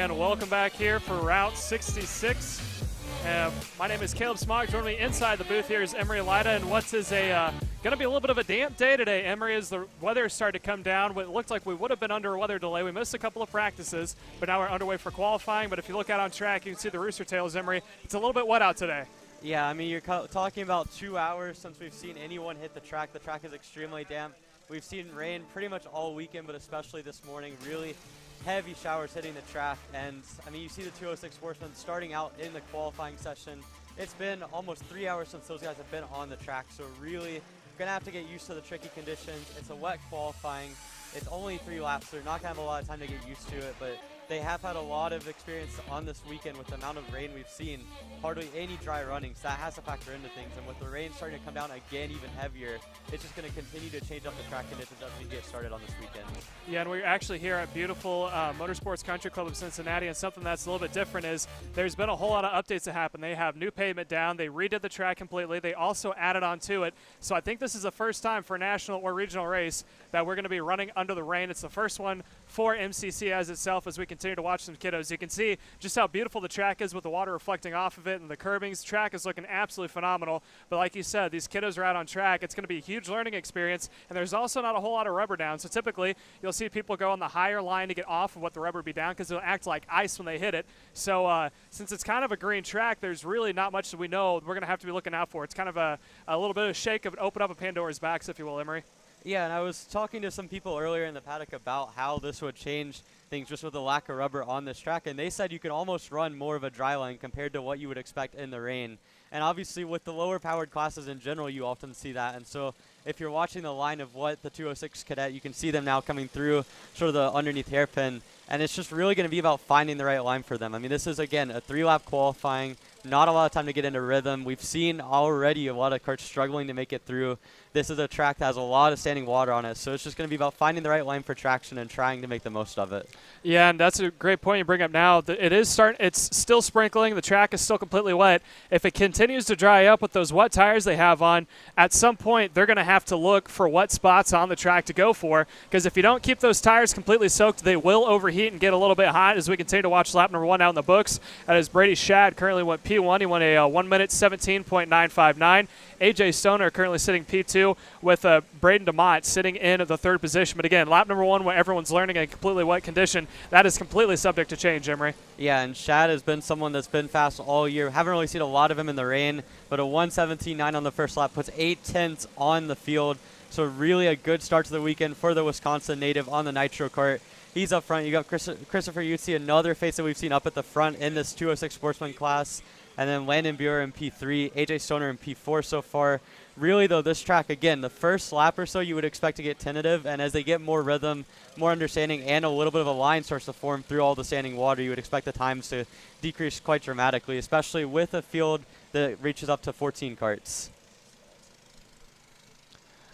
and welcome back here for Route 66. My name is Caleb Smog. Joining me inside the booth here is Emery Lida, and what's going to be a little bit of a damp day today, Emery, as the weather started to come down. It looked like we would have been under a weather delay. We missed a couple of practices, but now we're underway for qualifying. But if you look out on track, you can see the rooster tails, Emery. It's a little bit wet out today. Yeah, I mean, you're talking about 2 hours since we've seen anyone hit the track. The track is extremely damp. We've seen rain pretty much all weekend, but especially this morning, really heavy showers hitting the track. And, I mean, you see the 206 Sportsman starting out in the qualifying session. It's been almost 3 hours since those guys have been on the track, so really going to have to get used to the tricky conditions. It's a wet qualifying. It's only 3 laps, so they're not going to have a lot of time to get used to it, but they have had a lot of experience on this weekend with the amount of rain we've seen. Hardly any dry running, so that has to factor into things. And with the rain starting to come down again even heavier, it's just going to continue to change up the track conditions as we get started on this weekend. Yeah, and we're actually here at beautiful Motorsports Country Club of Cincinnati, and something that's a little bit different is there's been a whole lot of updates that happen. They have new pavement down. They redid the track completely. They also added on to it. So I think this is the first time for a national or regional race that we're going to be running under the rain. It's the first one for MCC as itself as we continue to watch some kiddos. You can see just how beautiful the track is with the water reflecting off of it and the curbings. The track is looking absolutely phenomenal. But like you said, these kiddos are out on track. It's going to be a huge learning experience, and there's also not a whole lot of rubber down. So typically you'll see people go on the higher line to get off of what the rubber would be down because it'll act like ice when they hit it. So since it's kind of a green track, there's really not much that we know we're going to have to be looking out for. It's kind of a little bit of a shake of open up a Pandora's box, if you will, Emery. Yeah, and I was talking to some people earlier in the paddock about how this would change things just with the lack of rubber on this track, and they said you could almost run more of a dry line compared to what you would expect in the rain. And obviously with the lower powered classes in general, you often see that. And so if you're watching the line of what the 206 Cadet, you can see them now coming through sort of the underneath hairpin, and it's just really going to be about finding the right line for them. I mean, this is, again, a 3-lap qualifying, not a lot of time to get into rhythm. We've seen already a lot of karts struggling to make it through. This is a track that has a lot of standing water on it, so it's just going to be about finding the right line for traction and trying to make the most of it. Yeah, and that's a great point you bring up now. It's still sprinkling. The track is still completely wet. If it continues to dry up with those wet tires they have on, at some point they're going to have to look for what spots on the track to go for, because if you don't keep those tires completely soaked, they will overheat and get a little bit hot as we continue to watch lap number 1 out in the books. That is Brady Shad, currently went P1. He won a 1 minute 17.959. AJ Stoner currently sitting P2 with Braden DeMott sitting in the 3rd position. But again, lap number 1 where everyone's learning in a completely wet condition, that is completely subject to change, Emery. Yeah, and Shad has been someone that's been fast all year. Haven't really seen a lot of him in the rain, but a 1:17.9 on the first lap puts 8/10 on the field. So really a good start to the weekend for the Wisconsin native on the Nitro kart. He's up front. You got Christopher Utzi, another face that we've seen up at the front in this 206 Sportsman class. And then Landon Buer in P3, AJ Stoner in P4 so far. Really, though, this track, again, the first lap or so you would expect to get tentative, and as they get more rhythm, more understanding, and a little bit of a line starts to form through all the standing water, you would expect the times to decrease quite dramatically, especially with a field that reaches up to 14 karts.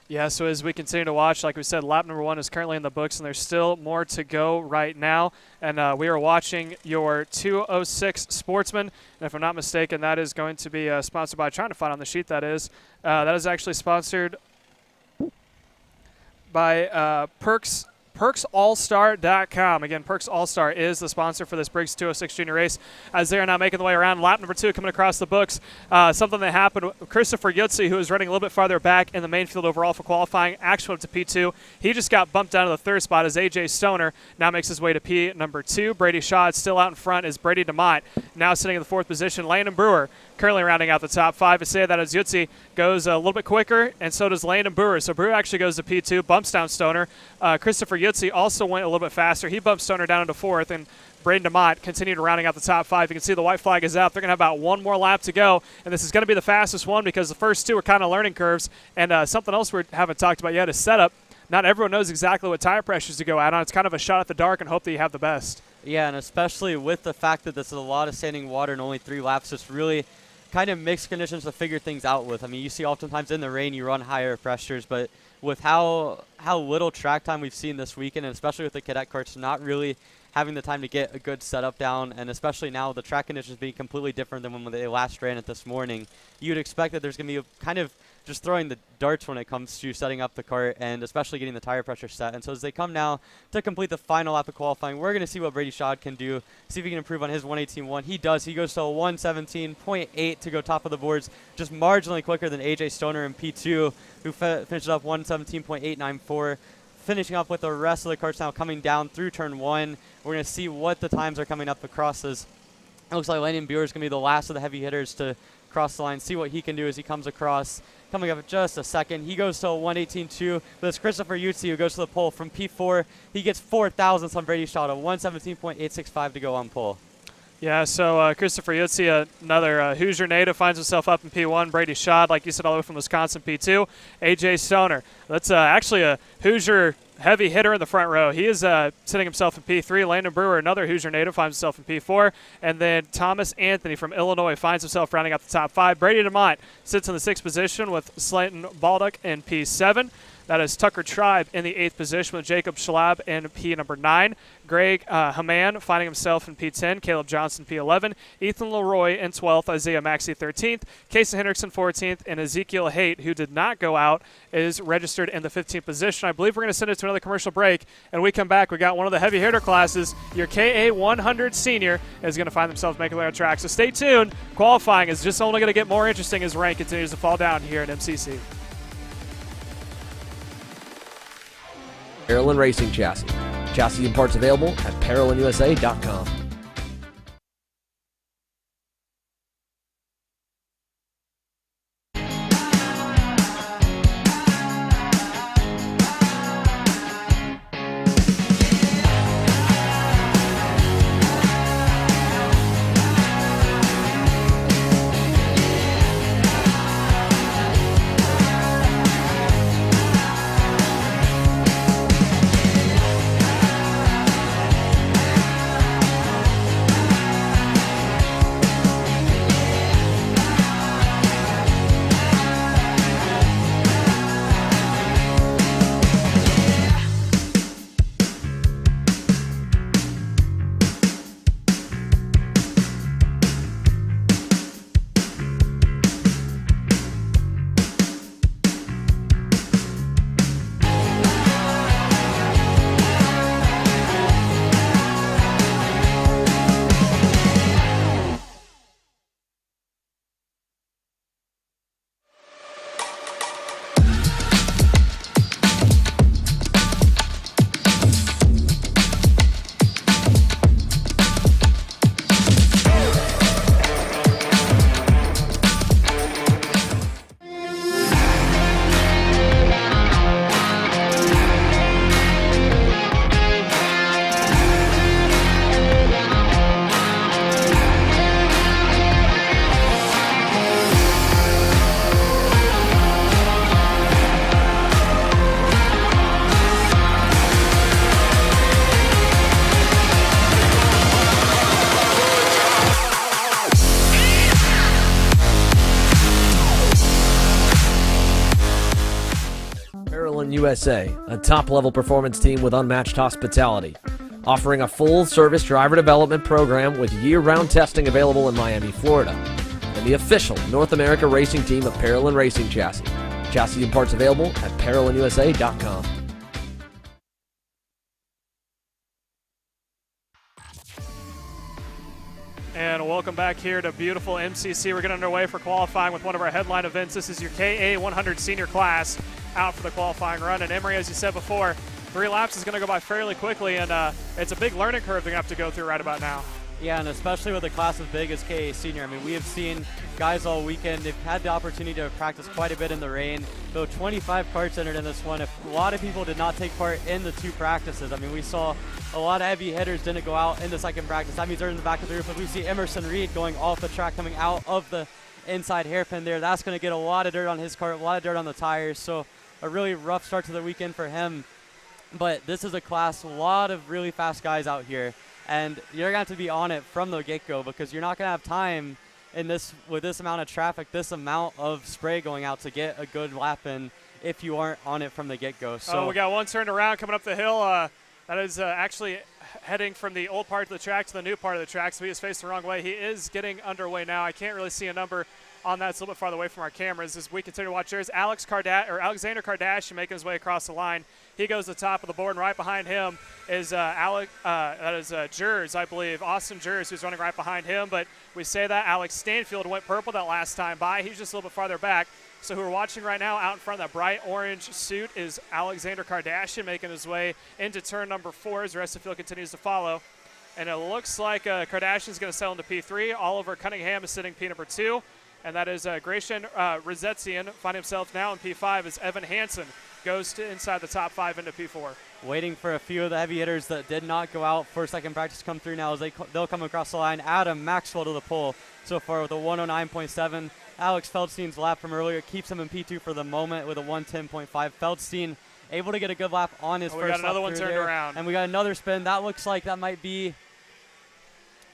Yeah, so as we continue to watch, like we said, lap number 1 is currently in the books, and there's still more to go right now. And we are watching your 206 Sportsman. And if I'm not mistaken, that is going to be sponsored by, trying to find on the sheet that is actually sponsored by PerksAllStar.com. Again, Perks All-Star is the sponsor for this Briggs 206 Junior race as they are now making the way around. Lap number 2 coming across the books. Something that happened, Christopher Yutzi, who was running a little bit farther back in the main field overall for qualifying, actually went to P2. He just got bumped down to the 3rd spot as AJ Stoner now makes his way to P number 2. Brady Shaw still out in front is Brady DeMott, now sitting in the 4th position. Landon Brewer currently rounding out the top 5. I say that as Yutzi goes a little bit quicker, and so does Landon Brewer. So Brewer actually goes to P2, bumps down Stoner. Christopher Yutzi also went a little bit faster. He bumped Stoner down into 4th, and Braden DeMott continued rounding out the top 5. You can see the white flag is out. They're going to have about 1 more lap to go, and this is going to be the fastest one because the first 2 are kind of learning curves. And something else we haven't talked about yet is setup. Not everyone knows exactly what tire pressures to go out on. It's kind of a shot at the dark and hope that you have the best. Yeah, and especially with the fact that this is a lot of standing water and only 3 laps, it's really kind of mixed conditions to figure things out with. I mean, you see oftentimes in the rain you run higher pressures, but with how little track time we've seen this weekend, and especially with the cadet karts not really having the time to get a good setup down, and especially now the track conditions being completely different than when they last ran it this morning, you'd expect that there's going to be a kind of just throwing the darts when it comes to setting up the kart and especially getting the tire pressure set. And so as they come now to complete the final lap of qualifying, we're going to see what Brady Shaw can do, see if he can improve on his 118.1. He does. He goes to a 117.8 to go top of the boards, just marginally quicker than AJ Stoner in P2, who finished up 117.894. Finishing up with the rest of the carts now coming down through turn 1. We're going to see what the times are coming up across this. It looks like Landon Buer is going to be the last of the heavy hitters to cross the line, see what he can do as he comes across. Coming up in just a second, he goes to a 118.2, but it's Christopher Yutzi who goes to the pole from P4. He gets 4 thousandths on Brady Shaw, a 117.865 to go on pole. Yeah, so Christopher Yutzi, another Hoosier native, finds himself up in P1. Brady Shaw, like you said, all the way from Wisconsin, P2. AJ Stoner, that's actually a Hoosier heavy hitter in the front row. He is sitting himself in P3. Landon Brewer, another Hoosier native, finds himself in P4. And then Thomas Anthony from Illinois finds himself rounding out the top 5. Brady DeMont sits in the 6th position with Slayton Baldock in P7. That is Tucker Tribe in the 8th position with Jacob Schlab in P number 9. Greg Haman finding himself in P10. Caleb Johnson P11. Ethan Leroy in 12th. Isaiah Maxey 13th. Casey Hendrickson 14th. And Ezekiel Haight, who did not go out, is registered in the 15th position. I believe we're going to send it to another commercial break. And we come back, we got one of the heavy hitter classes. Your KA100 Sr is going to find themselves making their own track. So stay tuned. Qualifying is just only going to get more interesting as rank continues to fall down here at MCC. Parolin Racing Chassis. Chassis and parts available at ParolinUSA.com. USA, a top-level performance team with unmatched hospitality, offering a full-service driver development program with year-round testing available in Miami, Florida, and the official North America racing team of Parolin Racing Chassis. Chassis and parts available at ParolinUSA.com. And welcome back here to beautiful MCC. We're getting underway for qualifying with one of our headline events. This is your KA100 Sr class out for the qualifying run. And Emery, as you said before, 3 laps is going to go by fairly quickly, and it's a big learning curve they're going to have to go through right about now. Yeah, and especially with a class as big as KA Senior. I mean, we have seen guys all weekend. They've had the opportunity to practice quite a bit in the rain. Though 25 karts entered in this one, a lot of people did not take part in the 2 practices. I mean, we saw a lot of heavy hitters didn't go out in the second practice. That means they're in the back of the roof. But we see Emerson Reed going off the track, coming out of the inside hairpin there. That's going to get a lot of dirt on his kart, a lot of dirt on the tires. So a really rough start to the weekend for him. But this is a class, a lot of really fast guys out here. And you're going to have to be on it from the get-go because you're not going to have time in this with this amount of traffic, this amount of spray going out to get a good lap in if you aren't on it from the get-go. So we got one turned around coming up the hill. That is actually heading from the old part of the track to the new part of the track, so he is facing the wrong way. He is getting underway now. I can't really see a number on that. It's a little bit farther away from our cameras as we continue to watch. There's Alexander Kardashian making his way across the line. He goes to the top of the board, and right behind him is Jers, I believe, Austin Jers, who's running right behind him. But we say that Alex Stanfield went purple that last time by. He's just a little bit farther back. So who we're watching right now out in front of that bright orange suit is Alexander Kardashian making his way into turn number 4 as the rest of the field continues to follow. And it looks like Kardashian's going to settle into P3. Oliver Cunningham is sitting P number 2. And that is Gratian Rozetzian finding himself now in P5 as Evan Hansen goes to inside the top 5 into P4. Waiting for a few of the heavy hitters that did not go out for second practice to come through now as they'll come across the line. Adam Maxwell to the pole so far with a 109.7. Alex Feldstein's lap from earlier keeps him in P2 for the moment with a 110.5. Feldstein able to get a good lap on his first lap. We got another one turned around. And we got another spin. That looks like that might be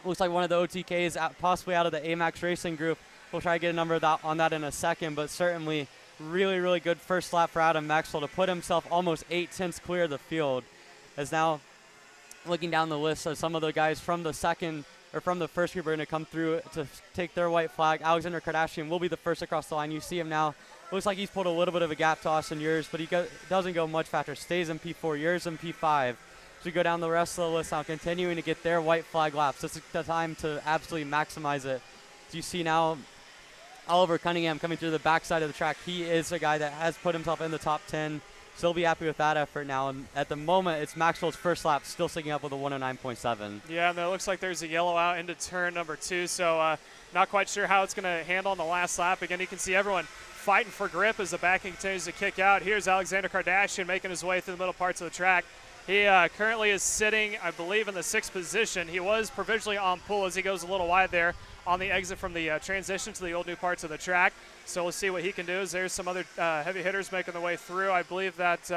one of the OTKs possibly out of the AMAX Racing group. We'll try to get a number on that in a second, but certainly really, really good first lap for Adam Maxwell to put himself almost 8/10 clear of the field. As now looking down the list of some of the guys from the first group are going to come through to take their white flag. Alexander Kardashian will be the first across the line. You see him now. Looks like he's pulled a little bit of a gap to Austin Jers, but he doesn't go much faster. Stays in P4, Jers in P5. So we go down the rest of the list now, continuing to get their white flag laps. This is the time to absolutely maximize it. So you see now Oliver Cunningham coming through the backside of the track. He is a guy that has put himself in the top 10. Still be happy with that effort now. And at the moment, it's Maxwell's first lap, still sticking up with a 109.7. Yeah, and it looks like there's a yellow out into turn number 2. So not quite sure how it's going to handle on the last lap. Again, you can see everyone fighting for grip as the backing continues to kick out. Here's Alexander Kardashian making his way through the middle parts of the track. He currently is sitting, I believe, in the 6th position. He was provisionally on pole as he goes a little wide there on the exit from the transition to the old new parts of the track. So we'll see what he can do. As there's some other heavy hitters making their way through. I believe that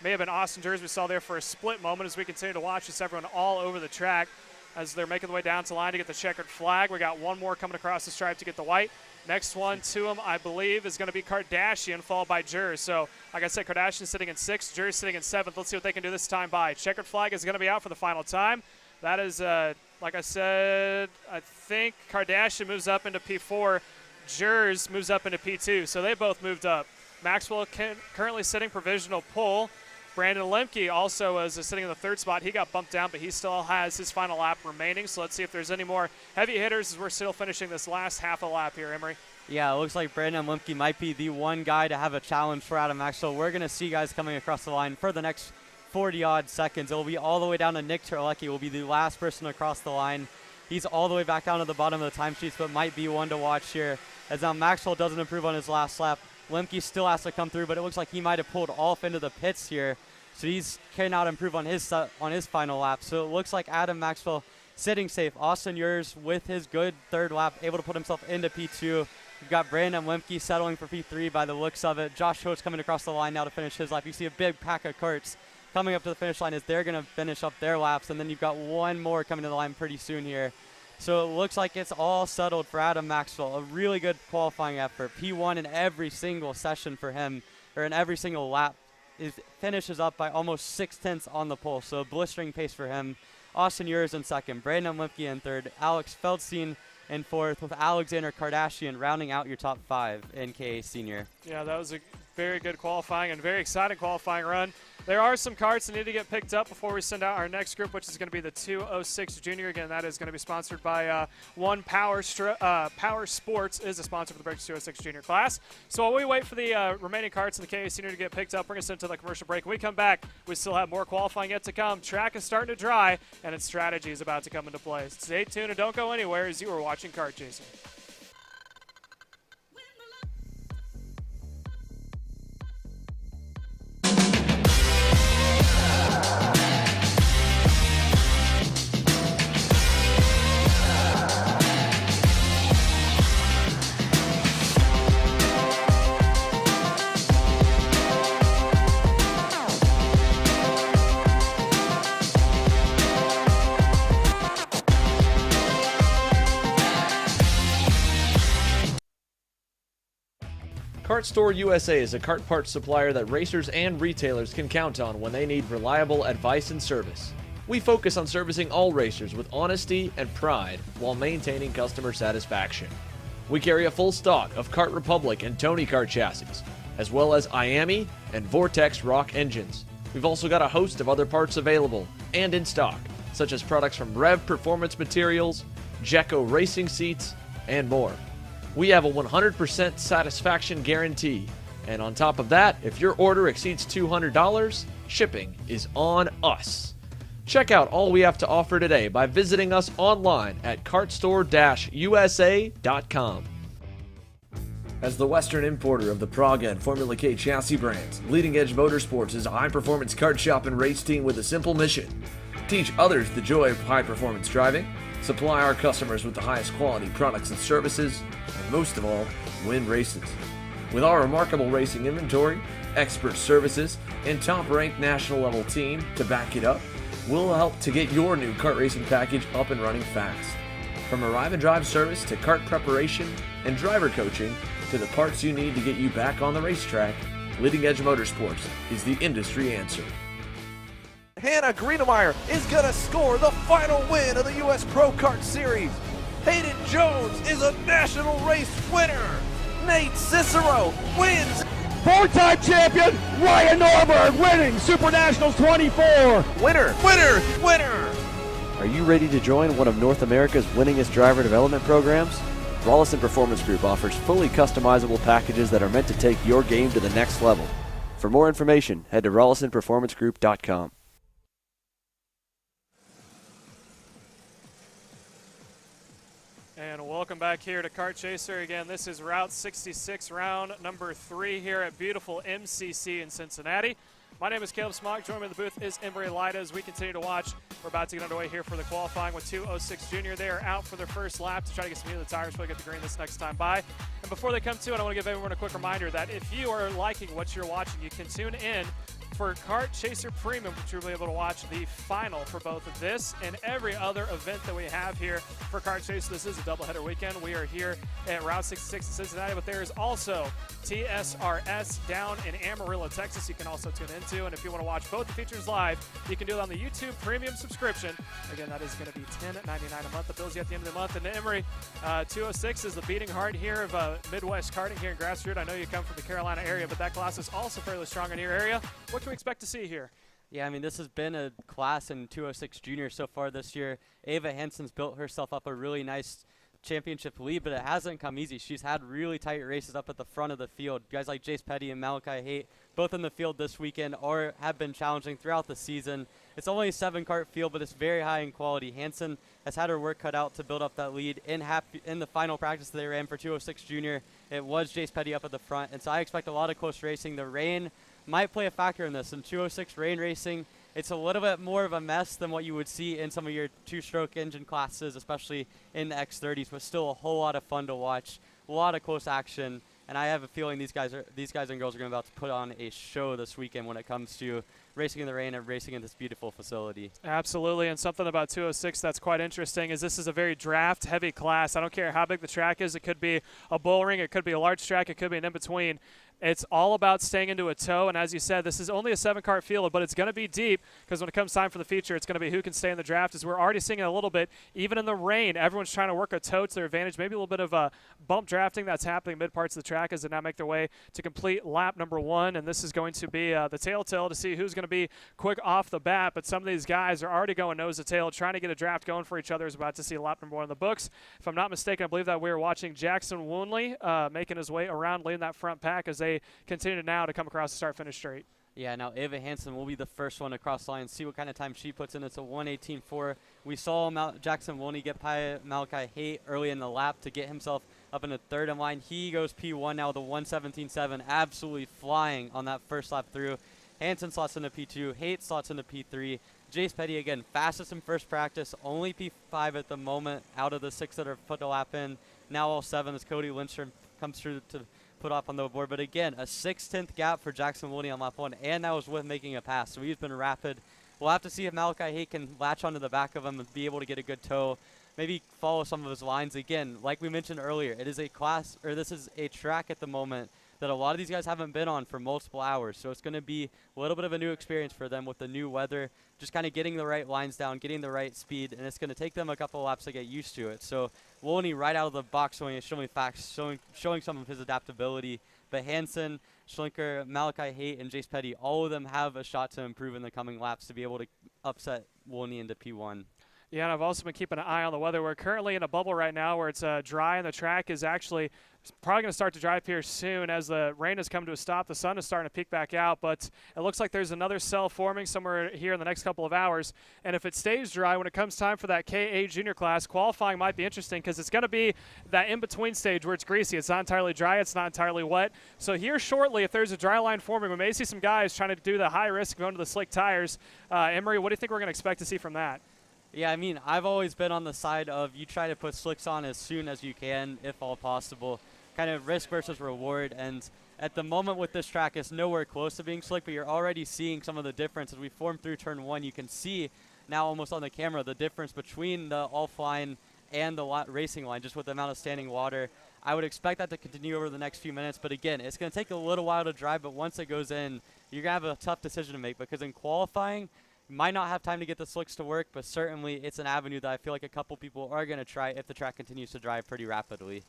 may have been Austin Jers we saw there for a split moment as we continue to watch this everyone all over the track as they're making their way down to the line to get the checkered flag. We got one more coming across the stripe to get the white. Next one to him, I believe, is going to be Kardashian, followed by Jers. So, like I said, Kardashian sitting in 6th, Jers sitting in 7th. Let's see what they can do this time by. Checkered flag is going to be out for the final time. That is, like I said, I think Kardashian moves up into P4. Jers moves up into P2. So they both moved up. Maxwell currently sitting provisional pole. Brandon Lemke also is sitting in the 3rd spot. He got bumped down, but he still has his final lap remaining. So let's see if there's any more heavy hitters as we're still finishing this last half a lap here, Emery. Yeah, it looks like Brandon Lemke might be the one guy to have a challenge for Adam Maxwell. We're going to see guys coming across the line for the next 40-odd seconds. It will be all the way down to Nick Terlecki. Will be the last person across the line. He's all the way back down to the bottom of the timesheets, but might be one to watch here. As now Maxwell doesn't improve on his last lap. Lemke still has to come through, but it looks like he might have pulled off into the pits here. So he cannot improve on his final lap. So it looks like Adam Maxwell sitting safe. Austin Jers with his good 3rd lap, able to put himself into P2. You've got Brandon Lemke settling for P3 by the looks of it. Josh Holtz coming across the line now to finish his lap. You see a big pack of carts coming up to the finish line as they're going to finish up their laps. And then you've got one more coming to the line pretty soon here. So it looks like it's all settled for Adam Maxwell. A really good qualifying effort. P1 in every single session for him, or in every single lap. Finishes up by almost 6/10 on the pole, so a blistering pace for him. Austin Jers in 2nd, Brandon Lemke in 3rd, Alex Feldstein in 4th, with Alexander Kardashian rounding out your top 5 in KA Senior. Yeah, that was a very good qualifying and very exciting qualifying run. There are some carts that need to get picked up before we send out our next group, which is going to be the 206 Junior. Again, that is going to be sponsored by One Power Sports is a sponsor for the Breaks 206 Junior class. So while we wait for the remaining carts in the KA Senior to get picked up, we're going to send to the commercial break. When we come back, we still have more qualifying yet to come. Track is starting to dry, and its strategy is about to come into play. Stay tuned and don't go anywhere as you are watching Kart Chasing. Kart Store USA is a kart parts supplier that racers and retailers can count on when they need reliable advice and service. We focus on servicing all racers with honesty and pride while maintaining customer satisfaction. We carry a full stock of Kart Republic and Tony Kart chassis, as well as IAMI and Vortex Rock engines. We've also got a host of other parts available and in stock, such as products from Rev Performance Materials, Jecco Racing Seats, and more. We have a 100% satisfaction guarantee, and on top of that, if your order exceeds $200, shipping is on us. Check out all we have to offer today by visiting us online at kartstore-usa.com. As the Western importer of the Praga and Formula K chassis brands, Leading Edge Motorsports is a high-performance kart shop and race team with a simple mission: teach others the joy of high-performance driving, supply our customers with the highest quality products and services, and most of all, win races. With our remarkable racing inventory, expert services, and top-ranked national-level team to back it up, we'll help to get your new kart racing package up and running fast. From arrive and drive service to kart preparation and driver coaching to the parts you need to get you back on the racetrack, Leading Edge Motorsports is the industry answer. Hannah Greenemeyer is going to score the final win of the U.S. Pro Kart Series. Hayden Jones is a national race winner. Nate Cicero wins. Four-time champion Ryan Norberg winning Super Nationals 24. Winner, winner, winner. Are you ready to join one of North America's winningest driver development programs? Rollison Performance Group offers fully customizable packages that are meant to take your game to the next level. For more information, head to rollisonperformancegroup.com. And welcome back here to Kart Chaser. Again, this is Route 66, round number 3 here at beautiful MCC in Cincinnati. My name is Caleb Smock. Joining me in the booth is Embry Lida as we continue to watch. We're about to get underway here for the qualifying with 206 Jr. They are out for their first lap to try to get some heat of the tires so they get the green this next time by. And before they come to it, I want to give everyone a quick reminder that if you are liking what you're watching, you can tune in for Kart Chaser Premium, which you'll be able to watch the final for both of this and every other event that we have here for Kart Chaser. This is a doubleheader weekend. We are here at Route 66 in Cincinnati, but there is also TSRS down in Amarillo, Texas. You can also tune into, and if you want to watch both the features live, you can do it on the YouTube Premium subscription. Again, that is going to be $10.99 a month. The bills you at the end of the month. And Emory, 206 is the beating heart here of Midwest karting here in Grassroots. I know you come from the Carolina area, but that class is also fairly strong in your area. What can we expect to see here? Yeah, I mean, this has been a class in 206 Junior so far this year. Ava Hansen's built herself up a really nice championship lead, but it hasn't come easy. She's had really tight races up at the front of the field. Guys like Jace Petty and Malachi Haight, both in the field this weekend, or have been challenging throughout the season. It's only a 7-kart field, but it's very high in quality. Hansen has had her work cut out to build up that lead. In the final practice they ran for 206 Junior, it was Jace Petty up at the front, and so I expect a lot of close racing. The rain might play a factor in this. In 206 rain racing, it's a little bit more of a mess than what you would see in some of your two-stroke engine classes, especially in the X30s, but still a whole lot of fun to watch, a lot of close action, and I have a feeling these guys and girls are about to put on a show this weekend when it comes to racing in the rain and racing in this beautiful facility. Absolutely, and something about 206 that's quite interesting is this is a very draft-heavy class. I don't care how big the track is. It could be a bull ring, it could be a large track, it could be an in-between. It's all about staying into a tow, and as you said, this is only a 7-kart field, but it's going to be deep because when it comes time for the feature, it's going to be who can stay in the draft, as we're already seeing it a little bit. Even in the rain, everyone's trying to work a tow to their advantage, maybe a little bit of bump drafting that's happening mid-parts of the track as they now make their way to complete lap number 1, and this is going to be the telltale to see who's going to be quick off the bat, but some of these guys are already going nose to tail, trying to get a draft going for each other. Is about to see lap number 1 in the books. If I'm not mistaken, I believe that we're watching Jackson Woonley making his way around, leading that front pack as they continue now to come across the start-finish straight. Yeah, now Ava Hansen will be the first one across the line. See what kind of time she puts in. It's a 1:18.4. We saw Jackson Woonley get by Malachi Haight early in the lap to get himself up in the third in line. He goes P1 now with a 1:17.7, absolutely flying on that first lap through. Hansen slots into P2, Haight slots into P3. Jace Petty, again, fastest in first practice, only P5 at the moment out of the 6 that are put the lap in. Now all 7 as Cody Lindstrom comes through to put off on the board. But again, a 6/10 gap for Jackson Woonley on lap 1, and that was with making a pass. So he's been rapid. We'll have to see if Malachi Haight can latch onto the back of him and be able to get a good tow. Maybe follow some of his lines. Again, like we mentioned earlier, it is a class, or this is a track at the moment that a lot of these guys haven't been on for multiple hours. So it's going to be a little bit of a new experience for them with the new weather, just kind of getting the right lines down, getting the right speed, and it's going to take them a couple laps to get used to it. So Wolney right out of the box showing some of his adaptability. But Hansen, Schlinker, Malachi Haight, and Jace Petty, all of them have a shot to improve in the coming laps to be able to upset Wolney into P1. Yeah, and I've also been keeping an eye on the weather. We're currently in a bubble right now where it's dry, and the track is actually probably going to start to dry up here soon as the rain has come to a stop. The sun is starting to peek back out, but it looks like there's another cell forming somewhere here in the next couple of hours. And if it stays dry, when it comes time for that KA junior class, qualifying might be interesting because it's going to be that in-between stage where it's greasy. It's not entirely dry. It's not entirely wet. So here shortly, if there's a dry line forming, we may see some guys trying to do the high risk going to the slick tires. Emery, what do you think we're going to expect to see from that? Yeah, I mean, I've always been on the side of you try to put slicks on as soon as you can, if all possible. Kind of risk versus reward. And at the moment with this track, it's nowhere close to being slick, but you're already seeing some of the difference. As we form through turn 1, you can see now almost on the camera the difference between the off line and the racing line, just with the amount of standing water. I would expect that to continue over the next few minutes. But again, it's going to take a little while to dry, but once it goes in, you're going to have a tough decision to make because in qualifying, might not have time to get the slicks to work, but certainly it's an avenue that I feel like a couple people are going to try if the track continues to dry pretty rapidly.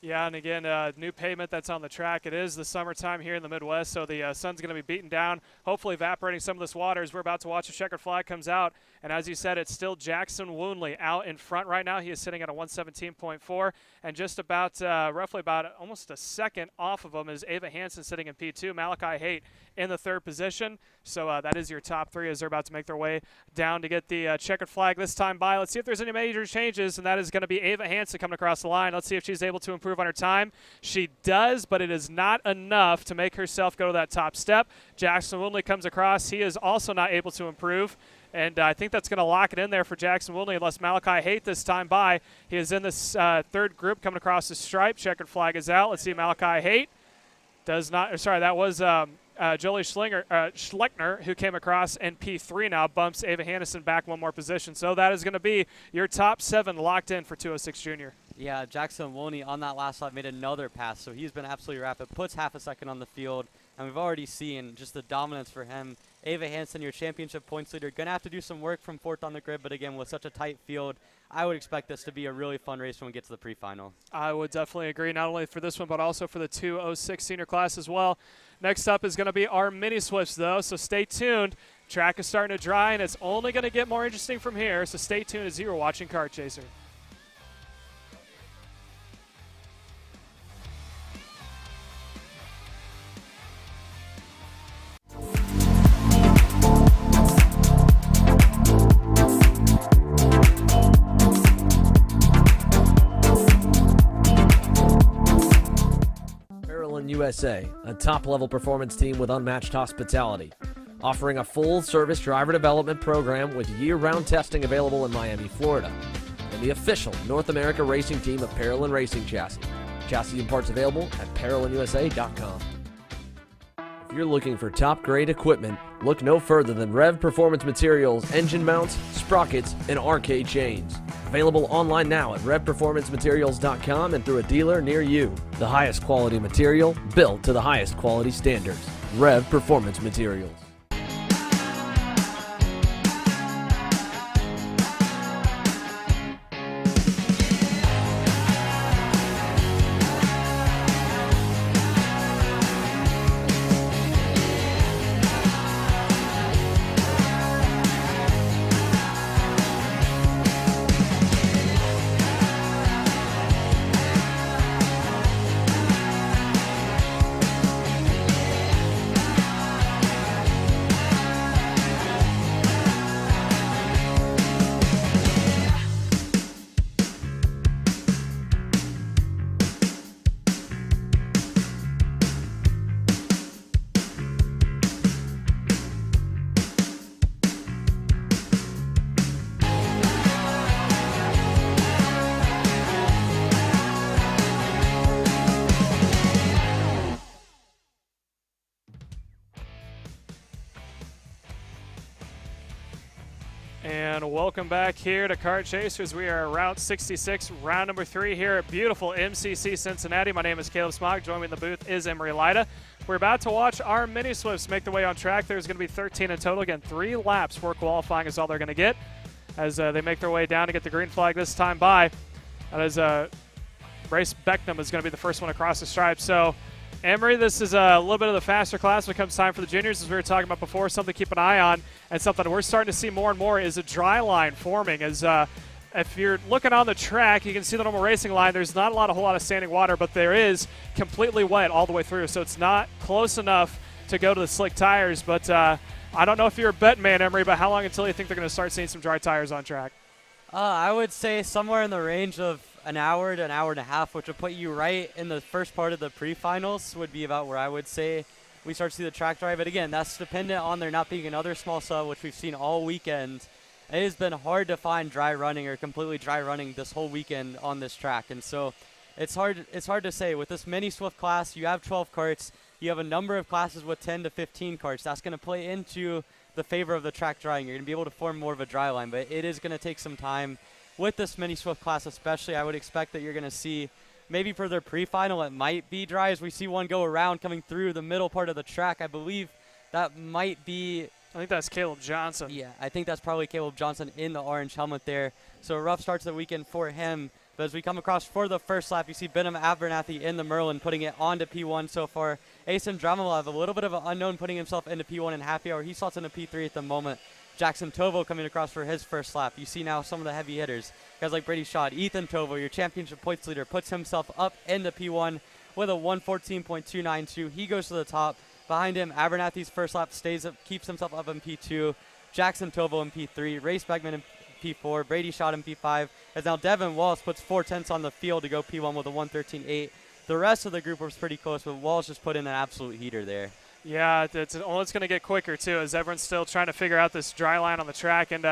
Yeah, and again, new pavement that's on the track. It is the summertime here in the Midwest, so the sun's going to be beaten down, hopefully evaporating some of this water as we're about to watch a checkered flag comes out. And as you said, it's still Jackson Woonley out in front right now. He is sitting at a 117.4, and just about roughly about almost a second off of him is Ava Hansen sitting in P2. Malachi Haight in the third position. So that is your top three as they're about to make their way down to get the checkered flag this time by. Let's see if there's any major changes, and that is going to be Ava Hansen coming across the line. Let's see if she's able to improve on her time. She does, but it is not enough to make herself go to that top step. Jackson Woonley comes across. He is also not able to improve. And I think that's going to lock it in there for Jackson Woonley unless Malachi Haight this time by. He is in this third group coming across the stripe. Checkered flag is out. Let's see Malachi Haight. Does not, sorry, that was Jolie Schleckner who came across, and P3 now bumps Ava Hannison back one more position. So that is going to be your top 7 locked in for 206 Junior. Yeah, Jackson Woonley on that last lap made another pass, so he's been absolutely rapid. Puts half a second on the field, and we've already seen just the dominance for him. Ava Hansen, your championship points leader, going to have to do some work from fourth on the grid, but again, with such a tight field, I would expect this to be a really fun race when we get to the pre-final. I would definitely agree, not only for this one, but also for the 206 senior class as well. Next up is going to be our mini Swifts, though, so stay tuned. Track is starting to dry, and it's only going to get more interesting from here, so stay tuned as you are watching Kart Chaser. USA, a top-level performance team with unmatched hospitality, offering a full-service driver development program with year-round testing available in Miami, Florida, and the official North America racing team of Parolin Racing Chassis. Chassis and parts available at ParolinUSA.com. If you're looking for top-grade equipment, look no further than Rev Performance Materials, engine mounts, sprockets, and arcade chains. Available online now at RevPerformanceMaterials.com and through a dealer near you. The highest quality material, built to the highest quality standards. Rev Performance Materials. welcome back here to Kart Chasers. We are Route 66, round number 3 here at beautiful MCC Cincinnati. My name is Caleb Smog. Joining me in the booth is Emery Lida. We're about to watch our mini Swifts make their way on track. There's going to be 13 in total. Again, 3 laps for qualifying is all they're going to get as they make their way down to get the green flag this time by. That is Brace Becknam is going to be the first one across the stripe. So, Emery, this is a little bit of the faster class when it comes time for the juniors, as we were talking about before. Something to keep an eye on, and something we're starting to see more and more is a dry line forming. As if you're looking on the track, you can see the normal racing line. There's not a whole lot of standing water, but there is completely wet all the way through, so it's not close enough to go to the slick tires. But I don't know if you're a betting man, Emery, but how long until you think they're going to start seeing some dry tires on track? I would say somewhere in the range of an hour to an hour and a half, which would put you right in the first part of the pre-finals, would be about where I would say we start to see the track dry. But again, that's dependent on there not being another small sub, which we've seen all weekend. It has been hard to find dry running or completely dry running this whole weekend on this track. And so it's hard to say. With this mini Swift class, you have 12 karts. You have a number of classes with 10 to 15 karts. That's going to play into the favor of the track drying. You're going to be able to form more of a dry line, but it is going to take some time. With this mini Swift class especially, I would expect that you're going to see maybe for their pre-final it might be dry as we see one go around coming through the middle part of the track. I believe that might be I think that's Caleb Johnson. Yeah, I think that's probably Caleb Johnson in the orange helmet there. So a rough start to the weekend for him. But as we come across for the first lap, you see Benham Abernathy in the Merlin putting it onto P1 so far. Asen Dramalov, a little bit of an unknown, putting himself into P1 in happy hour. He slots into P3 at the moment. Jackson Tovo coming across for his first lap. You see now some of the heavy hitters. Guys like Brady Shaw. Ethan Tovo, your championship points leader, puts himself up into P1 with a 114.292. He goes to the top. Behind him, Abernathy's first lap keeps himself up in P2. Jackson Tovo in P3. Race Beckman in P4. Brady Shaw in P5. As now Devin Walsh puts 4/10 on the field to go P1 with a 113.8. The rest of the group was pretty close, but Walsh just put in an absolute heater there. Yeah, it's going to get quicker, too, as everyone's still trying to figure out this dry line on the track. And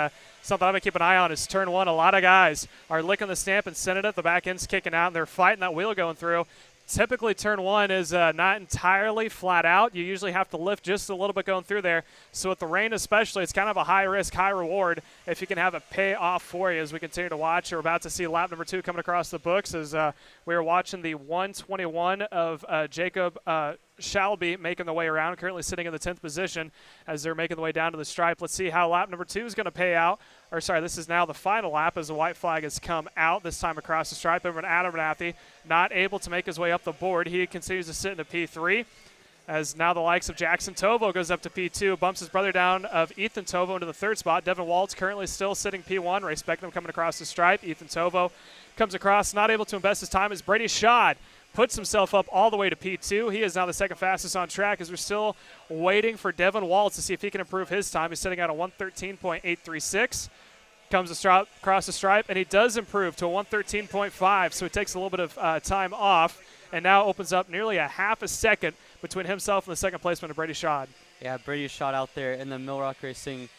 something I'm going to keep an eye on is turn 1. A lot of guys are licking the stamp and sending it. The back end's kicking out, and they're fighting that wheel going through. Typically, turn 1 is not entirely flat out. You usually have to lift just a little bit going through there. So with the rain especially, it's kind of a high risk, high reward if you can have it pay off for you as we continue to watch. We're about to see lap number 2 coming across the books as we are watching the 121 of Jacob Shalby making the way around, currently sitting in the 10th position as they're making the way down to the stripe. Let's see how lap number 2 is going to pay out. Or sorry, this is now the final lap as the white flag has come out, this time across the stripe. Over to Adam Abernathy, not able to make his way up the board. He continues to sit into P3 as now the likes of Jackson Tovo goes up to P2, bumps his brother down of Ethan Tovo into the 3rd spot. Devin Waltz currently still sitting P1. Race Becknam coming across the stripe. Ethan Tovo comes across, not able to invest his time as Brady Schad puts himself up all the way to P2. He is now the second fastest on track as we're still waiting for Devin Waltz to see if he can improve his time. He's sitting at a 113.836. Comes across the stripe, and he does improve to a 113.5, so he takes a little bit of time off and now opens up nearly a half a second between himself and the second placement of Brady Schad. Yeah, Brady Schad out there in the Mill Rock Racing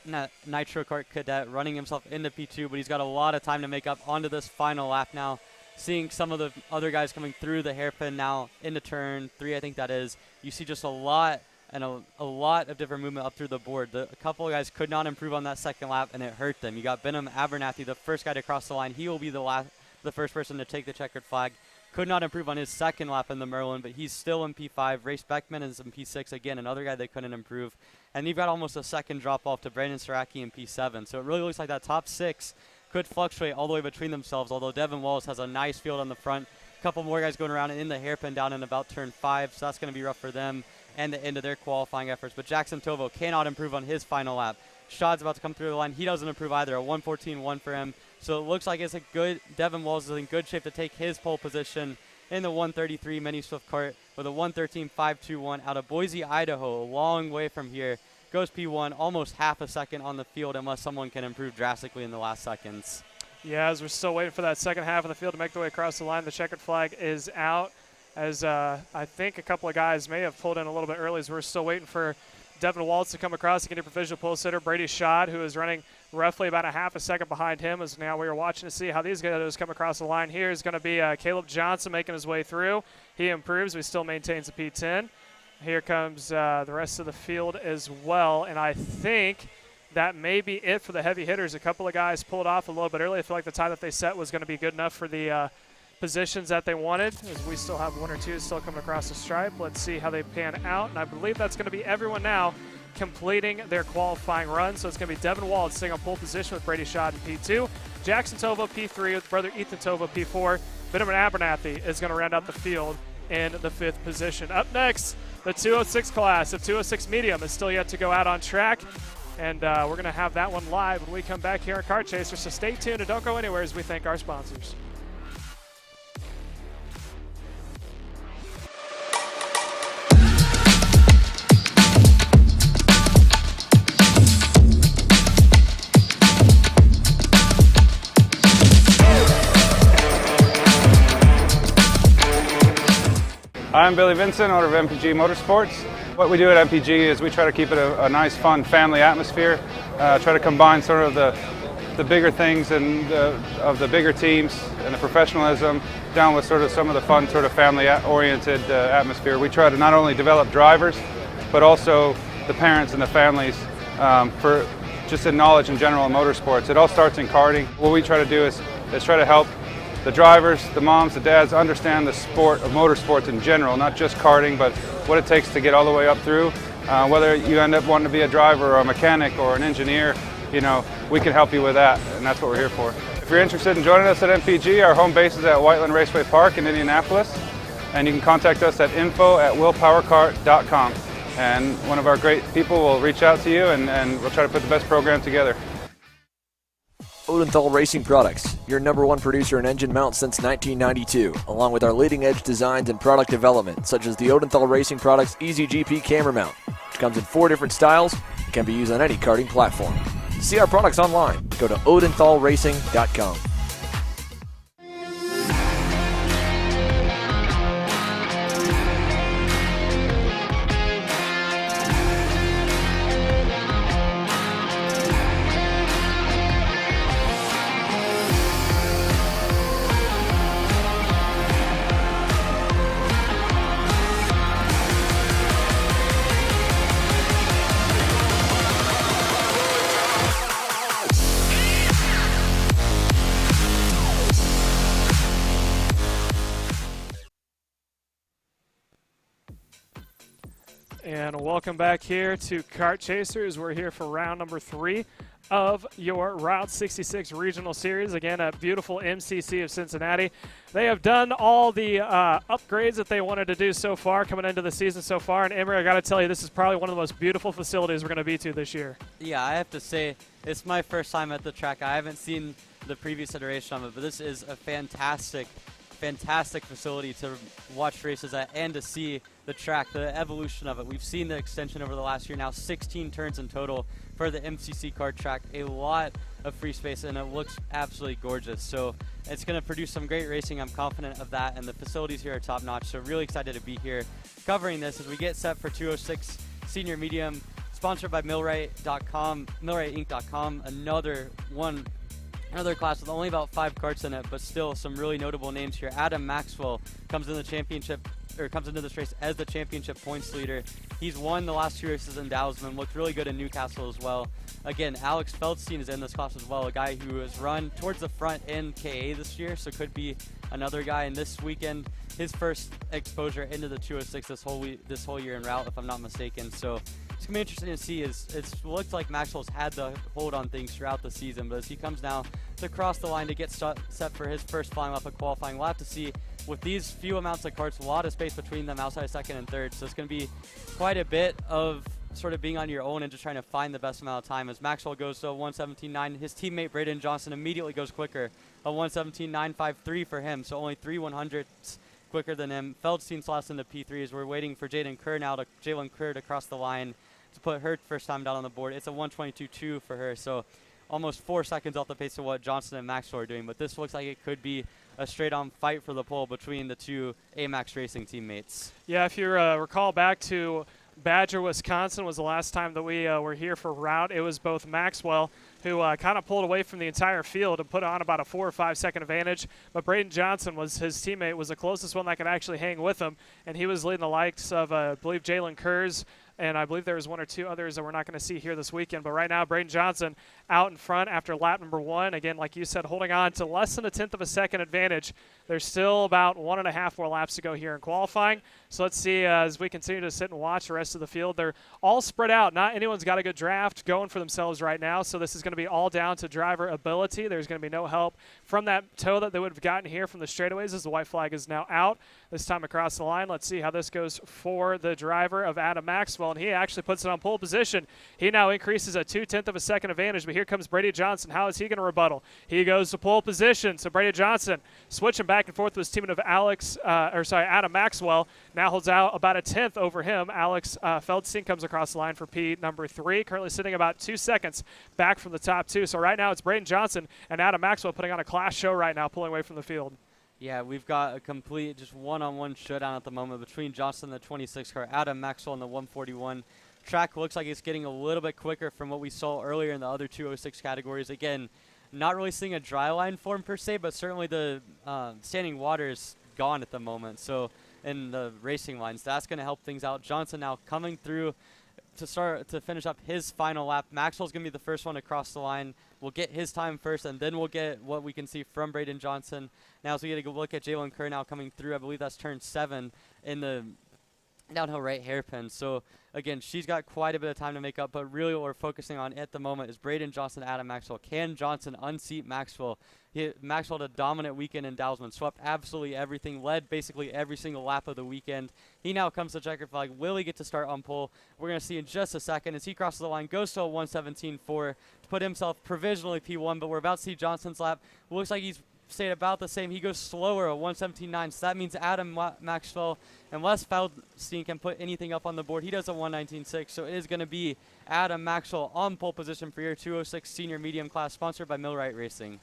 Nitro Kart Cadet running himself into P2, but he's got a lot of time to make up onto this final lap now. Seeing some of the other guys coming through the hairpin now into turn 3, I think that is. You see just a lot and a lot of different movement up through the board. A couple of guys could not improve on that second lap, and it hurt them. You got Benham Abernathy, the first guy to cross the line. He will be the first person to take the checkered flag. Could not improve on his second lap in the Merlin, but he's still in P5. Race Beckman is in P6. Again, another guy that couldn't improve. And you've got almost a second drop-off to Brandon Saraki in P7. So it really looks like that top 6 could fluctuate all the way between themselves, although Devin Wallace has a nice field on the front. A couple more guys going around in the hairpin down in about turn 5, so that's going to be rough for them and the end of their qualifying efforts. But Jackson Tovo cannot improve on his final lap. Shad's about to come through the line. He doesn't improve either, a 114.1 for him. So it looks like it's a good, Devin Wallace is in good shape to take his pole position in the 133 Mini Swift Kart with a 113.521 out of Boise, Idaho, a long way from here. Goes P1, almost half a second on the field unless someone can improve drastically in the last seconds. Yeah, as we're still waiting for that second half of the field to make their way across the line, the checkered flag is out as I think a couple of guys may have pulled in a little bit early as we're still waiting for Devin Waltz to come across to get a provisional pole sitter. Brady Schad, who is running roughly about a half a second behind him, as now we are watching to see how these guys come across the line. Here is going to be Caleb Johnson making his way through. He improves, but he still maintains a P10. Here comes the rest of the field as well, and I think that may be it for the heavy hitters. A couple of guys pulled off a little bit early. I feel like the time that they set was going to be good enough for the positions that they wanted, as we still have one or two still coming across the stripe. Let's see how they pan out, and I believe that's going to be everyone now completing their qualifying run. So it's going to be Devin Wald sitting on pole position with Brady Schott in P2, Jackson Tova P3 with brother Ethan Tova P4. Benjamin Abernathy is going to round out the field in the 5th position. Up next, the 206 class of 206 medium is still yet to go out on track, and we're going to have that one live when we come back here on Kart Chaser. So stay tuned and don't go anywhere as we thank our sponsors. I'm Billy Vincent, owner of MPG Motorsports. What we do at MPG is we try to keep it a nice, fun family atmosphere, try to combine sort of the bigger things and of the bigger teams and the professionalism down with sort of some of the fun sort of family-oriented atmosphere. We try to not only develop drivers, but also the parents and the families for just in knowledge in general in motorsports. It all starts in karting. What we try to do is try to help the drivers, the moms, the dads understand the sport of motorsports in general, not just karting, but what it takes to get all the way up through. Whether you end up wanting to be a driver or a mechanic or an engineer, you know, we can help you with that, and that's what we're here for. If you're interested in joining us at MPG, our home base is at Whiteland Raceway Park in Indianapolis, and you can contact us at info@willpowerkart.com, and one of our great people will reach out to you, and we'll try to put the best program together. Odenthal Racing Products, your #1 producer in engine mounts since 1992, along with our leading-edge designs and product development, such as the Odenthal Racing Products EasyGP camera mount, which comes in 4 different styles and can be used on any karting platform. To see our products online, go to odenthalracing.com. And welcome back here to Kart Chasers. We're here for round number 3 of your Route 66 Regional Series. Again, at beautiful MCC of Cincinnati. They have done all the upgrades that they wanted to do so far, coming into the season so far. And Emery, I got to tell you, this is probably one of the most beautiful facilities we're going to be to this year. Yeah, I have to say, it's my first time at the track. I haven't seen the previous iteration of it, but this is a fantastic facility to watch races at and to see the track, the evolution of it. We've seen the extension over the last year, now 16 turns in total for the MCC kart track, a lot of free space, and it looks absolutely gorgeous. So it's going to produce some great racing. I'm confident of that, and the facilities here are top notch. So really excited to be here covering this as we get set for 206 Senior Medium, sponsored by millwright.com, millwrightinc.com, another class with only about 5 karts in it, but still some really notable names here. Adam Maxwell comes in the championship, or comes into this race as the championship points leader. He's won the last 2 races in Dowsman, looked really good in Newcastle as well. Again, Alex Feldstein is in this class as well, a guy who has run towards the front in KA this year, so could be another guy. And this weekend, his first exposure into the 206 this whole year in route, if I'm not mistaken. So it's going to be interesting to see. It's looked like Maxwell's had the hold on things throughout the season, but as he comes now to cross the line to get set for his first final up at qualifying, we'll have to see. With these few amounts of karts, a lot of space between them outside of second and third, so it's going to be quite a bit of sort of being on your own and just trying to find the best amount of time. As Maxwell goes to 1:17.9, his teammate Braden Johnson immediately goes quicker, a 1:17.953 for him, so only 3/100ths quicker than him. Feldstein's last into P3 as we're waiting for Jalen Kerr to cross the line to put her first time down on the board. It's a 1:22.2 for her, so almost 4 seconds off the pace of what Johnson and Maxwell are doing, but this looks like it could be a straight-on fight for the pole between the two AMAX Racing teammates. Yeah, if you recall back to Badger, Wisconsin was the last time that we were here for route. It was both Maxwell who kind of pulled away from the entire field and put on about a 4 or 5 second advantage. But Braden Johnson, his teammate, was the closest one that could actually hang with him, and he was leading the likes of, I believe, Jalen Kurz, and I believe there was 1 or 2 others that we're not going to see here this weekend. But right now, Braden Johnson out in front after lap number 1. Again, like you said, holding on to less than a 1/10 of a second advantage. There's still about 1.5 more laps to go here in qualifying. So let's see as we continue to sit and watch the rest of the field. They're all spread out. Not anyone's got a good draft going for themselves right now. So this is going to be all down to driver ability. There's going to be no help from that tow that they would have gotten here from the straightaways as the white flag is now out. This time across the line. Let's see how this goes for the driver of Adam Maxwell. And he actually puts it on pole position. He now increases a 2/10 of a second advantage. But here comes Brady Johnson. How is he going to rebuttal? He goes to pole position. So Brady Johnson switching back and forth with his teammate of Adam Maxwell. Now holds out about a 1/10 over him. Alex Feldstein comes across the line for P number 3, currently sitting about 2 seconds back from the top 2. So right now it's Braden Johnson and Adam Maxwell putting on a class show right now, pulling away from the field. Yeah, we've got a complete just one-on-one showdown at the moment between Johnson and the 26 car, Adam Maxwell in the 141. Track looks like it's getting a little bit quicker from what we saw earlier in the other 206 categories. Again, not really seeing a dry line form per se, but certainly the standing water is gone at the moment. So in the racing lines, that's going to help things out. Johnson now coming through to finish up his final lap. Maxwell's going to be the first one to cross the line. We'll get his time first, and then we'll get what we can see from Braden Johnson. Now as we get a look at Jalen Kerr now coming through, I believe that's turn 7 in the downhill right hairpin. So again, she's got quite a bit of time to make up, but really what we're focusing on at the moment is Braden Johnson, Adam Maxwell. Can Johnson unseat Maxwell? Maxwell had a dominant weekend in Dowsman, swept absolutely everything, led basically every single lap of the weekend. He now comes to checkered flag. Will he get to start on pole? We're going to see in just a second as he crosses the line, goes to a 1:17.4 to put himself provisionally P1, but we're about to see Johnson's lap. Looks like he's stayed about the same. He goes slower, a 1:17.9, so that means Adam Maxwell, unless Feldstein can put anything up on the board, he does a 1:19.6, so it is going to be Adam Maxwell on pole position for your 206 senior medium class, sponsored by Millwright Racing.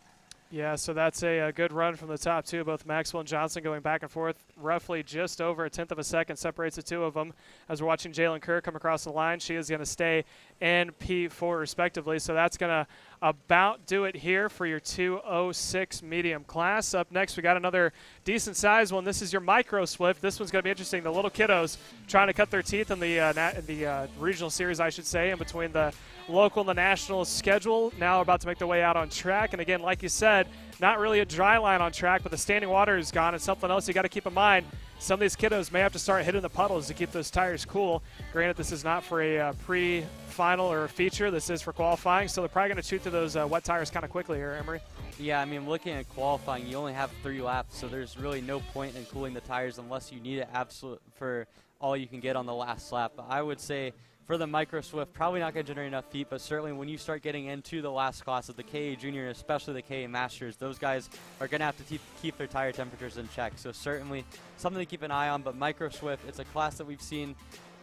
Yeah, so that's a good run from the top 2. Both Maxwell and Johnson going back and forth. Roughly just over a 1/10 of a second separates the 2 of them. As we're watching Jalen Kerr come across the line, she is going to stay in P4 respectively. So that's going to about do it here for your 206 medium class. Up next, we got another decent size one. This is your Micro Swift. This one's going to be interesting. The little kiddos trying to cut their teeth in the regional series, I should say, in between the local and the national schedule. Now about to make their way out on track. And again, like you said, not really a dry line on track, but the standing water is gone. And something else you got to keep in mind, some of these kiddos may have to start hitting the puddles to keep those tires cool. Granted, this is not for a pre-final or a feature. This is for qualifying, so they're probably going to shoot through those wet tires kind of quickly here, Emery. Yeah, I mean, looking at qualifying, you only have 3 laps, so there's really no point in cooling the tires unless you need it absolute for all you can get on the last lap. But I would say for the Micro Swift, probably not going to generate enough heat, but certainly when you start getting into the last class of the KA Junior, especially the KA Masters, those guys are going to have to keep their tire temperatures in check. So certainly something to keep an eye on, but Micro Swift, it's a class that we've seen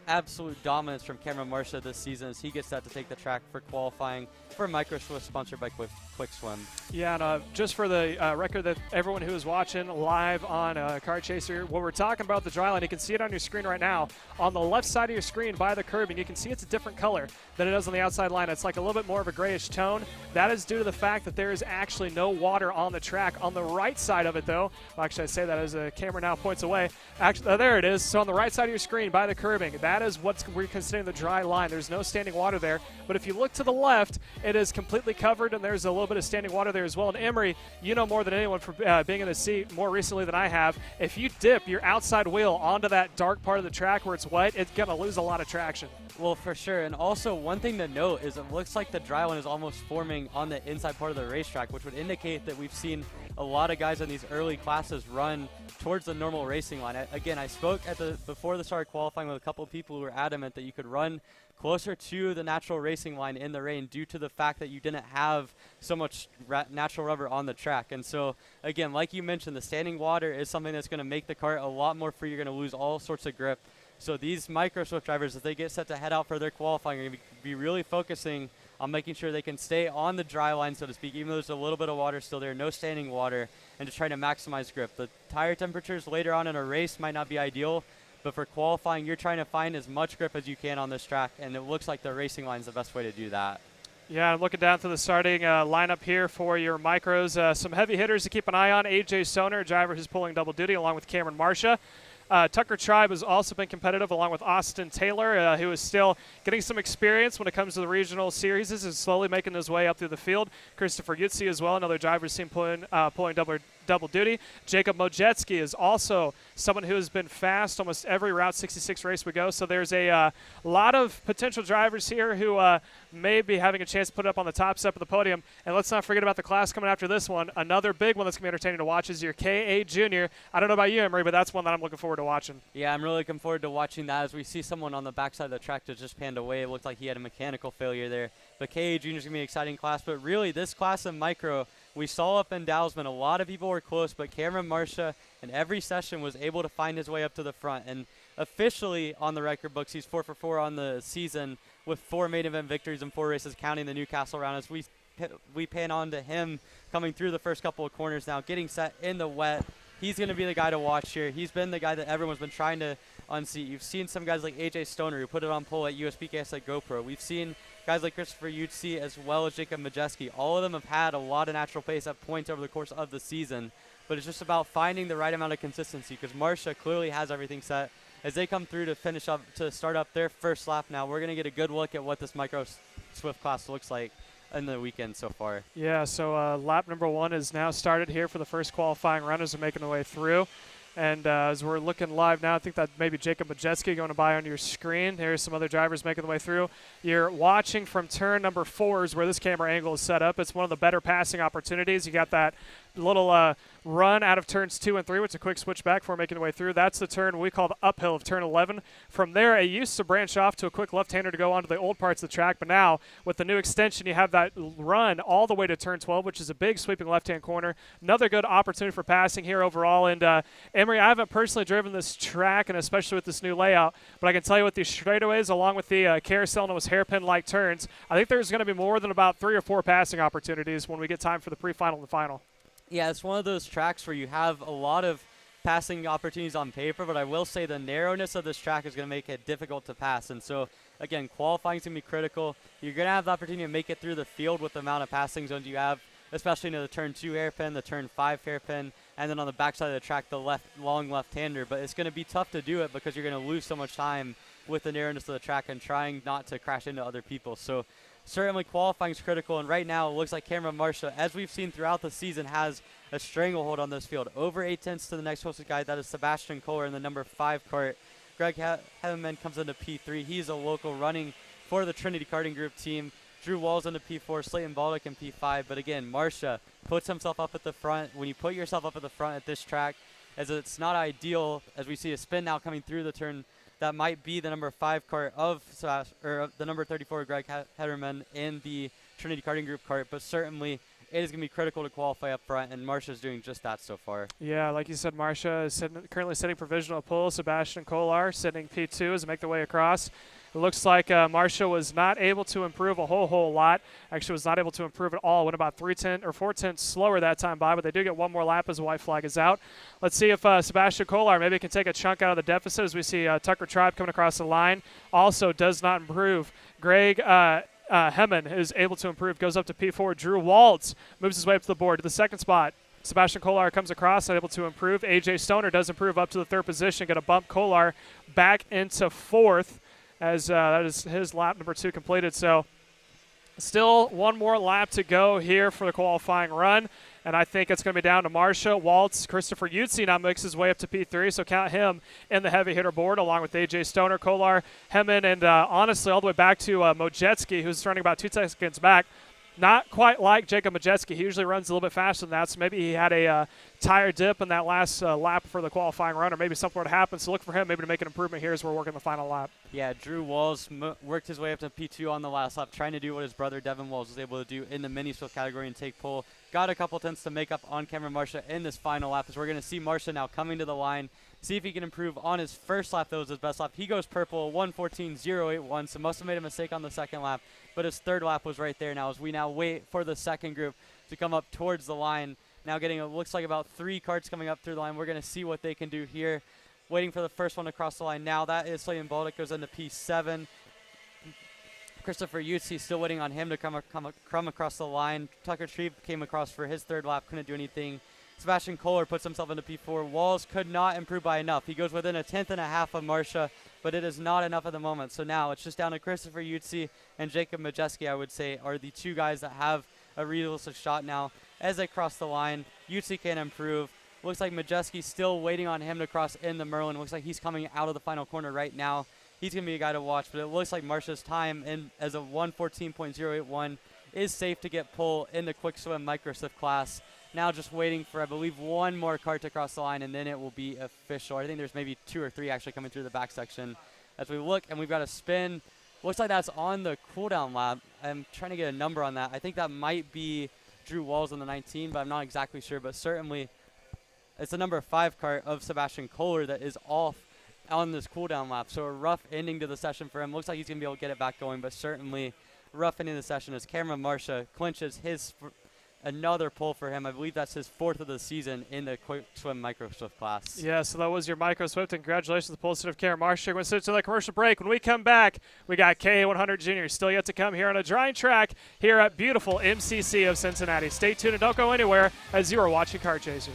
absolute dominance from Cameron Marsha this season as he gets that to take the track for qualifying for Micro Swift, sponsored by Quick Swim. Yeah, and just for the record that everyone who is watching live on Car Chaser, when we're talking about the dry line, you can see it on your screen right now. On the left side of your screen by the curbing, you can see it's a different color than it does on the outside line. It's like a little bit more of a grayish tone. That is due to the fact that there is actually no water on the track. On the right side of it, though, well, actually I say that as the camera now points away. Actually, there it is. So on the right side of your screen by the curbing, that is what we're considering the dry line. There's no standing water there. But if you look to the left, it is completely covered, and there's a little bit of standing water there as well. And Emery, you know more than anyone for being in the seat more recently than I have. If you dip your outside wheel onto that dark part of the track where it's wet, it's going to lose a lot of traction. Well, for sure. And also, one thing to note is it looks like the dry line is almost forming on the inside part of the racetrack, which would indicate that we've seen a lot of guys in these early classes run towards the normal racing line. Again, I spoke before the start of qualifying with a couple of people who were adamant that you could run closer to the natural racing line in the rain due to the fact that you didn't have so much natural rubber on the track. And so, again, like you mentioned, the standing water is something that's going to make the cart a lot more free. You're going to lose all sorts of grip. So these Micro Swift drivers, as they get set to head out for their qualifying, are going to be really focusing on making sure they can stay on the dry line, so to speak, even though there's a little bit of water still there, no standing water, and just trying to maximize grip. The tire temperatures later on in a race might not be ideal, but for qualifying, you're trying to find as much grip as you can on this track, and it looks like the racing line is the best way to do that. Yeah, I'm looking down through the starting lineup here for your micros. Some heavy hitters to keep an eye on. AJ Stoner, driver who's pulling double duty, along with Cameron Marcia. Tucker Tribe has also been competitive, along with Austin Taylor, who is still getting some experience when it comes to the regional series. Is slowly making his way up through the field. Christopher Yutzi as well, another driver who's seen pulling double duty. Jacob Mojetsky is also someone who has been fast almost every Route 66 race we go. So there's a lot of potential drivers here who may be having a chance to put it up on the top step of the podium. And let's not forget about the class coming after this one. Another big one that's going to be entertaining to watch is your KA Junior. I don't know about you, Emery, but that's one that I'm looking forward to watching. Yeah, I'm really looking forward to watching that as we see someone on the backside of the track that just panned away. It looked like he had a mechanical failure there. But KA Junior is going to be an exciting class. But really, this class of micro, we saw up in Dowsman, a lot of people were close, but Cameron Marcia in every session was able to find his way up to the front. And officially on the record books, he's 4 for 4 on the season with 4 main event victories in 4 races, counting the Newcastle round. As we pan on to him coming through the first couple of corners now, getting set in the wet. He's going to be the guy to watch here. He's been the guy that everyone's been trying to unseat. You've seen some guys like AJ Stoner who put it on pole at USPKS at GoPro. We've seen guys like Christopher Yutzi as well as Jacob Majeski. All of them have had a lot of natural pace at points over the course of the season, but it's just about finding the right amount of consistency because Marcia clearly has everything set. As they come through to start up their first lap now, we're going to get a good look at what this micro Swift class looks like in the weekend so far. Yeah, so lap number 1 is now started here for the first qualifying run as we're making the way through. And as we're looking live now, I think that maybe Jacob Majeski going by on your screen. There's some other drivers making the way through. You're watching from turn number 4 is where this camera angle is set up. It's one of the better passing opportunities. You got that little run out of turns 2 and 3, which is a quick switch back before making the way through. That's the turn we call the uphill of turn 11. From there, it used to branch off to a quick left-hander to go onto the old parts of the track, but now with the new extension, you have that run all the way to turn 12, which is a big sweeping left-hand corner. Another good opportunity for passing here overall. And Emery, I haven't personally driven this track, and especially with this new layout, but I can tell you with these straightaways, along with the carousel and those hairpin-like turns, I think there's going to be more than about 3 or 4 passing opportunities when we get time for the pre-final and the final. Yeah, it's one of those tracks where you have a lot of passing opportunities on paper, but I will say the narrowness of this track is going to make it difficult to pass. And so, again, qualifying is going to be critical. You're going to have the opportunity to make it through the field with the amount of passing zones you have, especially into the turn 2 hairpin, the turn 5 hairpin, and then on the backside of the track, the long left-hander. But it's going to be tough to do it because you're going to lose so much time with the narrowness of the track and trying not to crash into other people. So certainly qualifying is critical, and right now it looks like Cameron Marcia, as we've seen throughout the season, has a stranglehold on this field. Over 8 tenths to the next closest guy, that is Sebastian Kohler in the number 5 cart. Greg Hedeman comes into P3. He's a local running for the Trinity Karting Group team. Drew Walls into P4, Slayton Baldock in P5. But again, Marcia puts himself up at the front. When you put yourself up at the front at this track, as it's not ideal, as we see a spin now coming through the turn, that might be the number 5 cart of the number 34 Greg Hederman in the Trinity Karting Group cart, but certainly it is going to be critical to qualify up front, and Marcia's doing just that so far. Yeah, like you said, Marcia is currently sitting provisional pole. Sebastian Kohler sitting P2 as they make their way across. It looks like Marcia was not able to improve a whole lot. Actually, was not able to improve at all. Went about 4 tenths slower that time by, but they do get one more lap as the white flag is out. Let's see if Sebastian Kohler maybe can take a chunk out of the deficit as we see Tucker Tribe coming across the line. Also does not improve. Greg Hemman is able to improve, goes up to P4. Drew Waltz moves his way up to the board to the second spot. Sebastian Kohler comes across, not able to improve. AJ Stoner does improve up to the 3rd position, going to bump Kohler back into 4th. As that is his lap number 2 completed. So still one more lap to go here for the qualifying run, and I think it's going to be down to Marcia, Waltz, Christopher Yutzi now makes his way up to P3, so count him in the heavy hitter board along with AJ Stoner, Kohler, Hemman, and honestly all the way back to Mojetsky, who's running about 2 seconds back. Not quite like Jacob Majeski. He usually runs a little bit faster than that, so maybe he had a tire dip in that last lap for the qualifying run, or maybe something would happen. So look for him maybe to make an improvement here as we're working the final lap. Yeah, Drew Walls worked his way up to P2 on the last lap, trying to do what his brother Devin Walls was able to do in the mini Swift category and take pole. Got a couple tenths to make up on Cameron Marcia in this final lap, as we're going to see Marcia now coming to the line. See if he can improve on his first lap. That was his best lap. He goes purple, 1:14.081, so must have made a mistake on the second lap. But his 3rd lap was right there now as we now wait for the second group to come up towards the line. Now getting, it looks like about 3 carts coming up through the line. We're going to see what they can do here. Waiting for the first one to cross the line now. That is Slayton Baldock, goes into P7. Christopher Yutzi still waiting on him to come across the line. Tucker Treve came across for his third lap, couldn't do anything. Sebastian Kohler puts himself into P4. Walls could not improve by enough. He goes within a 1/10 and a half of Marcia, but it is not enough at the moment. So now it's just down to Christopher Yutzi and Jacob Majeski, I would say, are the two guys that have a realistic shot now as they cross the line. Yutzi can improve. Looks like Majeski's still waiting on him to cross in the Merlin. Looks like he's coming out of the final corner right now. He's going to be a guy to watch, but it looks like Marcia's time in as a 1:14.081 is safe to get pole in the quick swim microswift class. Now just waiting for, I believe, one more cart to cross the line, and then it will be official. I think there's maybe 2 or 3 actually coming through the back section as we look, and we've got a spin. Looks like that's on the cooldown lap. I'm trying to get a number on that. I think that might be Drew Walls on the 19, but I'm not exactly sure, but certainly it's the number 5 cart of Sebastian Kohler that is off on this cooldown lap. So a rough ending to the session for him. Looks like he's going to be able to get it back going, but certainly rough ending of the session as Cameron Marcia clinches another pole for him. I believe that's his 4th of the season in the quick swim micro swift class. Yeah, so that was your micro swift, and congratulations to the pole sitter of Cameron Marcia. We're going to sit to the commercial break. When we come back, we got KA100 Jr. still yet to come here on a drying track here at beautiful MCC of Cincinnati. Stay tuned and don't go anywhere as you are watching Car Chaser.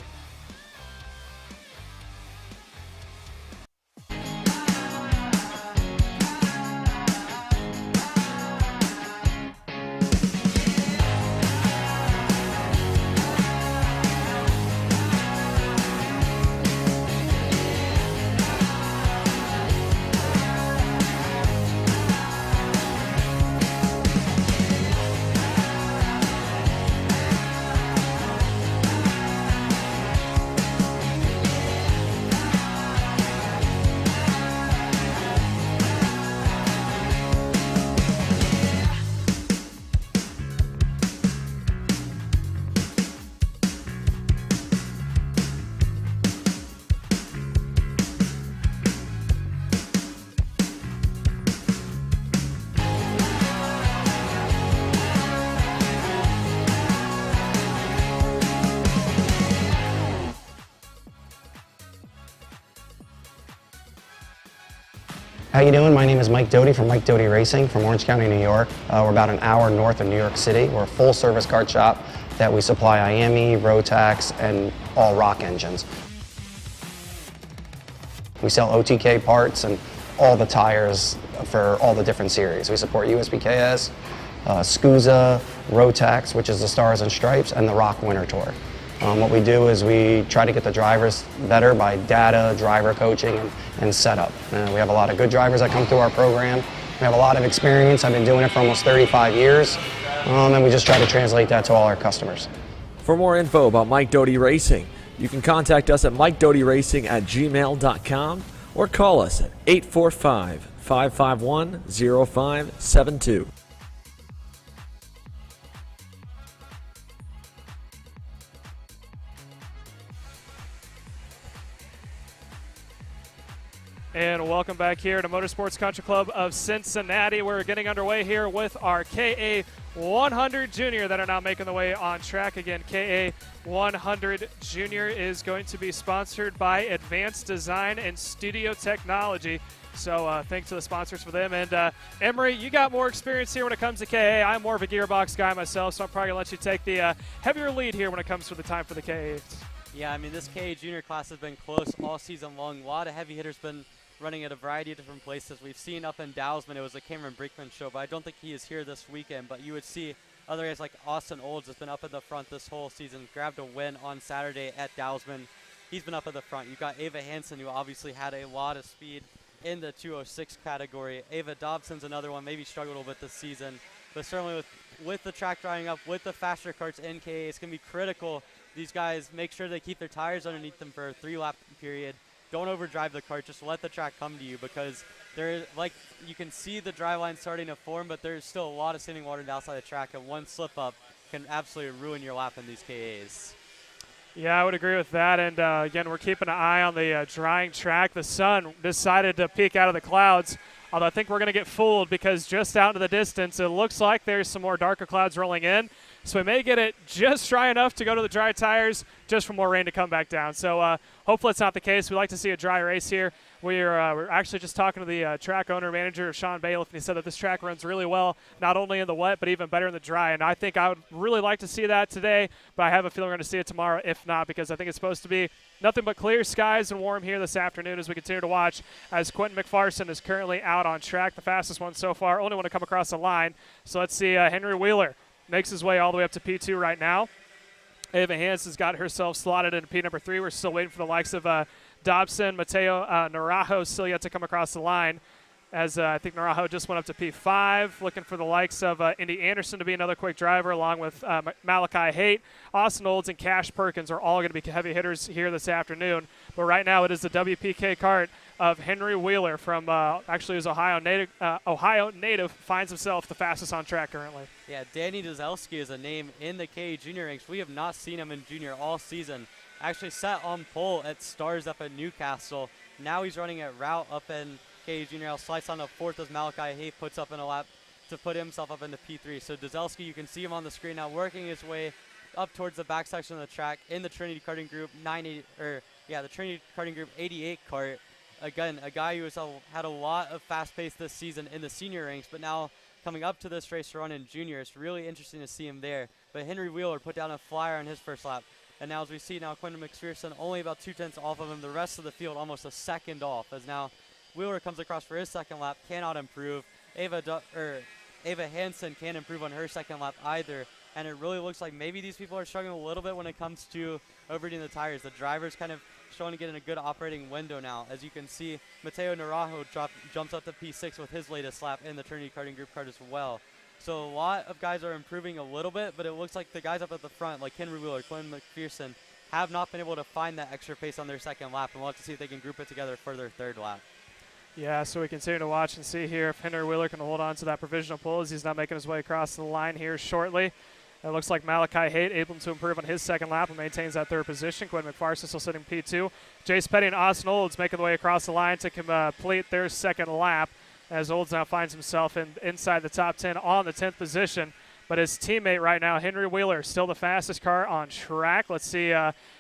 How you doing? My name is Mike Doty from Mike Doty Racing from Orange County, New York. We're about an hour north of New York City. We're a full-service kart shop that we supply IAME, Rotax, and all rock engines. We sell OTK parts and all the tires for all the different series. We support USPKS, SCUSA, Rotax, which is the Stars and Stripes, and the Rock Winter Tour. What we do is we try to get the drivers better by data, driver coaching, and setup. We have a lot of good drivers that come through our program. We have a lot of experience. I've been doing it for almost 35 years, and we just try to translate that to all our customers. For more info about Mike Doty Racing, you can contact us at mikedotyracing@gmail.com or call us at 845-551-0572. And welcome back here to Motorsports Country Club of Cincinnati. We're getting underway here with our KA100 Jr. that are now making the way on track. Again, KA100 Jr. is going to be sponsored by Advanced Design and Studio Technology. So thanks to the sponsors for them. And Emery, you got more experience here when it comes to KA. I'm more of a gearbox guy myself, so I'm probably going to let you take the heavier lead here when it comes to the time for the KAs. Yeah, I mean, this KA Junior class has been close all season long. A lot of heavy hitters been running at a variety of different places. We've seen up in Dowsman, it was a Cameron Brinkman show, but I don't think he is here this weekend. But you would see other guys like Austin Olds has been up in the front this whole season, grabbed a win on Saturday at Dowsman. He's been up at the front. You've got Ava Hansen, who obviously had a lot of speed in the 206 category. Ava Dobson's another one, maybe struggled a little bit this season. But certainly with the track drying up, with the faster karts in KA, it's going to be critical. These guys make sure they keep their tires underneath them for a 3-lap period. Don't overdrive the kart, just let the track come to you, because there is, like, you can see the dry line starting to form, but there's still a lot of standing water outside the track, and one slip up can absolutely ruin your lap in these KAs. Yeah, I would agree with that. And again, we're keeping an eye on the drying track. The sun decided to peek out of the clouds, although I think we're going to get fooled because just out into the distance, it looks like there's some more darker clouds rolling in. So we may get it just dry enough to go to the dry tires, just for more rain to come back down. So hopefully it's not the case. We like to see a dry race here. We're actually just talking to the track owner manager, Shawn Bayliff, and he said that this track runs really well, not only in the wet, but even better in the dry. And I think I would really like to see that today, but I have a feeling we're going to see it tomorrow, if not, because I think it's supposed to be nothing but clear skies and warm here this afternoon as we continue to watch as Quentin McPherson is currently out on track, the fastest one so far, only one to come across the line. So let's see, Henry Wheeler makes his way all the way up to P2 right now. Ava Hansen's got herself slotted into P number 3. We're still waiting for the likes of Dobson, Mateo Naranjo still yet to come across the line, as I think Naranjo just went up to P5, looking for the likes of Indy Anderson to be another quick driver, along with Malachi Haight. Austin Olds and Cash Perkins are all going to be heavy hitters here this afternoon. But right now it is the WPK kart of Henry Wheeler from actually his Ohio native, finds himself the fastest on track currently. Yeah, Danny Dzelski is a name in the KA junior ranks. We have not seen him in junior all season. Actually sat on pole at Stars up at Newcastle. Now he's running at route up in KA junior. Slides on to 4th as Malachi Haight puts up in a lap to put himself up into P3. So Dzelski, you can see him on the screen now working his way up towards the back section of the track in the Trinity Karting Group the Trinity Karting Group 88 kart. Again, a guy who has had a lot of fast pace this season in the senior ranks, but now coming up to this race to run in junior. It's really interesting to see him there. But Henry Wheeler put down a flyer on his first lap. And now as we see now, Quentin McPherson only about 2/10 off of him. The rest of the field almost a second off, as now Wheeler comes across for his second lap, cannot improve. Ava Hansen can't improve on her second lap either. And it really looks like maybe these people are struggling a little bit when it comes to overheating the tires. The driver's kind of showing to get in a good operating window now. As you can see, Mateo Naranjo jumps up to P6 with his latest lap in the Trinity Karting Group kart as well. So a lot of guys are improving a little bit, but it looks like the guys up at the front, like Henry Wheeler, Quentin McPherson, have not been able to find that extra pace on their second lap, and we'll have to see if they can group it together for their third lap. Yeah, so we continue to watch and see here if Henry Wheeler can hold on to that provisional pole as he's not making his way across the line here shortly. It looks like Malachi Haight able to improve on his second lap and maintains that third position. Quentin McPherson still sitting P2. Jace Petty and Austin Olds making the way across the line to complete their second lap, as Olds now finds himself inside the top 10 on the 10th position. But his teammate right now, Henry Wheeler, still the fastest car on track. Let's see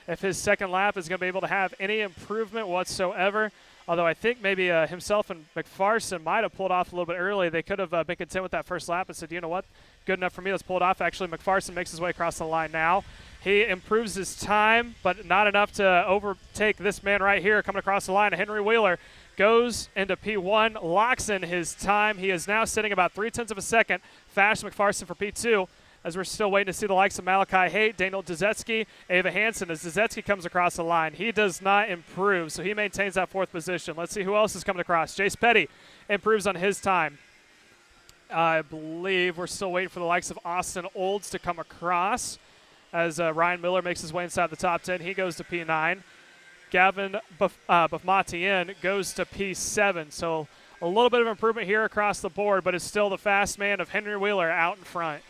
if his second lap is going to be able to have any improvement whatsoever. Although I think maybe himself and McPherson might have pulled off a little bit early. They could have been content with that first lap and said, you know what, good enough for me, let's pull it off. Actually, McPherson makes his way across the line now. He improves his time, but not enough to overtake this man right here coming across the line. Henry Wheeler goes into P1, locks in his time. He is now sitting about 0.3 of a second faster McPherson for P2, as we're still waiting to see the likes of Malachi Haight, Daniel Dzelski, Ava Hansen. As Dzelski comes across the line, he does not improve, so he maintains that 4th position. Let's see who else is coming across. Jace Petty improves on his time. I believe we're still waiting for the likes of Austin Olds to come across, as Ryan Miller makes his way inside the top 10. He goes to P9. Gavin Bafmatien goes to P7. So a little bit of improvement here across the board, but it's still the fast man of Henry Wheeler out in front.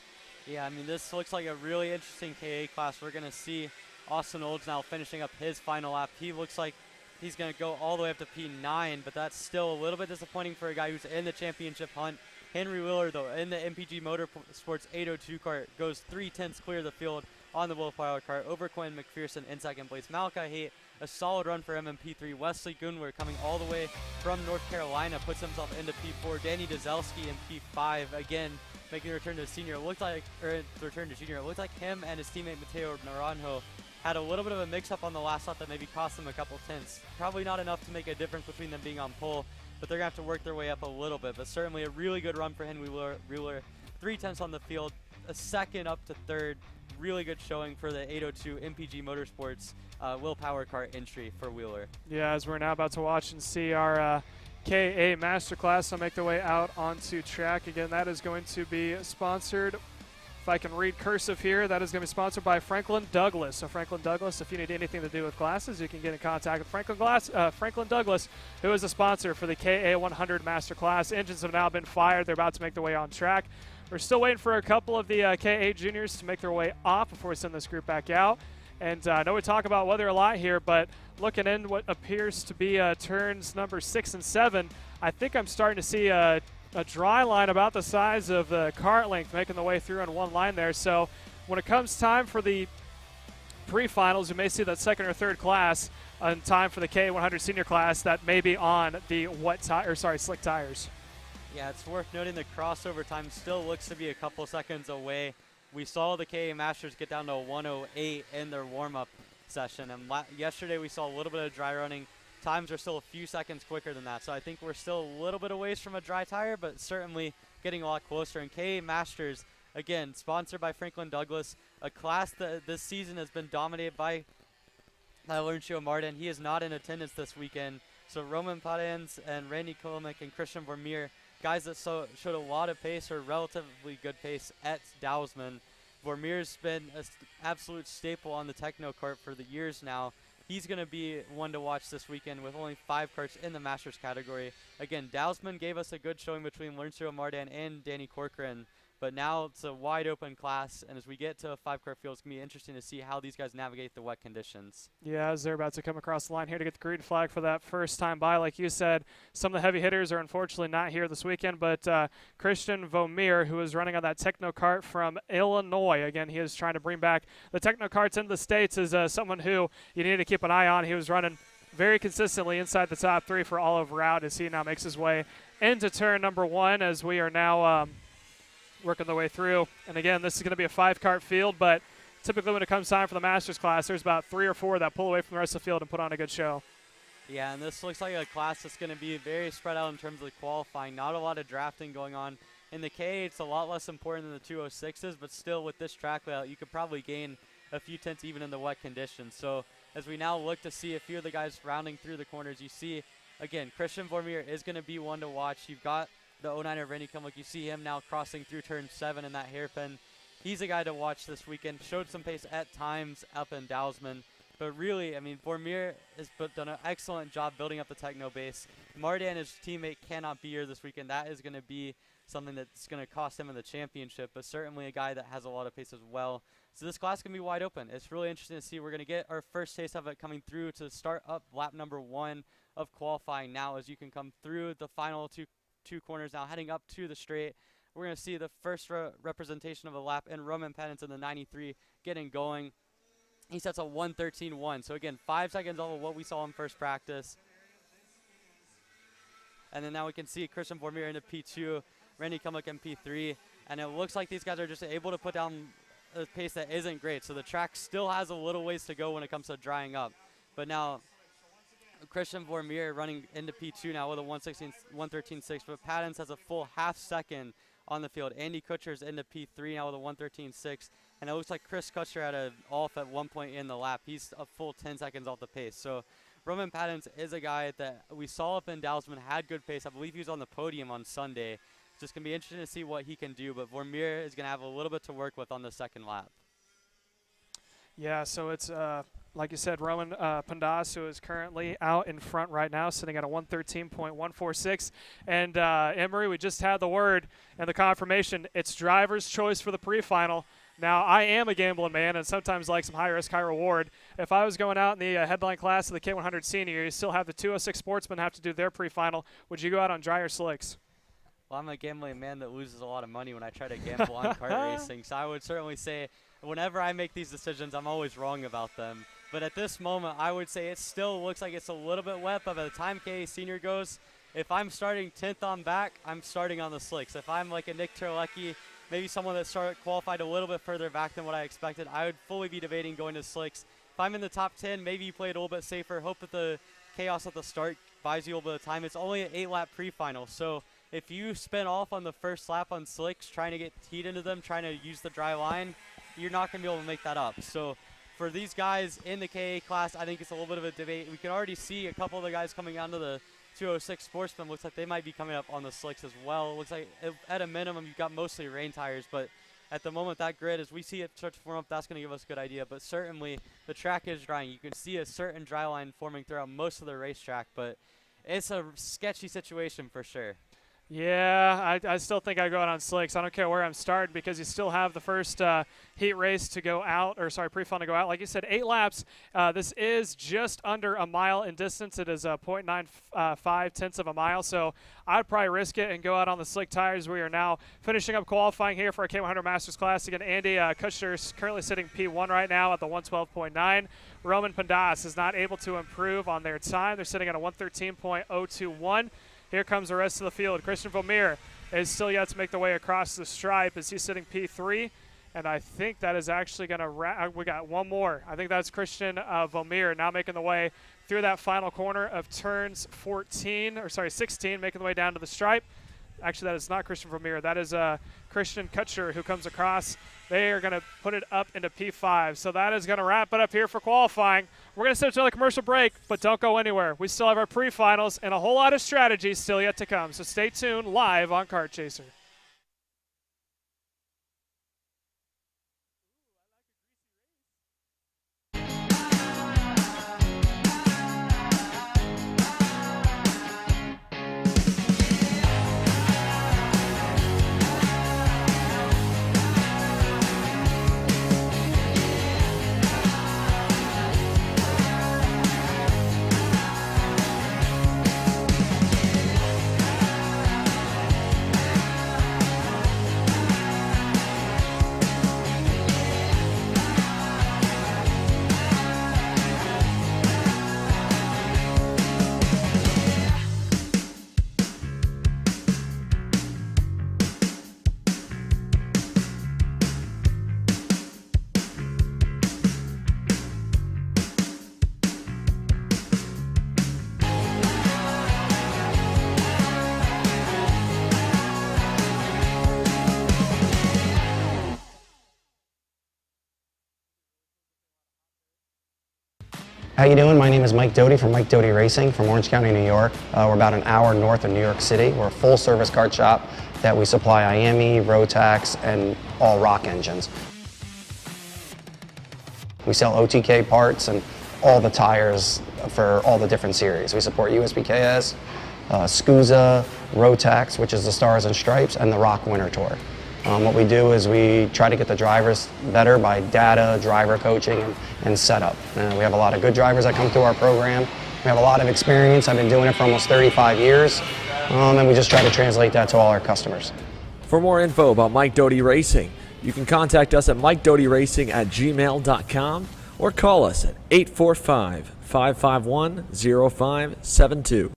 Yeah, I mean, this looks like a really interesting KA class. We're going to see Austin Olds now finishing up his final lap. He looks like he's going to go all the way up to P9, but that's still a little bit disappointing for a guy who's in the championship hunt. Henry Wheeler, though, in the MPG Motorsports 802 kart, goes 0.3 clear of the field on the Willpower kart over Quentin McPherson in second place. Malachi Haight, a solid run for him in P3. Wesley Gunwer coming all the way from North Carolina puts himself into P4. Danny Dzelski in P5, again, making a return to senior. It looked like, It looked like him and his teammate Mateo Naranjo had a little bit of a mix-up on the last lap that maybe cost them a couple tenths. Probably not enough to make a difference between them being on pole, but they're going to have to work their way up a little bit. But certainly a really good run for Henry Wheeler. 0.3 on the field, a second up to third. Really good showing for the 802 MPG Motorsports Willpower Kart entry for Wheeler. Yeah, as we're now about to watch and see our KA Masterclass make their way out onto track. Again, that is going to be sponsored, if I can read cursive here, that is going to be sponsored by Franklin Douglas. So Franklin Douglas, if you need anything to do with glasses, you can get in contact with Franklin Douglas, who is a sponsor for the KA100 Masterclass. Engines have now been fired. They're about to make their way on track. We're still waiting for a couple of the KA juniors to make their way off before we send this group back out. And I know we talk about weather a lot here, but looking in what appears to be turns number 6 and 7, I think I'm starting to see a dry line about the size of the cart length making the way through in one line there. So when it comes time for the pre-finals, you may see that second or third class in time for the KA100 Sr class that may be on the slick tires. Yeah, it's worth noting the crossover time still looks to be a couple seconds away. We saw the KA Masters get down to 1:08 in their warm-up session, and yesterday we saw a little bit of dry running. Times are still a few seconds quicker than that, so I think we're still a little bit away from a dry tire, but certainly getting a lot closer. And KA Masters, again, sponsored by Franklin Douglas, a class that this season has been dominated by Laurencio Martin. He is not in attendance this weekend, so Roman Padans and Randy Kolomic and Christian Vermeer, guys that showed a lot of pace or relatively good pace at Dowsman. Vermeer's been an absolute staple on the Techno cart for the years now. He's going to be one to watch this weekend with only 5 carts in the Masters category. Again, Dowsman gave us a good showing between Laurencio Martin and Danny Corcoran, but now it's a wide open class, and as we get to a 5-car field, it's going to be interesting to see how these guys navigate the wet conditions. Yeah, as they're about to come across the line here to get the green flag for that first time by, like you said, some of the heavy hitters are unfortunately not here this weekend, but Christian Vermeer, who is running on that Techno kart from Illinois, again, he is trying to bring back the Techno karts into the States, is someone who you need to keep an eye on. He was running very consistently inside the top 3 for all of route as he now makes his way into turn number 1 as we are now working their way through. And again, this is going to be a 5-cart field, but typically when it comes time for the Masters class, there's about 3 or 4 that pull away from the rest of the field and put on a good show. Yeah, and this looks like a class that's going to be very spread out in terms of the qualifying. Not a lot of drafting going on. In the K, it's a lot less important than the 206s, but still with this track layout, you could probably gain a few tenths even in the wet conditions. So as we now look to see a few of the guys rounding through the corners, you see, again, Christian Vermeer is going to be one to watch. You've got the 09er Randy Kumlik. You see him now crossing through turn 7 in that hairpin. He's a guy to watch this weekend. Showed some pace at times up in Dowsman. But really, I mean, Vermeer has done an excellent job building up the Techno base. Martin, his teammate, cannot be here this weekend. That is going to be something that's going to cost him in the championship, but certainly a guy that has a lot of pace as well. So this class can be wide open. It's really interesting to see. We're going to get our first taste of it coming through to start up lap number 1 of qualifying now, as you can come through the final two corners now, heading up to the straight. We're going to see the first representation of a lap, and Roman Padans in the 93 getting going. He sets a 1:13.1. So again, 5 seconds off of what we saw in first practice. And then now we can see Christian Vermeer into P2, Randy Kumlik in P3. And it looks like these guys are just able to put down a pace that isn't great. So the track still has a little ways to go when it comes to drying up. But now Christian Vermeer running into P2 now with a 1:13.6, but Padans has a full half second on the field. Andy Kutcher's into P3 now with a 1:13.6, and it looks like Chris Kutcher had an off at one point in the lap. He's a full 10 seconds off the pace. So Roman Padans is a guy that we saw up in Dowsman, had good pace. I believe he was on the podium on Sunday. It's just going to be interesting to see what he can do, but Vermeer is going to have a little bit to work with on the second lap. Yeah, so it's, like you said, Roman Pandas, who is currently out in front right now, sitting at a 1:13.146. And Emery, we just had the word and the confirmation. It's driver's choice for the pre-final. Now, I am a gambling man and sometimes like some high risk, high reward. If I was going out in the headline class of the KA100 Sr, you still have the 206 Sportsmen have to do their pre-final. Would you go out on dry or slicks? Well, I'm a gambling man that loses a lot of money when I try to gamble on kart racing, so I would certainly say whenever I make these decisions, I'm always wrong about them. But at this moment, I would say it still looks like it's a little bit wet, but by the time KA Senior goes, if I'm starting 10th on back, I'm starting on the slicks. If I'm like a Nick Terlecki, maybe someone that qualified a little bit further back than what I expected, I would fully be debating going to slicks. If I'm in the top 10, maybe you play it a little bit safer, hope that the chaos at the start buys you a little bit of time. It's only an 8-lap pre-final, so if you spin off on the first lap on slicks, trying to get heat into them, trying to use the dry line, you're not going to be able to make that up. So for these guys in the KA class, I think it's a little bit of a debate. We can already see a couple of the guys coming onto the 206 Sportsman. Looks like they might be coming up on the slicks as well. Looks like at a minimum you've got mostly rain tires, but at the moment that grid, as we see it start to form up, that's going to give us a good idea. But certainly the track is drying. You can see a certain dry line forming throughout most of the racetrack, but it's a sketchy situation for sure. Yeah, I still think I go out on slicks. I don't care where I'm starting because you still have the first heat race to go out, or sorry, pre-final to go out. Like you said, 8 laps. This is just under a mile in distance. It is 0.95 tenths of a mile, so I'd probably risk it and go out on the slick tires. We are now finishing up qualifying here for our KA100 Masters Classic. And Andy Kushner is currently sitting P1 right now at the 112.9. Roman Pandas is not able to improve on their time. They're sitting at a 113.021. Here comes the rest of the field. Christian Vermeer is still yet to make the way across the stripe as he's sitting P3. And I think that is actually going to we got one more. I think that's Christian Vermeer now making the way through that final corner of turns 16, making the way down to the stripe. Actually, that is not Christian Vermeer. That is Christian Kutcher who comes across. They are going to put it up into P5. So that is going to wrap it up here for qualifying. We're going to step to another commercial break, but don't go anywhere. We still have our pre-finals and a whole lot of strategies still yet to come. So stay tuned live on Kart Chaser. How you doing? My name is Mike Doty from Mike Doty Racing from Orange County, New York. We're about an hour north of New York City. We're a full-service kart shop that we supply IAME, Rotax, and all rock engines. We sell OTK parts and all the tires for all the different series. We support USPKS, SCUSA, Rotax, which is the Stars and Stripes, and the Rock Winter Tour. What we do is we try to get the drivers better by data, driver coaching, and setup. We have a lot of good drivers that come through our program. We have a lot of experience. I've been doing it for almost 35 years, and we just try to translate that to all our customers. For more info about Mike Doty Racing, you can contact us at mikedotyracing@gmail.com or call us at 845-551-0572.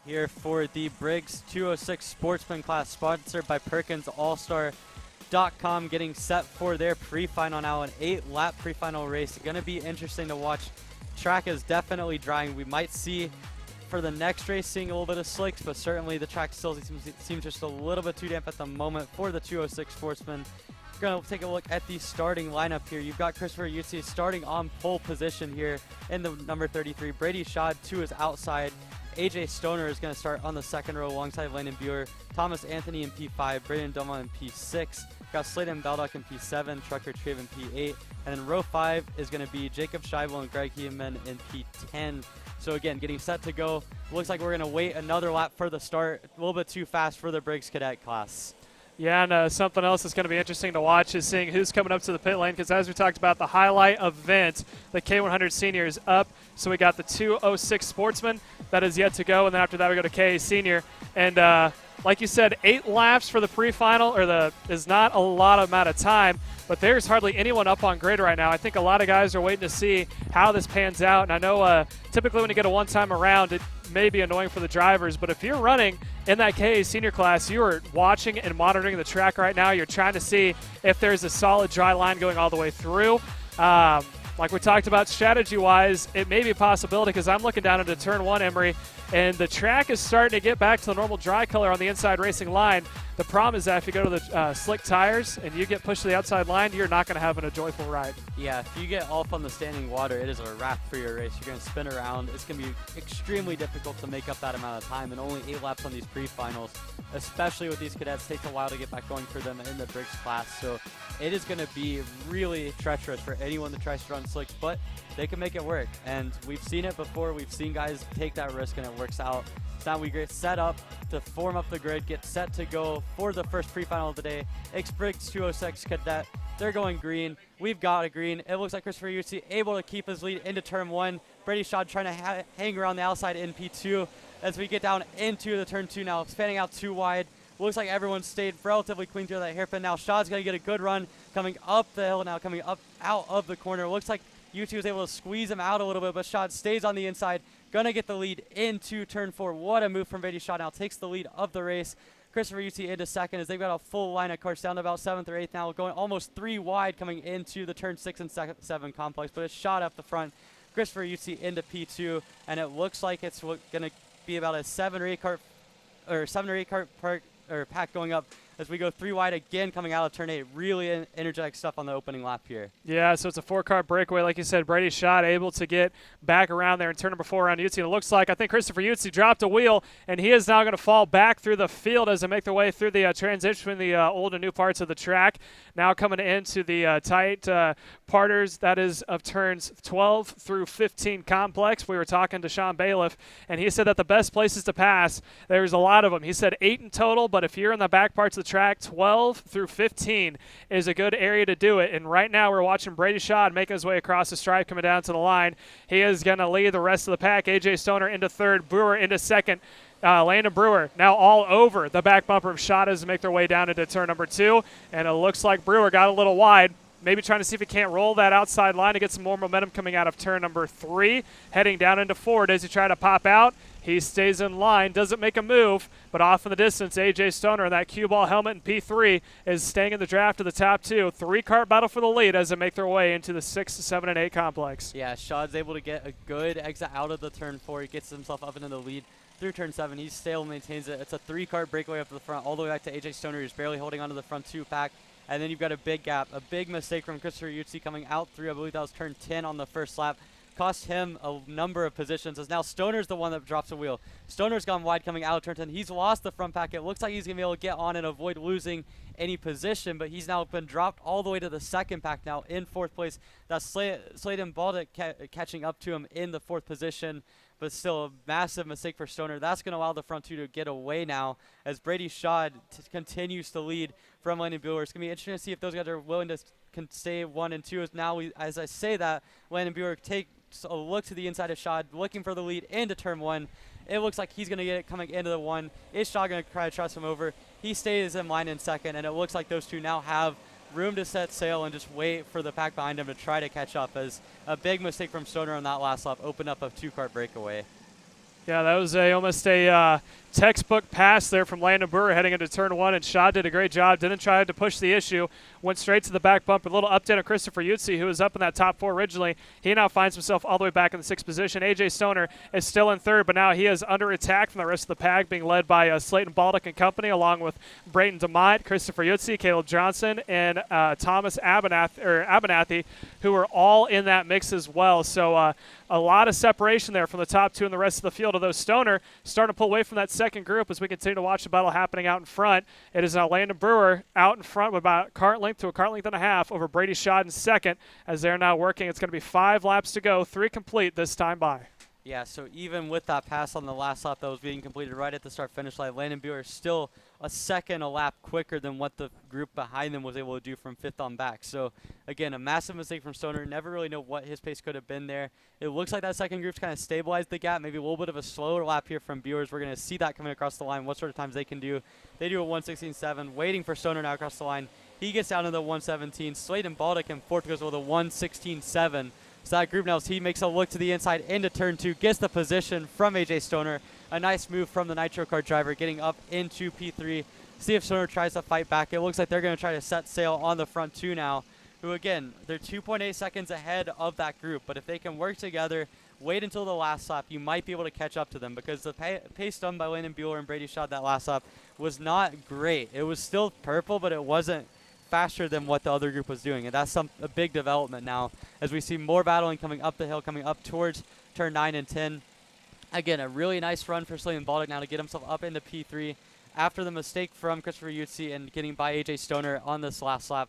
Here for the Briggs 206 Sportsman class, sponsored by PerkinsAllStar.com, getting set for their pre-final now, an 8-lap pre-final race. Going to be interesting to watch. Track is definitely drying. We might see for the next race seeing a little bit of slicks, but certainly the track still seems just a little bit too damp at the moment for the 206 Sportsman. We're going to take a look at the starting lineup here. You've got Christopher Yutzi starting on pole position here in the number 33. Brady Schad to his outside. AJ Stoner is going to start on the second row alongside Landon Buer. Thomas Anthony in P5, Braden Doma in P6. Got Slayton Baldock in P7, Trucker Trave in P8. And then row 5 is going to be Jacob Scheibel and Greg Heeman in P10. So again, getting set to go. Looks like we're going to wait another lap for the start. A little bit too fast for the Briggs Cadet class. Yeah, and something else that's going to be interesting to watch is seeing who's coming up to the pit lane, because as we talked about, the highlight event, the KA100 Sr is up. So we got the 206 Sportsman that is yet to go, and then after that we go to KA Sr. And like you said, 8 laps for the pre-final is not a lot of amount of time, but there's hardly anyone up on grid right now. I think a lot of guys are waiting to see how this pans out, and I know typically when you get a one-time around, it may be annoying for the drivers, but if you're running in that KA Senior class, you are watching and monitoring the track right now. You're trying to see if there's a solid dry line going all the way through. Like we talked about strategy-wise, it may be a possibility, because I'm looking down into turn 1, Emery, and the track is starting to get back to the normal dry color on the inside racing line. The problem is that if you go to the slick tires and you get pushed to the outside line, you're not going to have a joyful ride. Yeah, if you get off on the standing water, it is a wrap for your race. You're going to spin around. It's going to be extremely difficult to make up that amount of time, and only 8 laps on these pre-finals, especially with these cadets, takes a while to get back going for them in the Briggs class. So it is going to be really treacherous for anyone that tries to run slicks, but they can make it work. And we've seen it before. We've seen guys take that risk, and it works out. So now we get set up to form up the grid, get set to go for the first pre-final of the day. Briggs 206 cadet, they're going green. We've got a green. It looks like Christopher Yutzi able to keep his lead into turn 1. Brady Shaw trying to hang around the outside in P2 as we get down into the turn 2 now, spanning out too wide. Looks like everyone stayed relatively clean through that hairpin. Now Shaw's going to get a good run coming up the hill now, coming up out of the corner. Looks like Yutzi was able to squeeze him out a little bit, but Shaw stays on the inside. Going to get the lead into turn 4. What a move from Brady Shaw now. Takes the lead of the race. Christopher Yutzi into second as they've got a full line of cars down to about 7th or 8th now, going almost 3 wide coming into the turn 6 and 7 complex, but it's shot up the front. Christopher Yutzi into P2, and it looks like it's going to be about a 7 or 8 car pack going up as we go 3 wide again coming out of turn 8. Really energetic stuff on the opening lap here. Yeah, so it's a 4-car breakaway. Like you said, Brady Schott able to get back around there and turn number 4 around Yutzi. And it looks like, I think Christopher Yutzi dropped a wheel, and he is now going to fall back through the field as they make their way through the transition between the old and new parts of the track. Now coming into the tight parters, that is of turns 12 through 15 complex. We were talking to Shawn Bayliff, and he said that the best places to pass, there's a lot of them. He said 8 in total, but if you're in the back parts of the track, 12 through 15 is a good area to do it. And right now we're watching Brady Shaw making his way across the stripe, coming down to the line. He is going to lead the rest of the pack. AJ Stoner into 3rd, Brewer into 2nd. Landon Brewer now all over the back bumper of Shaw as they make their way down into turn number 2. And it looks like Brewer got a little wide. Maybe trying to see if he can't roll that outside line to get some more momentum coming out of turn number 3. Heading down into 4. Does he try to pop out? He stays in line, doesn't make a move, but off in the distance, A.J. Stoner in that cue ball helmet in P3 is staying in the draft of the top 2. 3-car battle for the lead as they make their way into the 6, 7, and 8 complex. Yeah, Shaw's able to get a good exit out of the turn 4. He gets himself up into the lead through turn 7. He still maintains it. It's a 3-car breakaway up to the front, all the way back to A.J. Stoner, who's barely holding onto the front 2 pack. And then you've got a big gap, a big mistake from Christopher Yutzi coming out through, I believe that was turn 10 on the first lap. Cost him a number of positions as now Stoner's the one that drops a wheel. Stoner's gone wide coming out of turn 10. He's lost the front pack. It looks like he's going to be able to get on and avoid losing any position, but he's now been dropped all the way to the 2nd pack now in 4th place. That's Sladen Baldick catching up to him in the 4th position, but still a massive mistake for Stoner. That's going to allow the front 2 to get away now as Brady Shaw continues to lead from Landon Bueller. It's going to be interesting to see if those guys are willing to stay 1 and 2. As I say that, Landon Bueller takes a look to the inside of Shaw, looking for the lead into turn 1. It looks like he's going to get it coming into the 1. Is Shaw going to try to trust him over? He stays in line in 2nd, and it looks like those 2 now have room to set sail and just wait for the pack behind him to try to catch up, as a big mistake from Stoner on that last lap opened up a 2-car breakaway. Yeah, that was almost a textbook pass there from Landon Brewer heading into turn 1, and Shaw did a great job. Didn't try to push the issue. Went straight to the back bumper. A little update on Christopher Yutzi, who was up in that top 4 originally. He now finds himself all the way back in the 6th position. A.J. Stoner is still in 3rd, but now he is under attack from the rest of the pack, being led by Slayton Baldick and company, along with Brayton DeMott, Christopher Yutzi, Caleb Johnson, and Thomas Abernathy, who are all in that mix as well. So a lot of separation there from the top 2 and the rest of the field, although Stoner starting to pull away from that 2nd group as we continue to watch the battle happening out in front. It is now Landon Brewer out in front with about a cart length to a cart length and a half over Brady Shaw in 2nd as they're now working. It's going to be 5 laps to go, 3 complete this time by. Yeah, so even with that pass on the last lap that was being completed right at the start-finish line, Landon Buer is still a second a lap quicker than what the group behind them was able to do from 5th on back. So, again, a massive mistake from Stoner. Never really know what his pace could have been there. It looks like that second group's kind of stabilized the gap. Maybe a little bit of a slower lap here from Buers. We're going to see that coming across the line, what sort of times they can do. They do a 1:16.7, waiting for Stoner now across the line. He gets down to the 1:17. Sladen Baldock in 4th goes with a 1:16.7. So that group now, he makes a look to the inside into turn 2, gets the position from AJ Stoner. A nice move from the Nitro Kart driver getting up into P3. See if Stoner tries to fight back. It looks like they're going to try to set sail on the front 2 now, who again, they're 2.8 seconds ahead of that group. But if they can work together, wait until the last lap, you might be able to catch up to them, because the pace done by Landon Bueller and Brady Shaw that last lap was not great. It was still purple, but it wasn't faster than what the other group was doing, and that's a big development now as we see more battling coming up the hill, coming up towards turn 9 and 10. Again, a really nice run for Sladen Baldock now to get himself up into P3 after the mistake from Christopher Yutzi and getting by AJ Stoner on this last lap.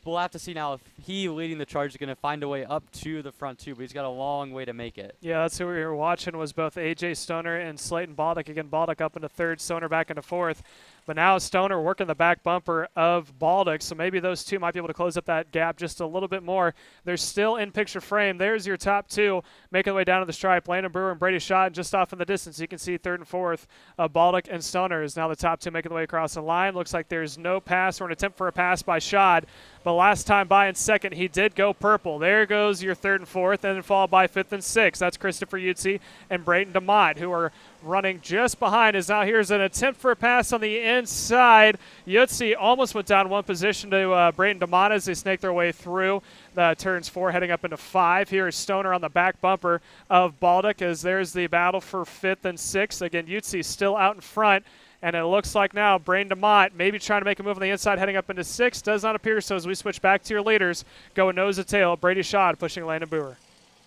We'll have to see now if he leading the charge is going to find a way up to the front 2, but he's got a long way to make it. Yeah, that's who we were watching, was both AJ Stoner and Sladen Baldock. Again, Baldock up into 3rd, Stoner back into 4th. But now Stoner working the back bumper of Baldock, so maybe those two might be able to close up that gap just a little bit more. They're still in picture frame. There's your top 2 making their way down to the stripe. Landon Brewer and Brady Shaw just off in the distance. You can see 3rd and 4th. Baldock and Stoner is now the top 2 making their way across the line. Looks like there's no pass or an attempt for a pass by Shad. But last time by in 2nd, he did go purple. There goes your 3rd and 4th, and then followed by 5th and 6th. That's Christopher Yutzi and Brayton DeMott, who are running just behind us. Now here's an attempt for a pass on the inside. Yutzi almost went down one position to Brayton DeMott as they snake their way through the turns 4 heading up into 5. Here is Stoner on the back bumper of Baldock as there's the battle for 5th and 6th. Again, Yutzi still out in front. And it looks like now Brayton DeMott maybe trying to make a move on the inside heading up into 6th. Does not appear so as we switch back to your leaders. Going nose to tail. Brady Shaw pushing Landon Brewer.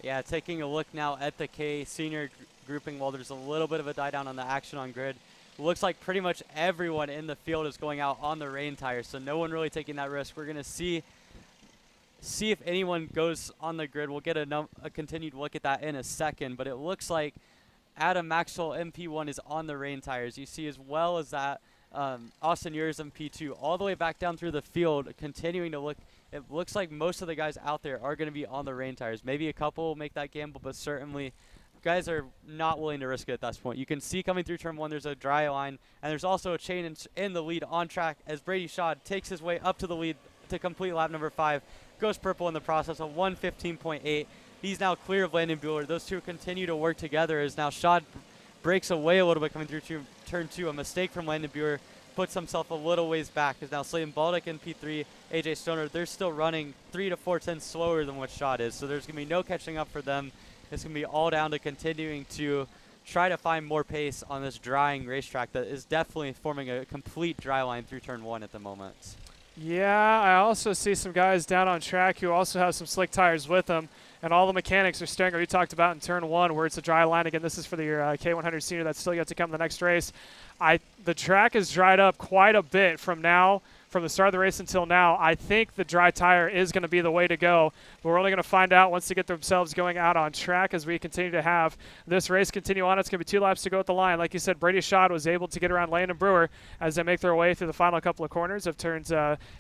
Yeah, taking a look now at the KA Senior grouping while there's a little bit of a die down on the action on grid. Looks like pretty much everyone in the field is going out on the rain tires, so no one really taking that risk. We're going to see if anyone goes on the grid. We'll get a continued look at that in a second, but it looks like Adam Maxwell MP1 is on the rain tires. You see as well as that Austin Urias MP2 all the way back down through the field, continuing to look. It looks like most of the guys out there are going to be on the rain tires. Maybe a couple will make that gamble, but certainly guys are not willing to risk it at this point. You can see coming through turn 1 there's a dry line, and there's also a chain in the lead on track as Brady Shaw takes his way up to the lead to complete lap number 5. Goes purple in the process, a 1:15.8. He's now clear of Landon Bueller. Those two continue to work together as now Shaw breaks away a little bit coming through turn 2. A mistake from Landon Bueller puts himself a little ways back as now Sladen Baldock in P3, AJ Stoner, they're still running 3 to 4 tenths slower than what Shaw is. So there's going to be no catching up for them. It's going to be all down to continuing to try to find more pace on this drying racetrack that is definitely forming a complete dry line through turn 1 at the moment. Yeah, I also see some guys down on track who also have some slick tires with them. And all the mechanics are staring. We talked about in turn 1 where it's a dry line. Again, this is for the KA100 Sr that's still yet to come in the next race. The track is dried up quite a bit from the start of the race until now. I think the dry tire is going to be the way to go. But we're only going to find out once they get themselves going out on track as we continue to have this race continue on. It's going to be 2 laps to go at the line. Like you said, Brady Shaw was able to get around Landon Brewer as they make their way through the final couple of corners of turns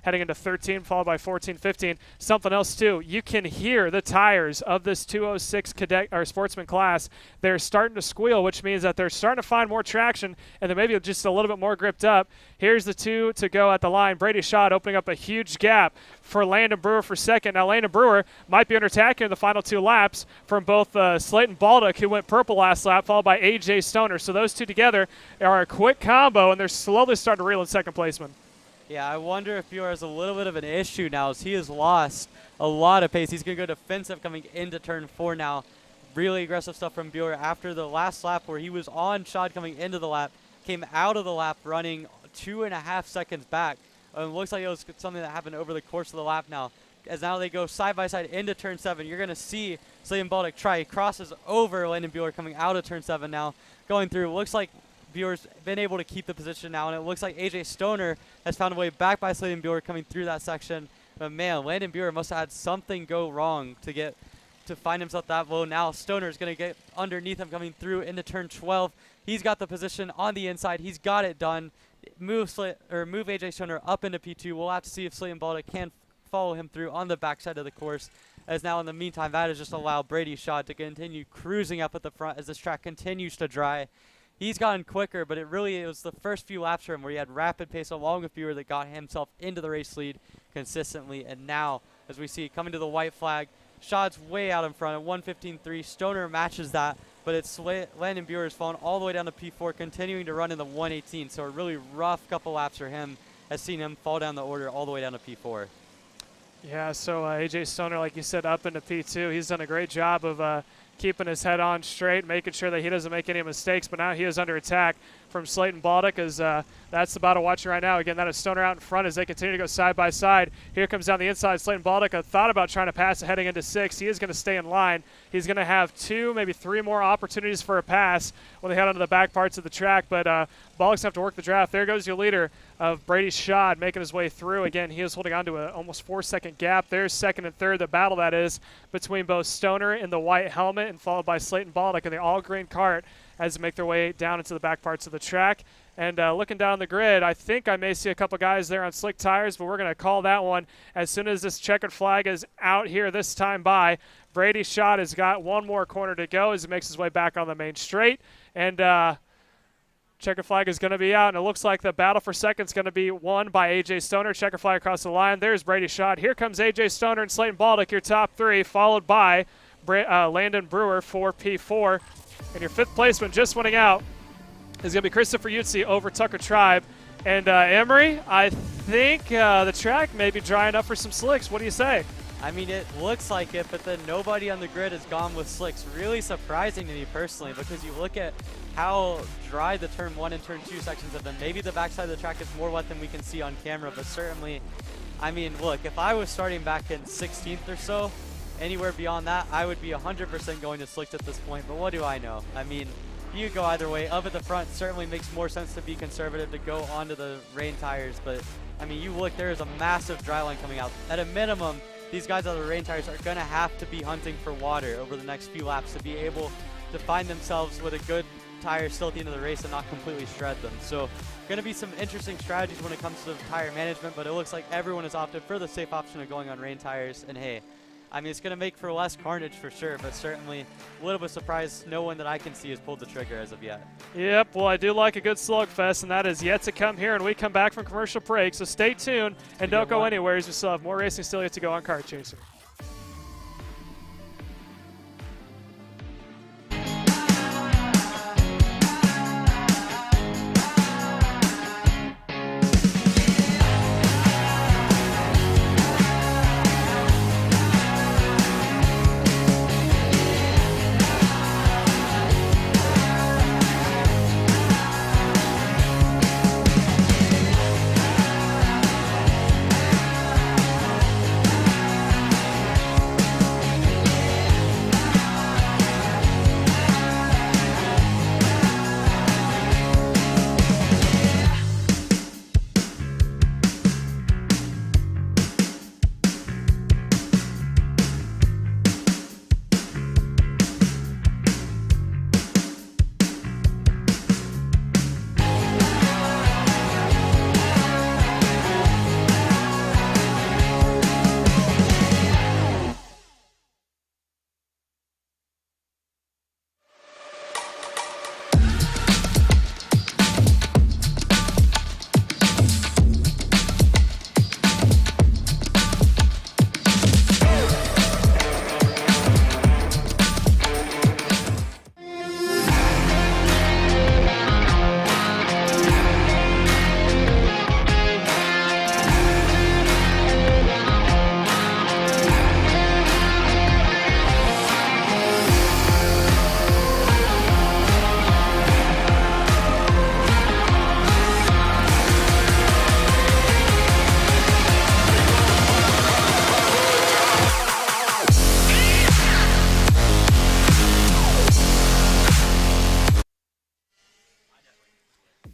heading into 13, followed by 14, 15. Something else, too, you can hear the tires of this 206 cadet or sportsman class. They're starting to squeal, which means that they're starting to find more traction and then maybe just a little bit more gripped up. Here's the 2 to go at the line. Brady Shaw opening up a huge gap for Landon Brewer for second. Now Landon Brewer might be under attack here in the final 2 laps from both Sladen Baldock, who went purple last lap, followed by AJ Stoner. So those two together are a quick combo, and they're slowly starting to reel in second placement. Yeah, I wonder if Buer has a little bit of an issue now as he has lost a lot of pace. He's going to go defensive coming into turn 4 now. Really aggressive stuff from Buer after the last lap where he was on Shad coming into the lap, came out of the lap running 2.5 seconds back. It looks like it was something that happened over the course of the lap now. As now they go side by side into turn 7, you're going to see Sladen Baldock try. He crosses over Landon Bueller coming out of turn 7 now. Going through, looks like Bueller's been able to keep the position now, and it looks like AJ Stoner has found a way back by Sladen Bueller coming through that section. But man, Landon Bueller must have had something go wrong to get to find himself that low. Now Stoner's going to get underneath him coming through into turn 12. He's got the position on the inside. He's got it done. Move AJ Stoner up into P2. We'll have to see if Slayton Baldock can follow him through on the backside of the course. As now in the meantime, that has just allowed Brady Shaw to continue cruising up at the front as this track continues to dry. He's gotten quicker, but it was the first few laps for him where he had rapid pace along with Fewer that got himself into the race lead consistently. And now, as we see coming to the white flag, Shaw's way out in front at 1:15.3. Stoner matches that, but it's Landon Buer's fallen all the way down to P4, continuing to run in the 1:18. So a really rough couple laps for him, has seen him fall down the order all the way down to P4. Yeah, so AJ Stoner, like you said, up into P2. He's done a great job of keeping his head on straight, making sure that he doesn't make any mistakes. But now he is under attack from Slayton Baldock, as that's the battle watching right now. Again, that is Stoner out in front as they continue to go side by side. Here comes down the inside. Slayton Baldock thought about trying to pass heading into 6. He is going to stay in line. He's going to have 2, maybe 3 more opportunities for a pass when they head onto the back parts of the track. But Baldock's going to have to work the draft. There goes your leader of Brady Shaw making his way through. Again, he is holding on to an almost 4-second gap. There's second and third, the battle that is between both Stoner in the white helmet and followed by Slayton Baldock in the all-green cart as they make their way down into the back parts of the track. And looking down the grid, I think I may see a couple guys there on slick tires, but we're going to call that one as soon as this checkered flag is out here this time by. Brady Shaw has got one more corner to go as he makes his way back on the main straight. And checker flag is going to be out, and it looks like the battle for second is going to be won by A.J. Stoner. Checker flag across the line. There's Brady Shaw. Here comes A.J. Stoner and Slayton Baldock, your top 3, followed by Landon Brewer for P4. And your 5th placeman just winning out is going to be Christopher Yutzi over Tucker Tribe. And Emery, I think the track may be drying up for some slicks. What do you say? I mean, it looks like it, but then nobody on the grid has gone with slicks. Really surprising to me personally, because you look at how dry the turn 1 and turn 2 sections have been. Maybe the backside of the track is more wet than we can see on camera, but certainly, I mean, look, if I was starting back in 16th or so, anywhere beyond that, I would be 100% going to slicks at this point, but what do I know? I mean, you go either way. Up at the front certainly makes more sense to be conservative, to go onto the rain tires, but I mean, you look, there is a massive dry line coming out. At a minimum, these guys on the rain tires are going to have to be hunting for water over the next few laps to be able to find themselves with a good tire still at the end of the race and not completely shred them. So going to be some interesting strategies when it comes to tire management, but it looks like everyone has opted for the safe option of going on rain tires. And hey, I mean, it's going to make for less carnage for sure, but certainly a little bit surprised no one that I can see has pulled the trigger as of yet. Yep, well, I do like a good slugfest, and that is yet to come here, and we come back from commercial break, so stay tuned and don't go anywhere as we still have more racing still yet to go on Kart Chaser.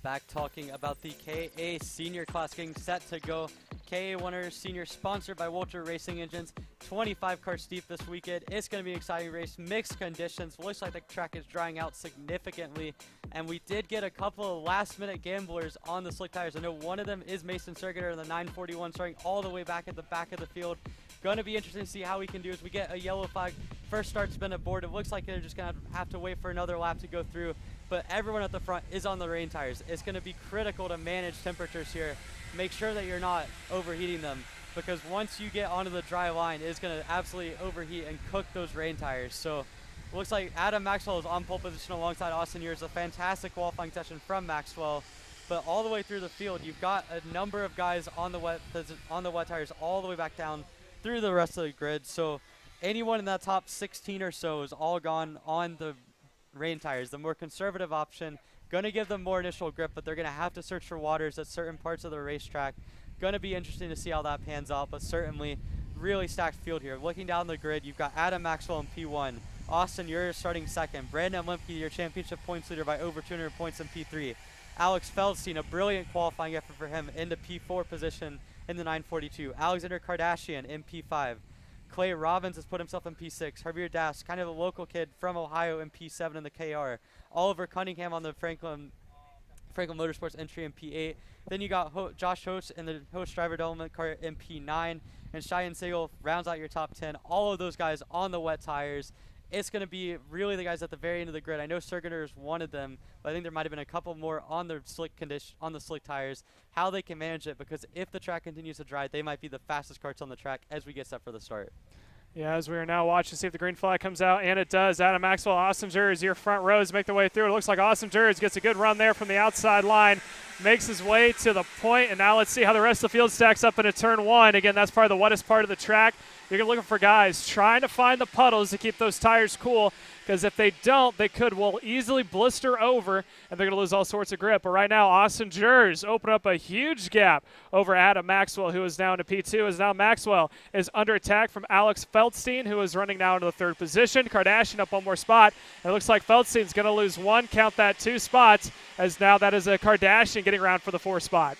Back talking about the KA Senior class getting set to go. KA100 Sr sponsored by Walter Racing Engines. 25 cars deep this weekend. It's going to be an exciting race. Mixed conditions. Looks like the track is drying out significantly. And we did get a couple of last-minute gamblers on the slick tires. I know one of them is Mason Sergeter in the 941, starting all the way back at the back of the field. Going to be interesting to see how we can do as we get a yellow flag. First start's been aboard. It looks like they're just going to have to wait for another lap to go through. But everyone at the front is on the rain tires. It's going to be critical to manage temperatures here. Make sure that you're not overheating them, because once you get onto the dry line, it's going to absolutely overheat and cook those rain tires. So looks like Adam Maxwell is on pole position alongside Austin Years. A fantastic qualifying session from Maxwell. But all the way through the field, you've got a number of guys on the wet tires all the way back down through the rest of the grid. So anyone in that top 16 or so is all gone on the rain tires, the more conservative option. Going to give them more initial grip, but they're going to have to search for waters at certain parts of the racetrack. Going to be interesting to see how that pans out, but certainly really stacked field here. Looking down the grid, you've got Adam Maxwell in P1. Austin, you're starting second. Brandon Lemke, your championship points leader by over 200 points in P3. Alex Feldstein, a brilliant qualifying effort for him, into P4 position in the 942. Alexander Kardashian in P5. Clay Robbins has put himself in P6. Javier Das, kind of a local kid from Ohio, in P7 in the KR. Oliver Cunningham on the Franklin Motorsports entry in P8. Then you got Josh Host in the Host Driver Development car in P9. And Cheyenne Segal rounds out your top 10. All of those guys on the wet tires. It's going to be really the guys at the very end of the grid. I know Sergeter is one of them, but I think there might have been a couple more on the slick tires. How they can manage it, because if the track continues to dry, they might be the fastest karts on the track as we get set for the start. Yeah, as we are now watching to see if the green flag comes out, and it does. Adam Maxwell, Austin Jers, your front rows make their way through. It looks like Austin Jers gets a good run there from the outside line, makes his way to the point, and now let's see how the rest of the field stacks up into turn one. Again, that's probably the wettest part of the track. You're looking for guys trying to find the puddles to keep those tires cool, because if they don't, they will easily blister over, and they're going to lose all sorts of grip. But right now, Austin Jers open up a huge gap over Adam Maxwell, who is now into P2, as now Maxwell is under attack from Alex Feldstein, who is running now into the third position. Kardashian up one more spot. It looks like Feldstein's going to lose one, count that, 2 spots, as now that is a Kardashian getting around for the 4th spot.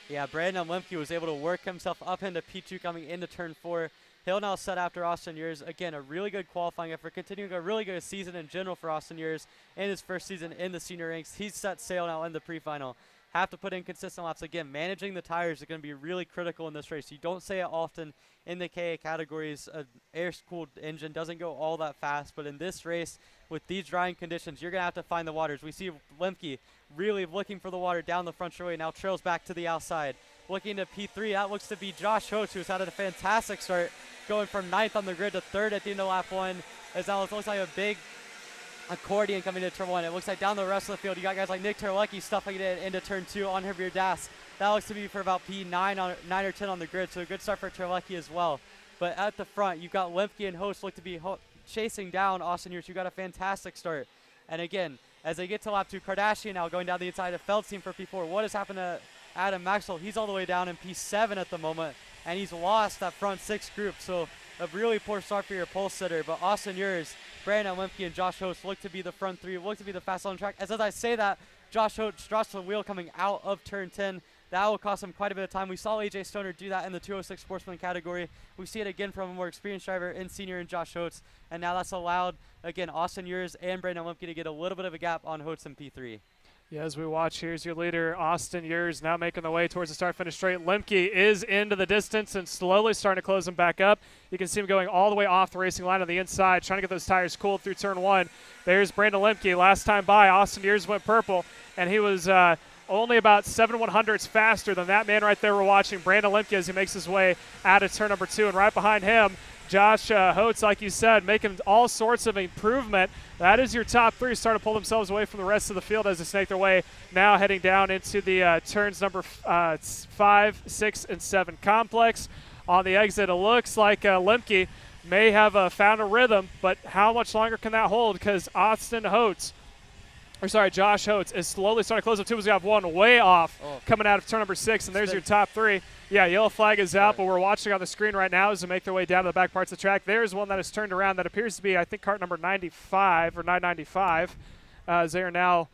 Yeah, Brandon Lemke was able to work himself up into P2 coming into turn 4. He'll now set after Austin Years. Again, a really good qualifying effort, continuing a really good season in general for Austin Years in his first season in the senior ranks. He's set sail now in the pre-final. Have to put in consistent laps. Again, managing the tires is going to be really critical in this race. You don't say it often in the KA categories. An air-cooled engine doesn't go all that fast, but in this race, with these drying conditions, you're going to have to find the waters. We see Lemke really looking for the water down the front straightaway, now trails back to the outside. Looking to P3, that looks to be Josh Host, who's had a fantastic start, going from 9th on the grid to 3rd at the end of lap 1. As now it looks like a big accordion coming into turn 1. It looks like down the rest of the field, you got guys like Nick Terlecki stuffing it into turn 2 on Javier Das. That looks to be for about P9 9 or 10 on the grid, so a good start for Terlecki as well. But at the front, you've got Lemke and Host look to be chasing down Austin Years. You got a fantastic start. And again, as they get to lap 2, Kardashian now going down the inside of Feldstein for P4. What has happened to Adam Maxwell? He's all the way down in P7 at the moment, and he's lost that front 6 group. So a really poor start for your pole sitter. But Austin Years, Brandon Lemke, and Josh Host look to be the front 3, look to be the fast on the track. As I say that, Josh Host drops the wheel coming out of turn 10. That will cost him quite a bit of time. We saw AJ Stoner do that in the 206 Sportsman category. We see it again from a more experienced driver in senior and Josh Holtz. And now that's allowed, again, Austin Years and Brandon Lemke to get a little bit of a gap on Holtz in P3. Yeah, as we watch, here's your leader, Austin Years, now making the way towards the start-finish straight. Lemke is into the distance and slowly starting to close him back up. You can see him going all the way off the racing line on the inside, trying to get those tires cooled through turn 1. There's Brandon Lemke. Last time by, Austin Years went purple, and he was only about 7/100ths faster than that man right there we're watching, Brandon Lemke, as he makes his way out of turn number 2. And right behind him, Josh Holtz, like you said, making all sorts of improvement. That is your top 3, starting to pull themselves away from the rest of the field as they snake their way now heading down into the turns number 5, 6, and 7 complex. On the exit, it looks like Lemke may have found a rhythm, but how much longer can that hold? Because Josh Holtz is slowly starting to close up too. We have one way off coming out of turn number 6, and there's your top 3. Yeah, yellow flag is out, but we're watching on the screen right now as they make their way down to the back parts of the track. There's one that is turned around that appears to be, I think, cart number 95 or 995, as they are now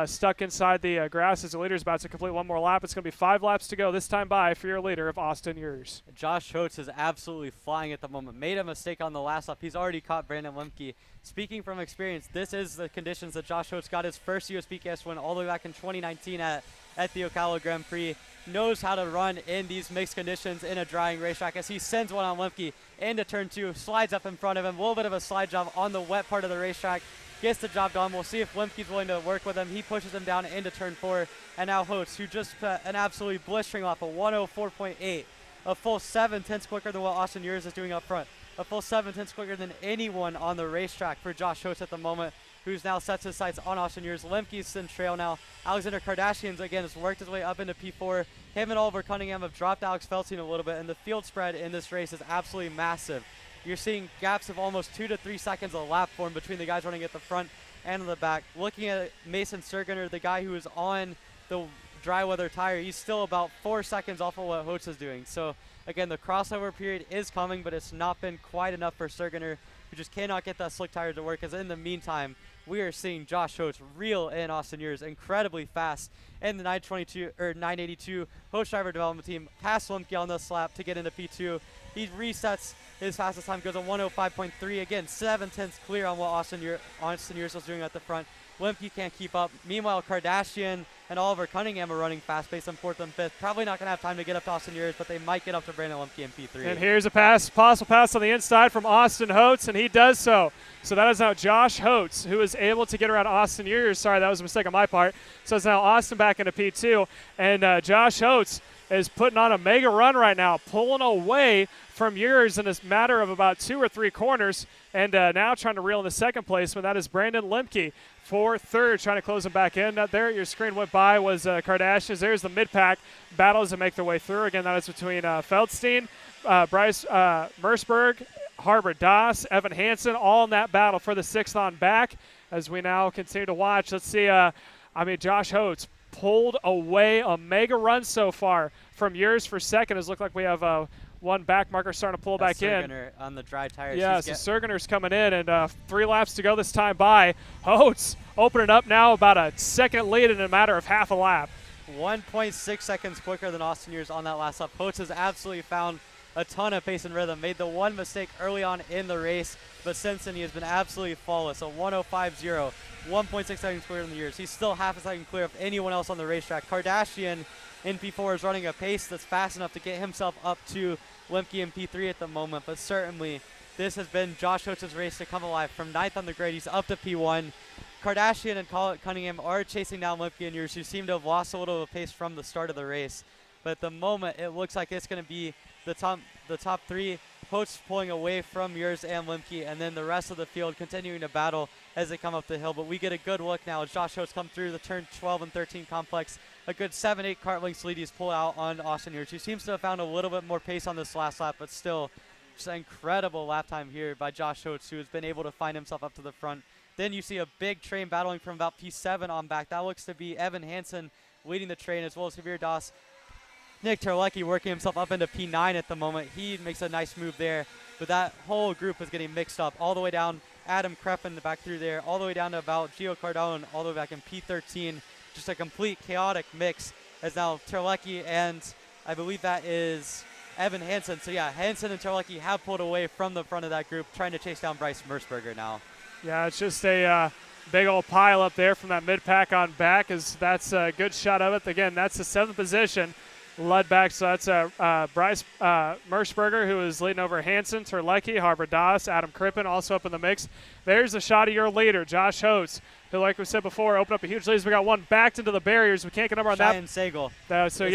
stuck inside the grass as the leader's about to complete one more lap. It's going to be 5 laps to go this time by for your leader of Austin Ures. Josh Holtz is absolutely flying at the moment. Made a mistake on the last lap. He's already caught Brandon Lemke. Speaking from experience, this is the conditions that Josh Holtz got his first USPKS win all the way back in 2019 at the Ocala Grand Prix. Knows how to run in these mixed conditions in a drying racetrack as he sends one on Lemke into turn 2, slides up in front of him. A little bit of a slide job on the wet part of the racetrack. Gets the job done. We'll see if Lemke's willing to work with him. He pushes him down into turn 4. And now Holtz, who just put an absolutely blistering lap of 104.8, a full 7/10 quicker than what Austin Ures is doing up front. A full 7/10 quicker than anyone on the racetrack for Josh Holtz at the moment, who's now sets his sights on Austin Ures. Lemke's in trail now. Alexander Kardashian's, again, has worked his way up into P4. Him and Oliver Cunningham have dropped Alex Felstein a little bit, and the field spread in this race is absolutely massive. You're seeing gaps of almost 2 to 3 seconds a lap form between the guys running at the front and in the back. Looking at Mason Sergener, the guy who is on the dry weather tire, he's still about 4 seconds off of what Holtz is doing. So again, the crossover period is coming, but it's not been quite enough for Sergener, who just cannot get that slick tire to work, as in the meantime, we are seeing Josh Holtz reel in Austin Ures incredibly fast in the 982 Holtz driver development team. Past Lemke on this lap to get into P2. He resets his fastest time, goes on 105.3. Again, 7/10 clear on what Austin Ures was doing at the front. Lemke can't keep up. Meanwhile, Kardashian and Oliver Cunningham are running fast based on 4th and 5th. Probably not going to have time to get up to Austin Ures, but they might get up to Brandon Lemke in P3. And here's a possible pass on the inside from Austin Holtz, and he does so. So that is now Josh Holtz, who is able to get around Austin Ures. Sorry, that was a mistake on my part. So it's now Austin back into P2, and Josh Holtz is putting on a mega run right now, pulling away from Ures in a matter of about 2 or 3 corners, and now trying to reel in the second place, but that is Brandon Lemke for third, trying to close him back in. There, your screen went by, was Kardashians. There's the mid-pack battles that make their way through. Again, that is between Feldstein, Bryce Merceberg, Harbor Das, Evan Hansen, all in that battle for the 6th on back. As we now continue to watch, let's see, Josh Holtz pulled away a mega run so far from Ures for second. It looks like we have one back marker starting to pull back in. On the dry tires. Yeah, so Sergener's coming in, and 3 laps to go this time by. Holtz opening up now about a second lead in a matter of half a lap. 1.6 seconds quicker than Austin Ures on that last lap. Holtz has absolutely found a ton of pace and rhythm. Made the one mistake early on in the race, but since then he has been absolutely flawless. A 105.0, 1.6 seconds clearer than the Ures. He's still half a second clear of anyone else on the racetrack. Kardashian in P4 is running a pace that's fast enough to get himself up to Lemke in P3 at the moment, but certainly this has been Josh Holtz's race to come alive. From 9th on the grid, he's up to P1. Kardashian and Cunningham are chasing down Lemke and Ures, who seem to have lost a little of pace from the start of the race. But at the moment, it looks like it's going to be the top 3. Holtz pulling away from Ures and Lemke, and then the rest of the field continuing to battle as they come up the hill. But we get a good look now as Josh Holtz come through the turn 12 and 13 complex. A good 7-8 kart lengths lead he's pull out on Austin Ures, who seems to have found a little bit more pace on this last lap, but still just an incredible lap time here by Josh Holtz, who has been able to find himself up to the front. Then you see a big train battling from about P7 on back. That looks to be Evan Hansen leading the train, as well as Javier Das. Nick Terlecki working himself up into P9 at the moment. He makes a nice move there, but that whole group is getting mixed up all the way down. Adam Kreppen back through there, all the way down to about Gio Cardone, all the way back in P13. Just a complete chaotic mix as now Terlecki and I believe that is Evan Hansen. So yeah, Hansen and Terlecki have pulled away from the front of that group, trying to chase down Bryce Merceberger now. Yeah, it's just a big old pile up there from that mid-pack on back. That's a good shot of it. Again, that's the 7th position. Led back, so that's Bryce Merceberger, who is leading over Hansen, Terlecki, Harbor Das, Adam Krippen also up in the mix. There's a shot of your leader, Josh Holtz, who, like we said before, opened up a huge lead. We got one backed into the barriers. We can't get a number on that. Cheyenne Sagal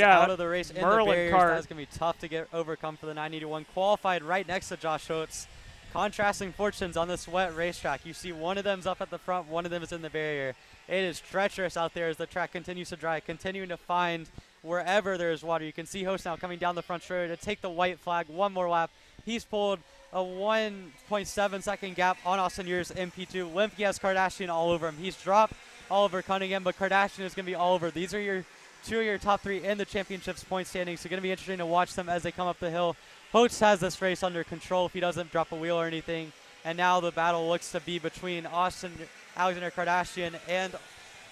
out of the race in Merlin the barriers. Cart. That's going to be tough to get overcome for the 981. Qualified right next to Josh Holtz. Contrasting fortunes on this wet racetrack. You see one of them's up at the front, one of them is in the barrier. It is treacherous out there as the track continues to dry, continuing to find wherever there is water. You can see Holtz now coming down the front straight to take the white flag one more lap. He's pulled a 1.7 second gap on Austin Ures in P2. Lemke has Kardashian all over him. He's dropped Oliver Cunningham, but Kardashian is going to be all over. These are your 2 of your top 3 in the championship's point standings, so going to be interesting to watch them as they come up the hill. Holtz has this race under control if he doesn't drop a wheel or anything, and now the battle looks to be between Alexander Kardashian and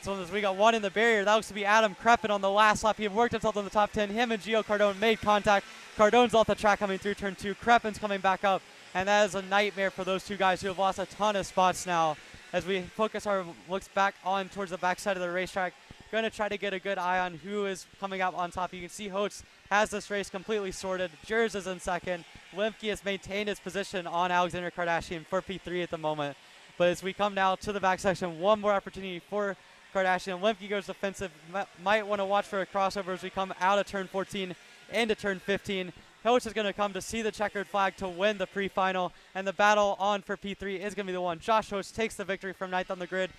So as we got one in the barrier, that looks to be Adam Kreppen on the last lap. He had worked himself in the top 10. Him and Gio Cardone made contact. Cardone's off the track coming through turn 2. Kreppen's coming back up. And that is a nightmare for those two guys who have lost a ton of spots now. As we focus our looks back on towards the backside of the racetrack, going to try to get a good eye on who is coming out on top. You can see Holtz has this race completely sorted. Jers is in second. Lemke has maintained his position on Alexander Kardashian for P3 at the moment. But as we come now to the back section, one more opportunity for Kardashian. Lemke goes defensive. Might want to watch for a crossover as we come out of turn 14 into turn 15. Holtz is going to come to see the checkered flag to win the pre-final, and the battle on for P3 is going to be the one. Josh Holtz takes the victory from ninth on the grid.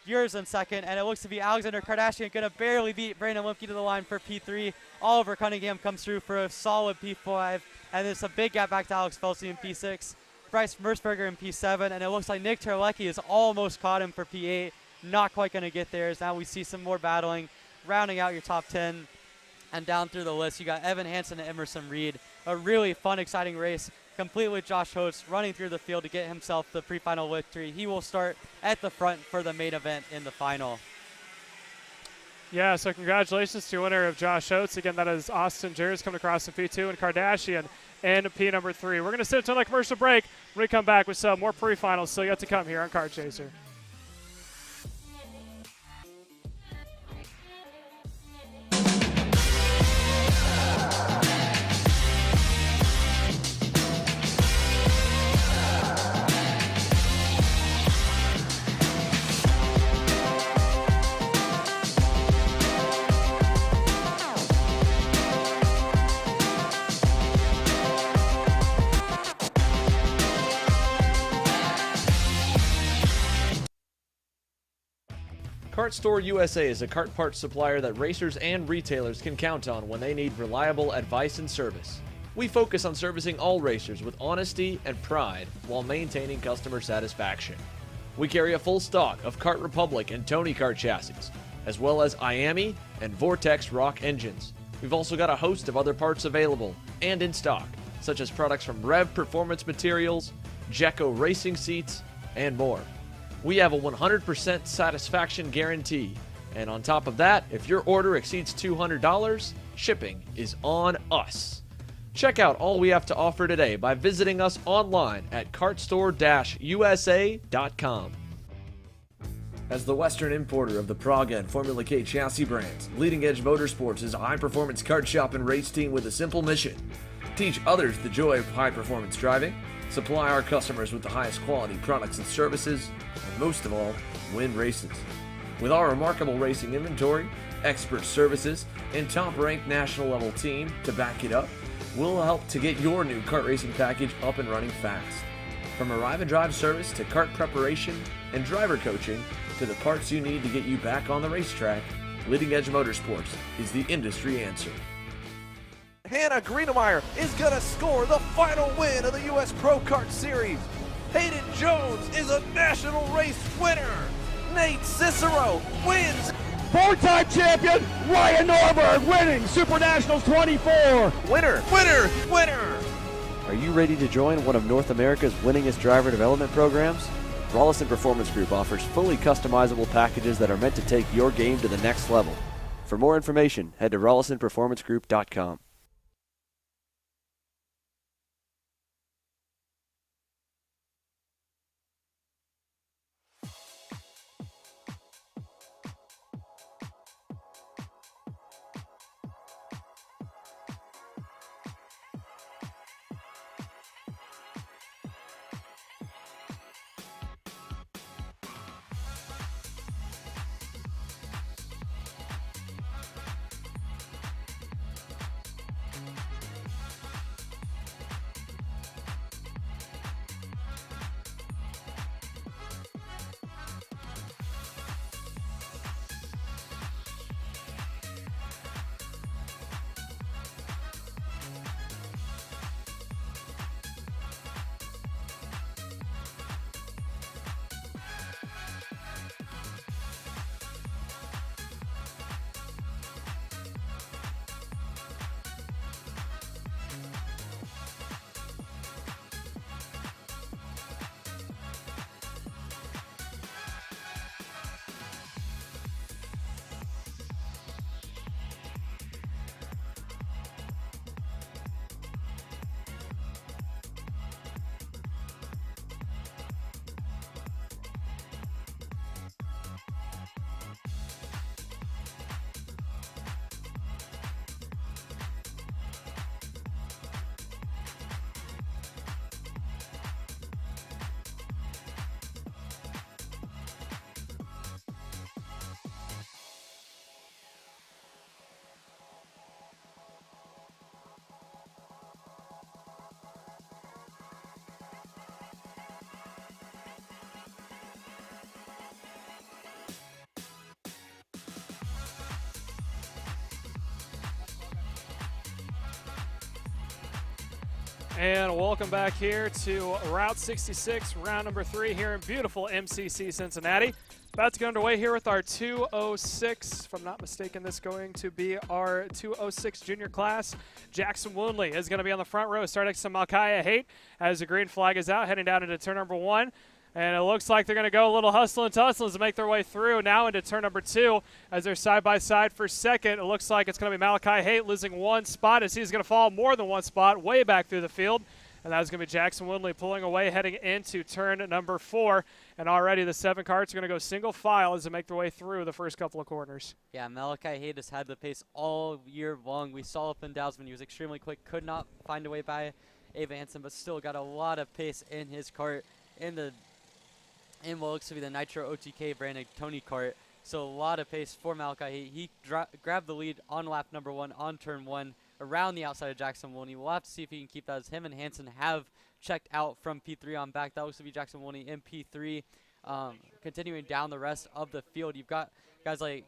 Yours in second, and it looks to be Alexander Kardashian going to barely beat Brandon Lemke to the line for P3. Oliver Cunningham comes through for a solid P5, and it's a big gap back to Alex Felsi in P6. Bryce Mersberger in P7, and it looks like Nick Terlecki has almost caught him for P8. Not quite going to get there, as now we see some more battling, rounding out your top 10. And down through the list, you got Evan Hansen and Emerson Reed. A really fun, exciting race, complete with Josh Holtz running through the field to get himself the pre-final victory. He will start at the front for the main event in the final. Yeah, so congratulations to winner of Josh Holtz. Again, that is Austin Jers coming across in P2 and Kardashian in P number 3. We're going to sit until a commercial break. When we come back with some more pre-finals still yet to come here on Kart Chaser. Kart Store USA is a kart parts supplier that racers and retailers can count on when they need reliable advice and service. We focus on servicing all racers with honesty and pride while maintaining customer satisfaction. We carry a full stock of Kart Republic and Tony Kart chassis, as well as IAMI and Vortex Rock engines. We've also got a host of other parts available and in stock, such as products from Rev Performance Materials, Jecco Racing Seats, and more. We have a 100% satisfaction guarantee, and on top of that, if your order exceeds $200, shipping is on us. Check out all we have to offer today by visiting us online at kartstore-usa.com. As the Western importer of the Praga and Formula K chassis brands, Leading Edge Motorsports is a high-performance kart shop and race team with a simple mission: teach others the joy of high-performance driving, supply our customers with the highest quality products and services, and most of all, win races. With our remarkable racing inventory, expert services, and top-ranked national-level team to back it up, we'll help to get your new kart racing package up and running fast. From arrive and drive service to kart preparation and driver coaching to the parts you need to get you back on the racetrack, Leading Edge Motorsports is the industry answer. Hannah Greenemeyer is going to score the final win of the U.S. Pro Kart Series. Hayden Jones is a national race winner. Nate Cicero wins. Four-time champion Ryan Norberg winning Super Nationals 24. Winner, winner, winner. Are you ready to join one of North America's winningest driver development programs? Rollison Performance Group offers fully customizable packages that are meant to take your game to the next level. For more information, head to rollisonperformancegroup.com. And welcome back here to Route 66, round number 3 here in beautiful MCC Cincinnati. About to get underway here with our 206. If I'm not mistaken, this is going to be our 206 junior class. Jackson Woonley is going to be on the front row, starting some Malkiah Haight as the green flag is out, heading down into turn number 1. And it looks like they're going to go a little hustle and tussle as they make their way through now into turn number 2 as they're side-by-side for second. It looks like it's going to be Malachi Haight losing 1 spot as he's going to fall more than 1 spot way back through the field. And that's going to be Jackson Woonley pulling away heading into turn number 4. And already the 7 carts are going to go single file as they make their way through the first couple of corners. Yeah, Malachi Haight has had the pace all year long. We saw up in Dallas when he was extremely quick, could not find a way by Ava Hansen, but still got a lot of pace in his cart in what looks to be the Nitro OTK branded Tony cart. So a lot of pace for Malachi Haight. He grabbed the lead on lap number 1 on turn 1 around the outside of Jackson Woonley. We'll have to see if he can keep that as him and Hansen have checked out from P3 on back. That looks to be Jackson Woonley in P3. Continuing down the rest of the field, you've got guys like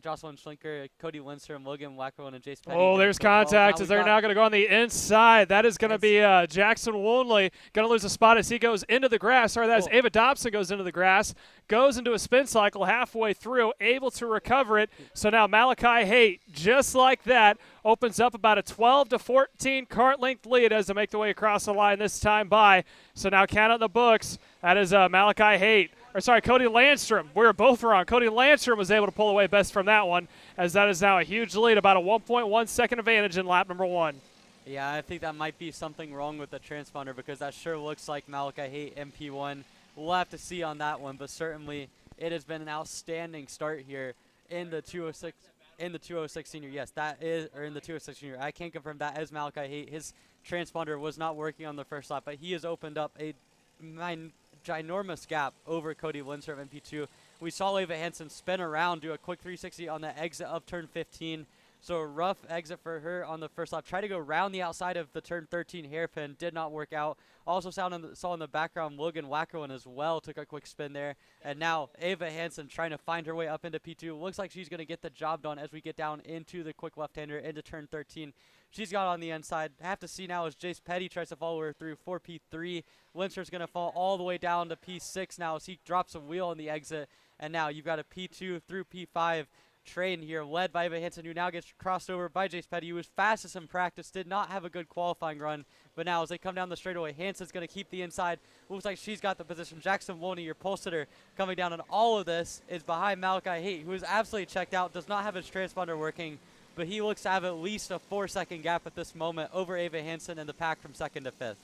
Jocelyn Schlinker, Cody Lindstrom, Logan Wackerlin, and Jace Petty. Oh, there's contact as they're now going to go on the inside. That is going to be Jackson Woonley going to lose a spot as he goes into the grass. Sorry, that's Ava Dobson goes into the grass, goes into a spin cycle halfway through, able to recover it. So now Malachi Haight, just like that, opens up about a 12-14 cart length lead as they make their way across the line this time by. So now count out the books. That is Malachi Haight. Cody Landstrom. We were both wrong. Cody Landstrom was able to pull away best from that one, as that is now a huge lead, about a 1.1 second advantage in lap number 1. Yeah, I think that might be something wrong with the transponder because that sure looks like Malachi Haight MP1. We'll have to see on that one, but certainly it has been an outstanding start here in the 206. In the 206 senior, yes, that is, or in the 206 junior. I can confirm that as Malachi Haight. His transponder was not working on the first lap, but he has opened up a ginormous gap over Cody Lindstrom MP2. We saw Ava Hansen spin around, do a quick 360 on the exit of turn 15. So a rough exit for her on the first lap. Tried to go around the outside of the turn 13 hairpin. Did not work out. Also saw in the background Logan Wackerlin as well. Took a quick spin there. And now Ava Hansen trying to find her way up into P2. Looks like she's going to get the job done as we get down into the quick left-hander into turn 13. She's got on the inside. Have to see now as Jace Petty tries to follow her through for P3. Lindstrom's going to fall all the way down to P6 now as he drops a wheel on the exit. And now you've got a P2 through P5 train here led by Ava Hansen, who now gets crossed over by Jace Petty, who was fastest in practice, did not have a good qualifying run. But now as they come down the straightaway, Hansen's going to keep the inside. Looks like she's got the position. Jackson Woonley, your pole sitter, coming down, and all of this is behind Malachi Haight, who is absolutely checked out, does not have his transponder working, but he looks to have at least a 4-second gap at this moment over Ava Hansen and the pack from 2nd to 5th.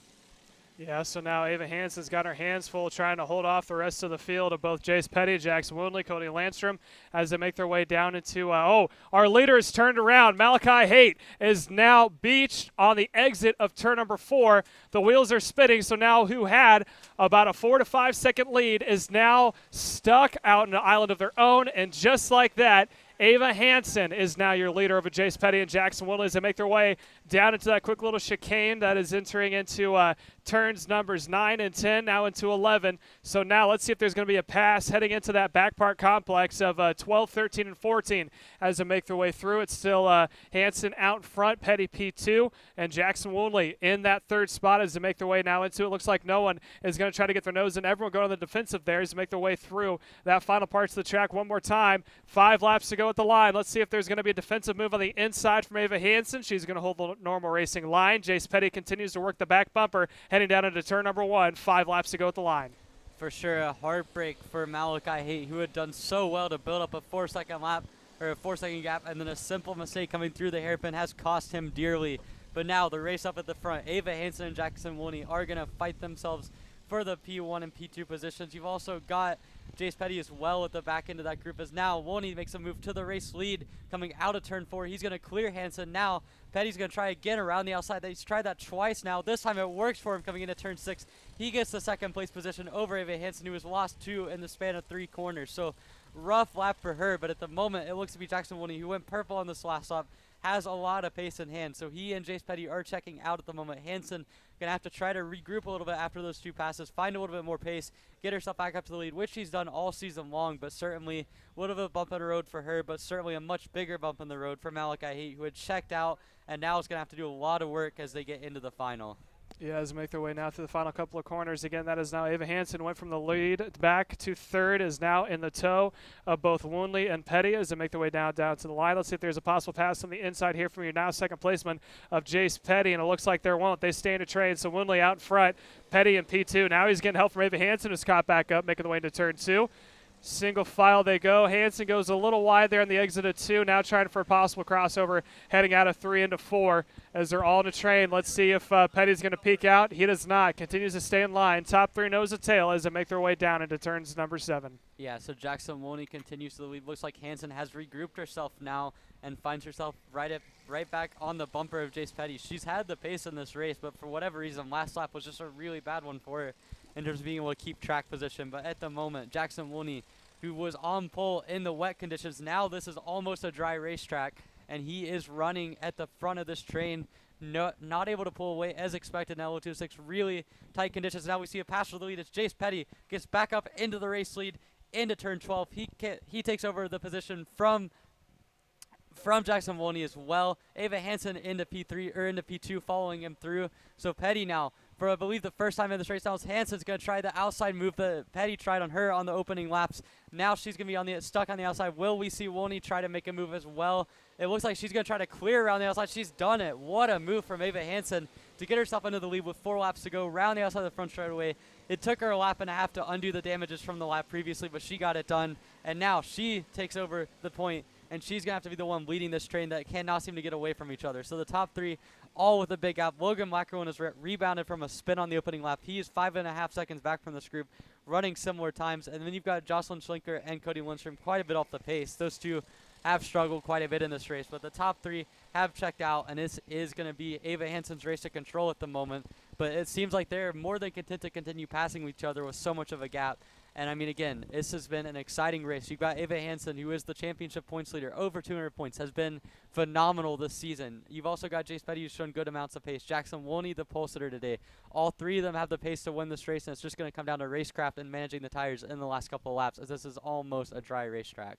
Yeah, so now Ava Hansen's got her hands full trying to hold off the rest of the field of both Jace Petty, Jackson Woonley, Cody Landstrom as they make their way down into, our leader is turned around. Malachi Haight is now beached on the exit of turn number 4. The wheels are spinning, so now who had about a 4 to 5 second lead is now stuck out in an island of their own, and just like that, Ava Hansen is now your leader over Jace Petty and Jackson Woonley as they make their way down into that quick little chicane that is entering into turns numbers 9 and 10, now into 11. So now let's see if there's going to be a pass heading into that back part complex of 12, 13, and 14 as they make their way through. It's still Hansen out front, Petty P2, and Jackson Woonley in that 3rd spot as they make their way now into it. Looks like no one is going to try to get their nose in. Everyone going on the defensive there as they make their way through that final parts of the track one more time. 5 laps to go at the line. Let's see if there's going to be a defensive move on the inside from Ava Hansen. She's going to hold the normal racing line. Jace Petty continues to work the back bumper, heading down into turn number 1. 5 laps to go at the line. For sure, a heartbreak for Malachi Haight, who had done so well to build up a 4-second lap, or a 4-second gap, and then a simple mistake coming through the hairpin has cost him dearly. But now the race up at the front, Ava Hansen and Jackson Woonley are going to fight themselves for the P1 and P2 positions. You've also got Jace Petty as well at the back end of that group, as now Woonley makes a move to the race lead coming out of turn 4. He's going to clear Hansen. Now Petty's going to try again around the outside. He's tried that twice now. This time it works for him coming into turn 6. He gets the 2nd place position over Ava Hansen, who was lost 2 in the span of 3 corners. So rough lap for her, but at the moment it looks to be Jackson Woonley, who went purple on this last lap, has a lot of pace in hand. So he and Jace Petty are checking out at the moment. Hansen going to have to try to regroup a little bit after those 2 passes, find a little bit more pace, get herself back up to the lead, which she's done all season long, but certainly a little bit of a bump in the road for her, but certainly a much bigger bump in the road for Malachi Haight, who had checked out and now is going to have to do a lot of work as they get into the final. Yeah, as they make their way now through the final couple of corners. Again, that is now Ava Hansen went from the lead back to third, is now in the tow of both Woonley and Petty as they make their way down to the line. Let's see if there's a possible pass on the inside here from your now second placeman of Jace Petty, and it looks like there won't. They stay in a trade, so Woonley out in front, Petty in P2. Now he's getting help from Ava Hansen, who's caught back up, making the way into turn 2. Single file they go. Hansen goes a little wide there on the exit of 2. Now trying for a possible crossover, heading out of 3 into 4 as they're all in a train. Let's see if Petty's going to peek out. He does not. Continues to stay in line. Top 3 nose to tail as they make their way down into turns number 7. Yeah, so Jackson Woonley continues to lead. Looks like Hansen has regrouped herself now and finds herself right back on the bumper of Jace Petty. She's had the pace in this race, but for whatever reason, last lap was just a really bad one for her in terms of being able to keep track position. But at the moment, Jackson Woonley, who was on pole in the wet conditions, now this is almost a dry racetrack, and he is running at the front of this train, not able to pull away as expected. Now 026, really tight conditions. Now we see a pass for the lead. It's Jace Petty, gets back up into the race lead, into turn 12. He takes over the position from Jackson Woonley as well. Ava Hansen into P3 or into P2, following him through. So Petty now, for I believe the first time in this race, now Hansen's going to try the outside move that Petty tried on her on the opening laps. Now she's going to be stuck on the outside. Will we see Woonley try to make a move as well? It looks like she's going to try to clear around the outside. She's done it. What a move from Ava Hansen to get herself into the lead with 4 laps to go, around the outside of the front straightaway. It took her a lap and a half to undo the damages from the lap previously, but she got it done. And now she takes over the point, and she's going to have to be the one leading this train that cannot seem to get away from each other. So the top 3, all with a big gap. Logan Blackerman has rebounded from a spin on the opening lap. He is 5.5 seconds back from this group, running similar times. And then you've got Jocelyn Schlinker and Cody Lindstrom quite a bit off the pace. Those two have struggled quite a bit in this race, but the top 3 have checked out, and this is going to be Ava Hansen's race to control at the moment. But it seems like they're more than content to continue passing each other with so much of a gap. And I mean, again, this has been an exciting race. You've got Ava Hansen, who is the championship points leader, over 200 points, has been phenomenal this season. You've also got Jace Petty, who's shown good amounts of pace. Jackson Woonley, the pole sitter today. All 3 of them have the pace to win this race, and it's just going to come down to racecraft and managing the tires in the last couple of laps, as this is almost a dry racetrack.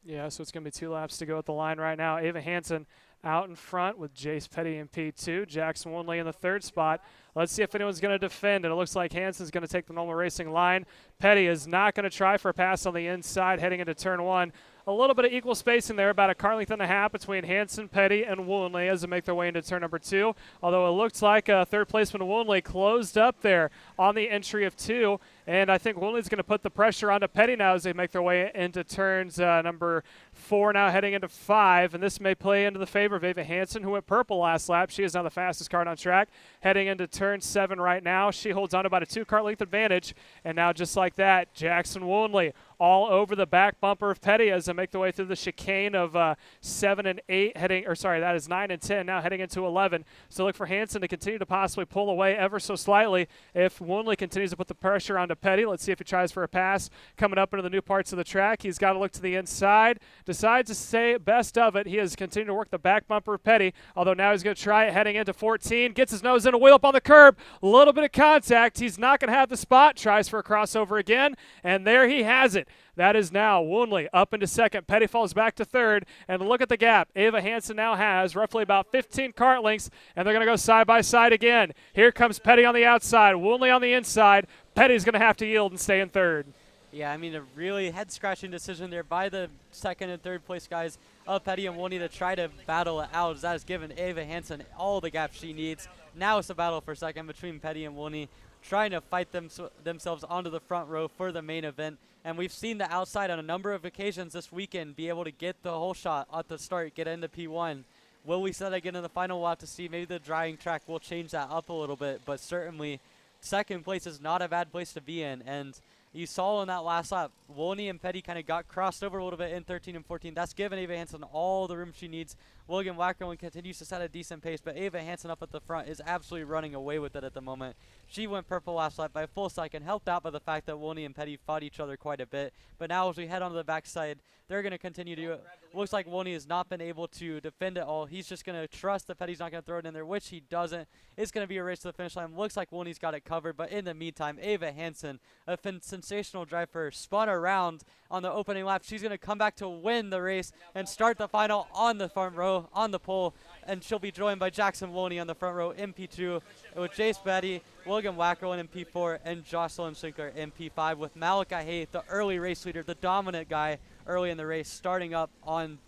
Yeah, so it's going to be 2 laps to go at the line right now. Ava Hansen out in front with Jace Petty in P2. Jackson Woonley in the 3rd spot. Let's see if anyone's going to defend, and it looks like Hansen's going to take the normal racing line. Petty is not going to try for a pass on the inside heading into turn 1. A little bit of equal spacing there, about a car length and a half between Hansen, Petty, and Woonley as they make their way into turn number 2. Although it looks like 3rd placeman Woonley closed up there on the entry of 2. And I think Woonley's going to put the pressure onto Petty now as they make their way into turns number 4 now heading into 5. And this may play into the favor of Ava Hansen, who went purple last lap. She is now the fastest car on track. Heading into turn 7 right now. She holds on to about a 2-car length advantage. And now just like that, Jackson Woonley all over the back bumper of Petty as they make their way through the chicane of 7 and 8 that is 9 and 10 now heading into 11. So look for Hansen to continue to possibly pull away ever so slightly if Woonley continues to put the pressure onto Petty. Let's see if he tries for a pass coming up into the new parts of the track. He's got to look to the inside, decides to stay best of it. He has continued to work the back bumper of Petty, although now he's going to try it heading into 14. Gets his nose in a wheel up on the curb, a little bit of contact. He's not going to have the spot, tries for a crossover again, and there he has it. That is now Woonley up into 2nd. Petty falls back to 3rd. And look at the gap. Ava Hansen now has roughly about 15 kart lengths, and they're going to go side by side again. Here comes Petty on the outside, Woonley on the inside. Petty's going to have to yield and stay in 3rd. Yeah, I mean, a really head-scratching decision there by the 2nd and 3rd place guys of Petty and Woonley to try to battle it out, as that has given Ava Hansen all the gap she needs. Now it's a battle for 2nd between Petty and Woonley, trying to fight themselves onto the front row for the main event. And we've seen the outside on a number of occasions this weekend be able to get the whole shot at the start, get into P1. Will we see that again in the final? We'll have to see. Maybe the drying track will change that up a little bit, but certainly 2nd place is not a bad place to be in. And you saw in that last lap, Woonley and Petty kind of got crossed over a little bit in 13 and 14. That's given Ava Hansen all the room she needs. Logan Wackerman continues to set a decent pace, but Ava Hansen up at the front is absolutely running away with it at the moment. She went purple last lap by a full second, helped out by the fact that Woonley and Petty fought each other quite a bit. But now as we head onto the backside, they're going to continue to Looks like Woney has not been able to defend it all. He's just going to trust that Petty's not going to throw it in there, which he doesn't. It's going to be a race to the finish line. Looks like Woney's got it covered, but in the meantime, Ava Hansen, a sensational drive for her, spun around on the opening lap. She's going to come back to win the race and start the final on the front row, on the pole, and she'll be joined by Jackson Woney on the front row in P2, with Jace Betty, Logan Wackerlin in P4, and Jocelyn Sinclair in P5, with Malachi Hay, the early race leader, the dominant guy early in the race, starting up on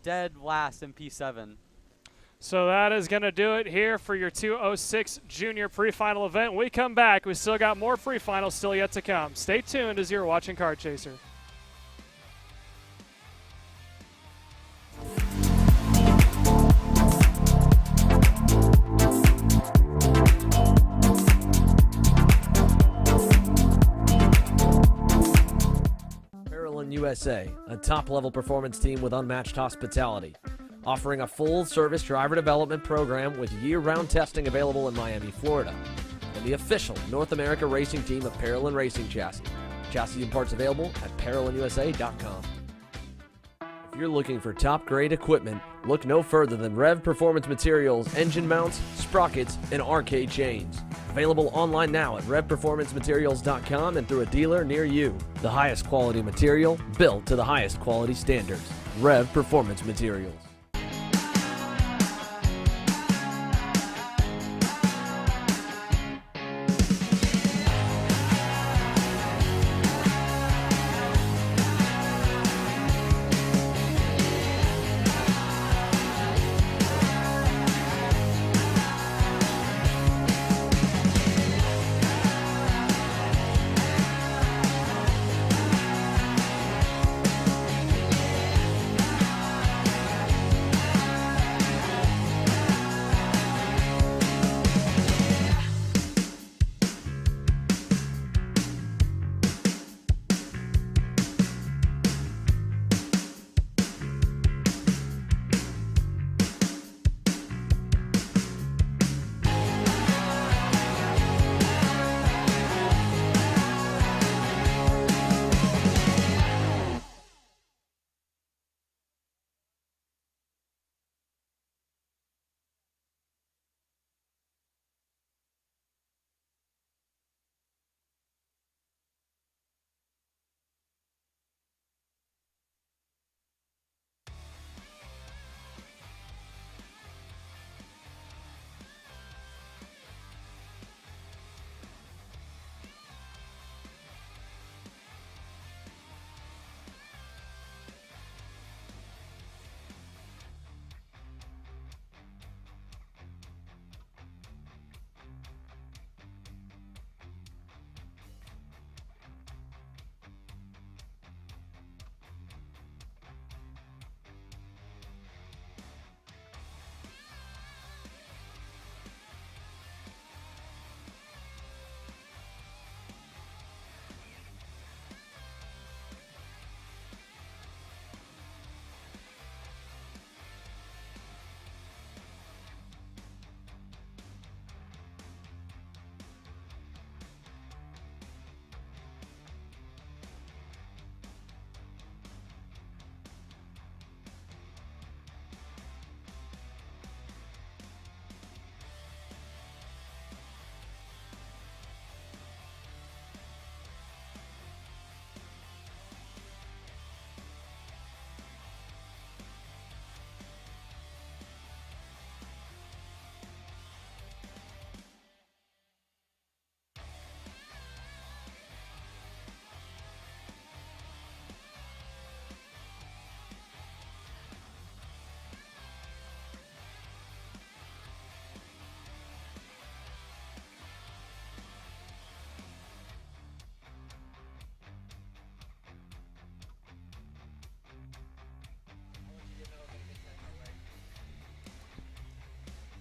dead last in P7. So that is going to do it here for your 206 Junior Pre-Final event. When we come back, we still got more Pre-Finals still yet to come. Stay tuned as you're watching Car Chaser. USA, a top-level performance team with unmatched hospitality, offering a full-service driver development program with year-round testing available in Miami, Florida, and the official North America racing team of Parolin Racing Chassis. Chassis and parts available at ParolinUSA.com. If you're looking for top-grade equipment, look no further than Rev Performance Materials, engine mounts, sprockets, and arcade chains. Available online now at RevPerformanceMaterials.com and through a dealer near you. The highest quality material, built to the highest quality standards. Rev Performance Materials.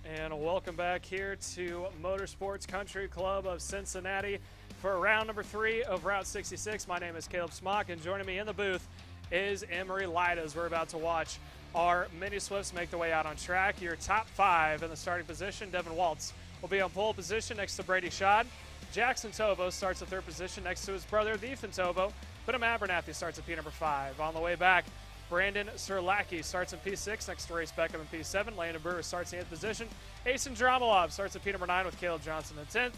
And welcome back here to Motorsports Country Club of Cincinnati for round number 3 of Route 66. My name is Caleb Smock, and joining me in the booth is Emery Lyda as we're about to watch our Mini Swifts make their way out on track. Your top 5 in the starting position: Devin Waltz will be on pole position next to Brady Schad. Jackson Tovo starts at 3rd position next to his brother, Ethan Tovo. Benham Abernathy starts at P number 5. On the way back, Brandon Serlacki starts in P6, next to Race Beckham in P7. Landon Brewer starts in 8th position. Asen Dramalov starts at P number 9 with Caleb Johnson in 10th.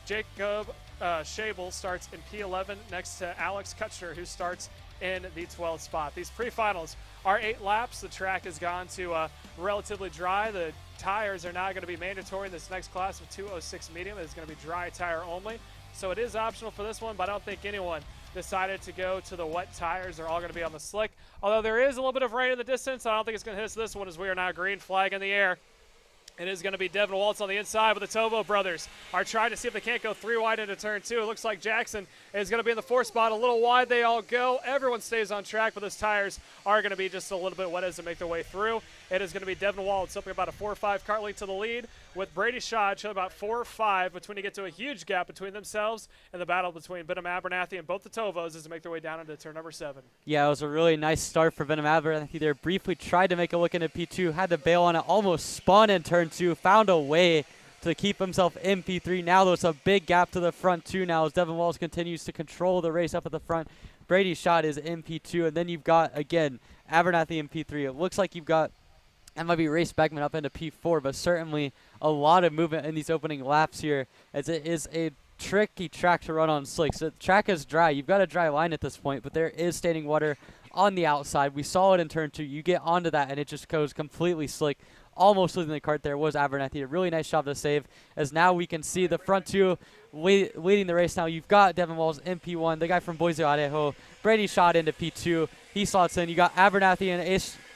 Jacob Schabel starts in P11 next to Alex Kutcher, who starts in the 12th spot. These pre-finals are 8 laps. The track has gone to relatively dry. The tires are now going to be mandatory in this next class of 206 medium. It's going to be dry tire only. So it is optional for this one, but I don't think anyone decided to go to the wet tires. They're all going to be on the slick. Although there is a little bit of rain in the distance, I don't think it's going to hit us this one, as we are now green flag in the air. It is going to be Devin Waltz on the inside, but the Tovo brothers are trying to see if they can't go 3 wide into turn 2. It looks like Jackson is going to be in the 4th spot. A little wide they all go. Everyone stays on track, but those tires are going to be just a little bit wet as they make their way through. It is going to be Devin Waltz up about a 4 or 5 kart length to the lead, with Brady Schott showing about 4 or 5 between to get to a huge gap between themselves and the battle between Benham Abernathy and both the Tovos as they make their way down into turn number 7. Yeah, it was a really nice start for Benham Abernathy there. Briefly tried to make a look into P2, had to bail on it, almost spun in turn 2, found a way to keep himself in P3. Now there's a big gap to the front too now as Devin Walls continues to control the race up at the front. Brady Schott is in P2, and then you've got, again, Abernathy in P3. It looks like you've got, that might be Race Beckman up into P4, but certainly a lot of movement in these opening laps here, as it is a tricky track to run on slicks. The track is dry. You've got a dry line at this point, but there is standing water on the outside. We saw it in turn 2. You get onto that, and it just goes completely slick. Almost losing the cart there was Abernathy. A really nice job to save, as now we can see the front 2 leading the race now. You've got Devin Walls in P1, the guy from Boise, Idaho. Brady Schott into P2. He slots in. You got Abernathy, and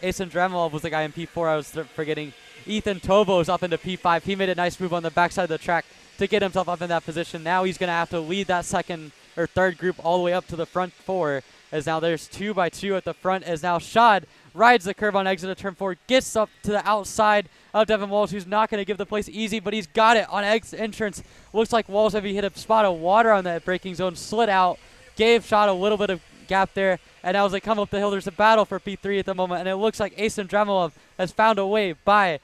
Asen Dramalov was the guy in P4 I was forgetting. Ethan Tovo's up into P5. He made a nice move on the backside of the track to get himself up in that position. Now he's going to have to lead that second or third group all the way up to the front 4, as now there's 2 by 2 at the front, as now Schott rides the curve on exit of turn 4, gets up to the outside of Devin Walls, who's not going to give the place easy, but he's got it on exit entrance. Looks like Walls, if he hit a spot of water on that braking zone, slid out, gave Schott a little bit of gap there, and now as they come up the hill, there's a battle for P3 at the moment, and it looks like Asen Dramalov has found a way by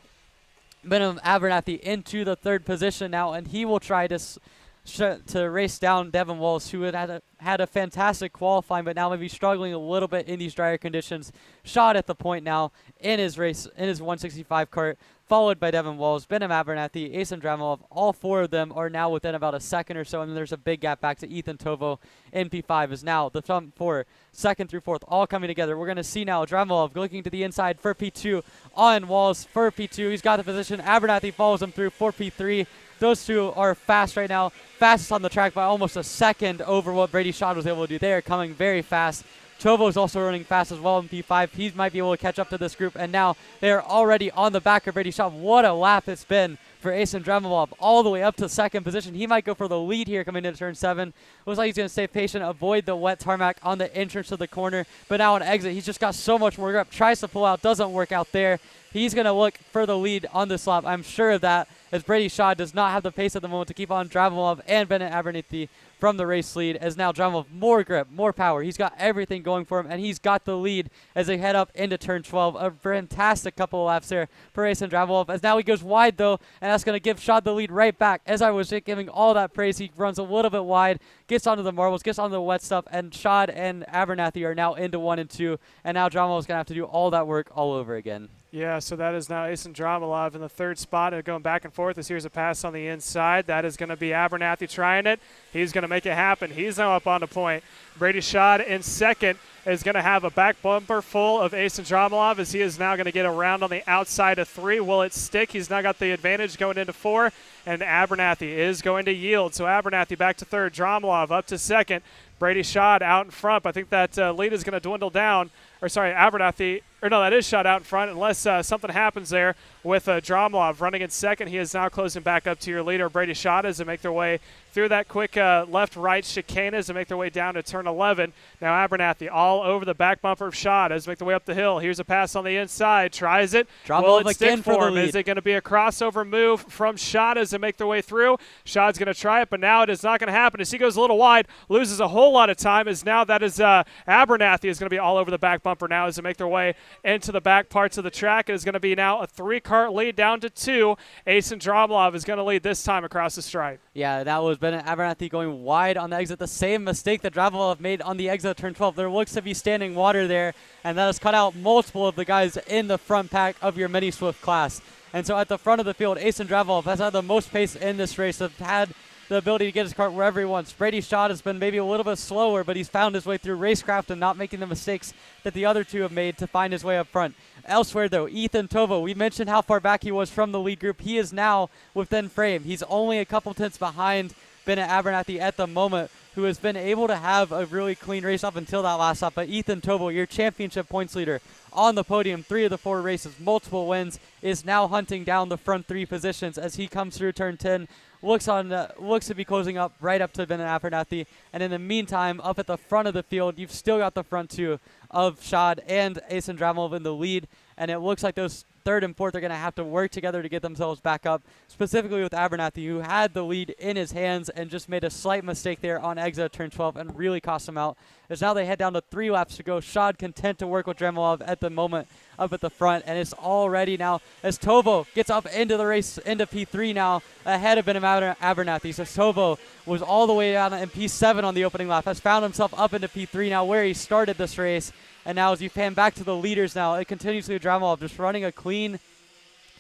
Benham Abernathy into the 3rd position now, and he will try to race down Devin Walls, who had a fantastic qualifying, but now maybe struggling a little bit in these drier conditions. Schott at the point now in his race, in his 165 kart, followed by Devin Walls, Benham Abernathy, Asen Dramalov. All 4 of them are now within about a second or so, and then there's a big gap back to Ethan Tovo in P5, is now the front 4, 2nd through 4th, all coming together. We're going to see now Dramalov looking to the inside for P2, on Walls for P2. He's got the position. Abernathy follows him through for P3. Those 2 are fast right now, fastest on the track by almost a second over what Brady Schott was able to do. They are coming very fast. Tovo is also running fast as well in P5. He might be able to catch up to this group, and now they are already on the back of Brady Schott. What a lap it's been for Asen Dramalov, all the way up to 2nd position. He might go for the lead here coming into turn 7. Looks like he's going to stay patient, avoid the wet tarmac on the entrance to the corner, but now on exit, he's just got so much more grip. Tries to pull out, doesn't work out there. He's going to look for the lead on this lap. I'm sure of that, as Brady Schott does not have the pace at the moment to keep on Dramalov and Bennett Abernathy from the race lead, as now Dramalov, more grip, more power. He's got everything going for him, and he's got the lead as they head up into turn 12. A fantastic couple of laps there for Asen Dramalov, as now he goes wide, though, and that's going to give Schott the lead right back. As I was giving all that praise, he runs a little bit wide, gets onto the marbles, gets onto the wet stuff, and Schott and Abernathy are now into 1 and 2, and now Dramalov is going to have to do all that work all over again. Yeah, so that is now Asen Dramalov in the 3rd spot, and going back and forth as here's a pass on the inside. That is going to be Abernathy trying it. He's going to make it happen. He's now up on the point. Brady Schott in 2nd is going to have a back bumper full of Asen Dramalov, as he is now going to get around on the outside of 3. Will it stick? He's now got the advantage going into 4, and Abernathy is going to yield. So Abernathy back to 3rd, Dramalov up to 2nd. Brady Schott out in front, but I think that lead is going to dwindle down. Or sorry, Abernathy, or no, that is Schott out in front, unless something happens there with Dramalov running in 2nd. He is now closing back up to your leader, Brady Schott, as they make their way through that quick left-right chicane as they make their way down to turn 11. Now Abernathy all over the back bumper of Schott as they make their way up the hill. Here's a pass on the inside. Tries it. Will it stick for him? Is it going to be a crossover move from Schott as they make their way through? Schott's going to try it, but now it is not going to happen as he goes a little wide, loses a whole lot of time, as now that is Abernathy is going to be all over the back bumper now as they make their way into the back parts of the track. It is going to be now a 3-kart lead down to 2. Asen Dramalov is going to lead this time across the stripe. Yeah, that was Bennett Abernathy going wide on the exit. The same mistake that Dravulov made on the exit of turn 12. There looks to be standing water there, and that has cut out multiple of the guys in the front pack of your Mini Swift class. And so at the front of the field, Asen Dravulov has had the most pace in this race, have had the ability to get his kart wherever he wants. Brady Shaw has been maybe a little bit slower, but he's found his way through racecraft and not making the mistakes that the other two have made to find his way up front. Elsewhere, though, Ethan Tovo, we mentioned how far back he was from the lead group. He is now within frame. He's only a couple tenths behind Bennett Abernathy at the moment, who has been able to have a really clean race up until that last stop. But Ethan Tovo, your championship points leader on the podium, 3 of the 4 races, multiple wins, is now hunting down the front 3 positions as he comes through turn 10. Looks to be closing up right up to Bennett Abernathy. And in the meantime, up at the front of the field, you've still got the front 2 of Shad and Asen Dravulov in the lead. And it looks like those 3rd and 4th are going to have to work together to get themselves back up, specifically with Abernathy, who had the lead in his hands and just made a slight mistake there on exit of turn 12 and really cost him out. As now they head down to 3 laps to go. Shad content to work with Dravulov at the moment up at the front, and it's already now as Tovo gets up into the race, into P3 now, ahead of Bennett Abernathy. So Tovo was all the way down in P7 on the opening lap, has found himself up into P3 now where he started this race. And now as you pan back to the leaders now, it continues to Dravulov just running a clean,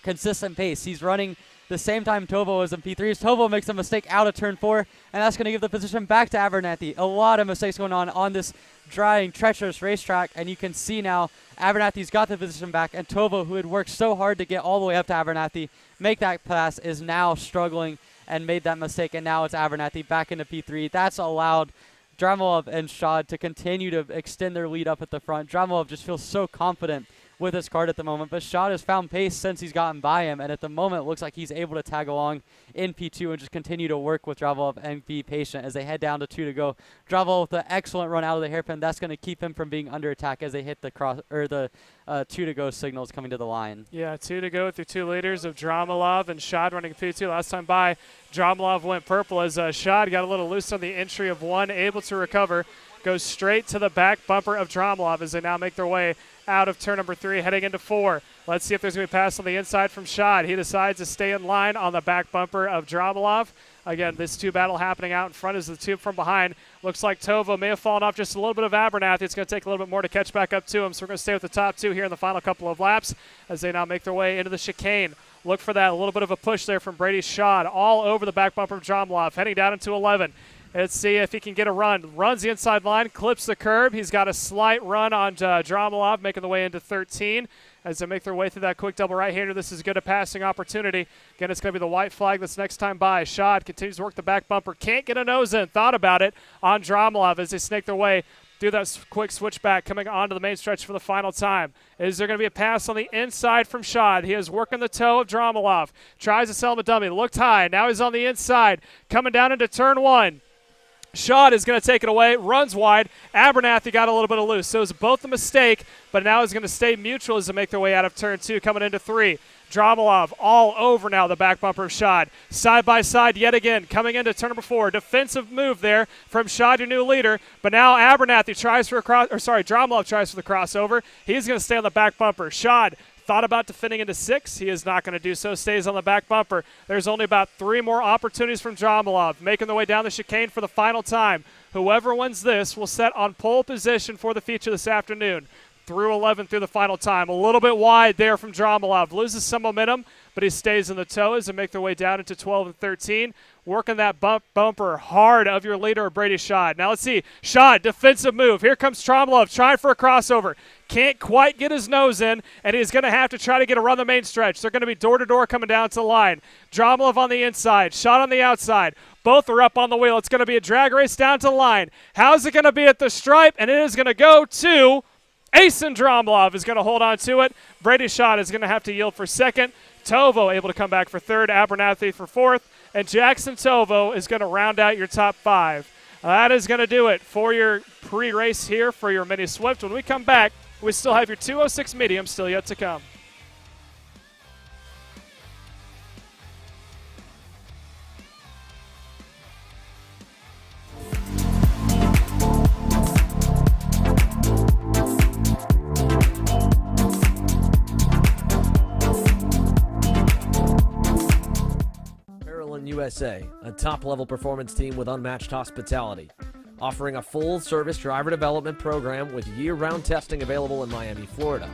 consistent pace. He's running the same time Tovo is in P3. As Tovo makes a mistake out of turn 4, and that's going to give the position back to Abernathy. A lot of mistakes going on this drying, treacherous racetrack, and you can see now Abernathy's got the position back, and Tovo, who had worked so hard to get all the way up to Abernathy, make that pass, is now struggling and made that mistake, and now it's Abernathy back into P3. That's allowed Dravulov and Shad to continue to extend their lead up at the front. Dravulov just feels so confident with his kart at the moment, but Shad has found pace since he's gotten by him, and at the moment it looks like he's able to tag along in P2 and just continue to work with Dravulov and be patient as they head down to 2 to go. Dravulov with an excellent run out of the hairpin. That's going to keep him from being under attack as they hit the cross or the 2 to go signals coming to the line. Yeah, 2 to go with your 2 leaders of Dramulov and Shad running P2. Last time by, Dramulov went purple as Shad got a little loose on the entry of 1, able to recover. Goes straight to the back bumper of Dramulov as they now make their way out of turn number 3, heading into 4. Let's see if there's going to be a pass on the inside from Shad. He decides to stay in line on the back bumper of Dramulov. Again, this 2 battle happening out in front as the 2 from behind. Looks like Tovo may have fallen off just a little bit of Abernathy. It's going to take a little bit more to catch back up to him, so we're going to stay with the top 2 here in the final couple of laps as they now make their way into the chicane. Look for that, a little bit of a push there from Brady Shad all over the back bumper of Dramulov, heading down into 11. Let's see if he can get a run. Runs the inside line, clips the curb. He's got a slight run on Dramulov, making the way into 13. As they make their way through that quick double right-hander, this is a good passing opportunity. Again, it's going to be the white flag this next time by. Shad continues to work the back bumper. Can't get a nose in. Thought about it on Dramulov as they snake their way through that quick switchback coming onto the main stretch for the final time. Is there going to be a pass on the inside from Shad? He is working the toe of Dramulov. Tries to sell him a dummy. Looked high. Now he's on the inside. Coming down into turn 1. Shad is going to take it away, runs wide. Abernathy got a little bit of loose. So it was both a mistake, but now is going to stay mutual as they make their way out of turn 2, coming into 3. Dramulov all over now the back bumper of Shad. Side by side yet again, coming into turn number 4. Defensive move there from Shad, your new leader. But now Abernathy tries for a Dramulov tries for the crossover. He's going to stay on the back bumper. Shad thought about defending into 6. He is not going to do so. Stays on the back bumper. There's only about 3 more opportunities from Dramulov, making their way down the chicane for the final time. Whoever wins this will set on pole position for the feature this afternoon. Through 11 through the final time. A little bit wide there from Dramulov. Loses some momentum, but he stays in the toes and make their way down into 12 and 13. Working that bumper hard of your leader, Brady Shad. Now let's see. Shad, defensive move. Here comes Dramulov trying for a crossover. Can't quite get his nose in, and he's going to have to try to get around the main stretch. They're going to be door-to-door coming down to the line. Dramulov on the inside. Shad on the outside. Both are up on the wheel. It's going to be a drag race down to the line. How's it going to be at the stripe? And it is going to go to Asen Dramulov is going to hold on to it. Brady Shad is going to have to yield for 2nd. Tovo able to come back for 3rd. Abernathy for 4th. And Jackson Tovo is going to round out your top 5. That is going to do it for your pre-race here for your Mini Swift. When we come back, we still have your 206 medium still yet to come. USA, a top-level performance team with unmatched hospitality, offering a full-service driver development program with year-round testing available in Miami, Florida,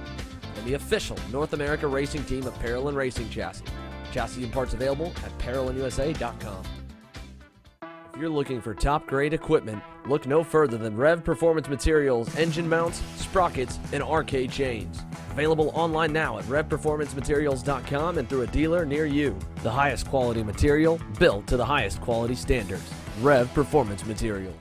and the official North America racing team of Parolin Racing Chassis. Chassis and parts available at ParolinUSA.com. If you're looking for top-grade equipment, look no further than Rev Performance Materials engine mounts, sprockets, and arcade chains. Available online now at RevPerformanceMaterials.com and through a dealer near you. The highest quality material, built to the highest quality standards. Rev Performance Materials.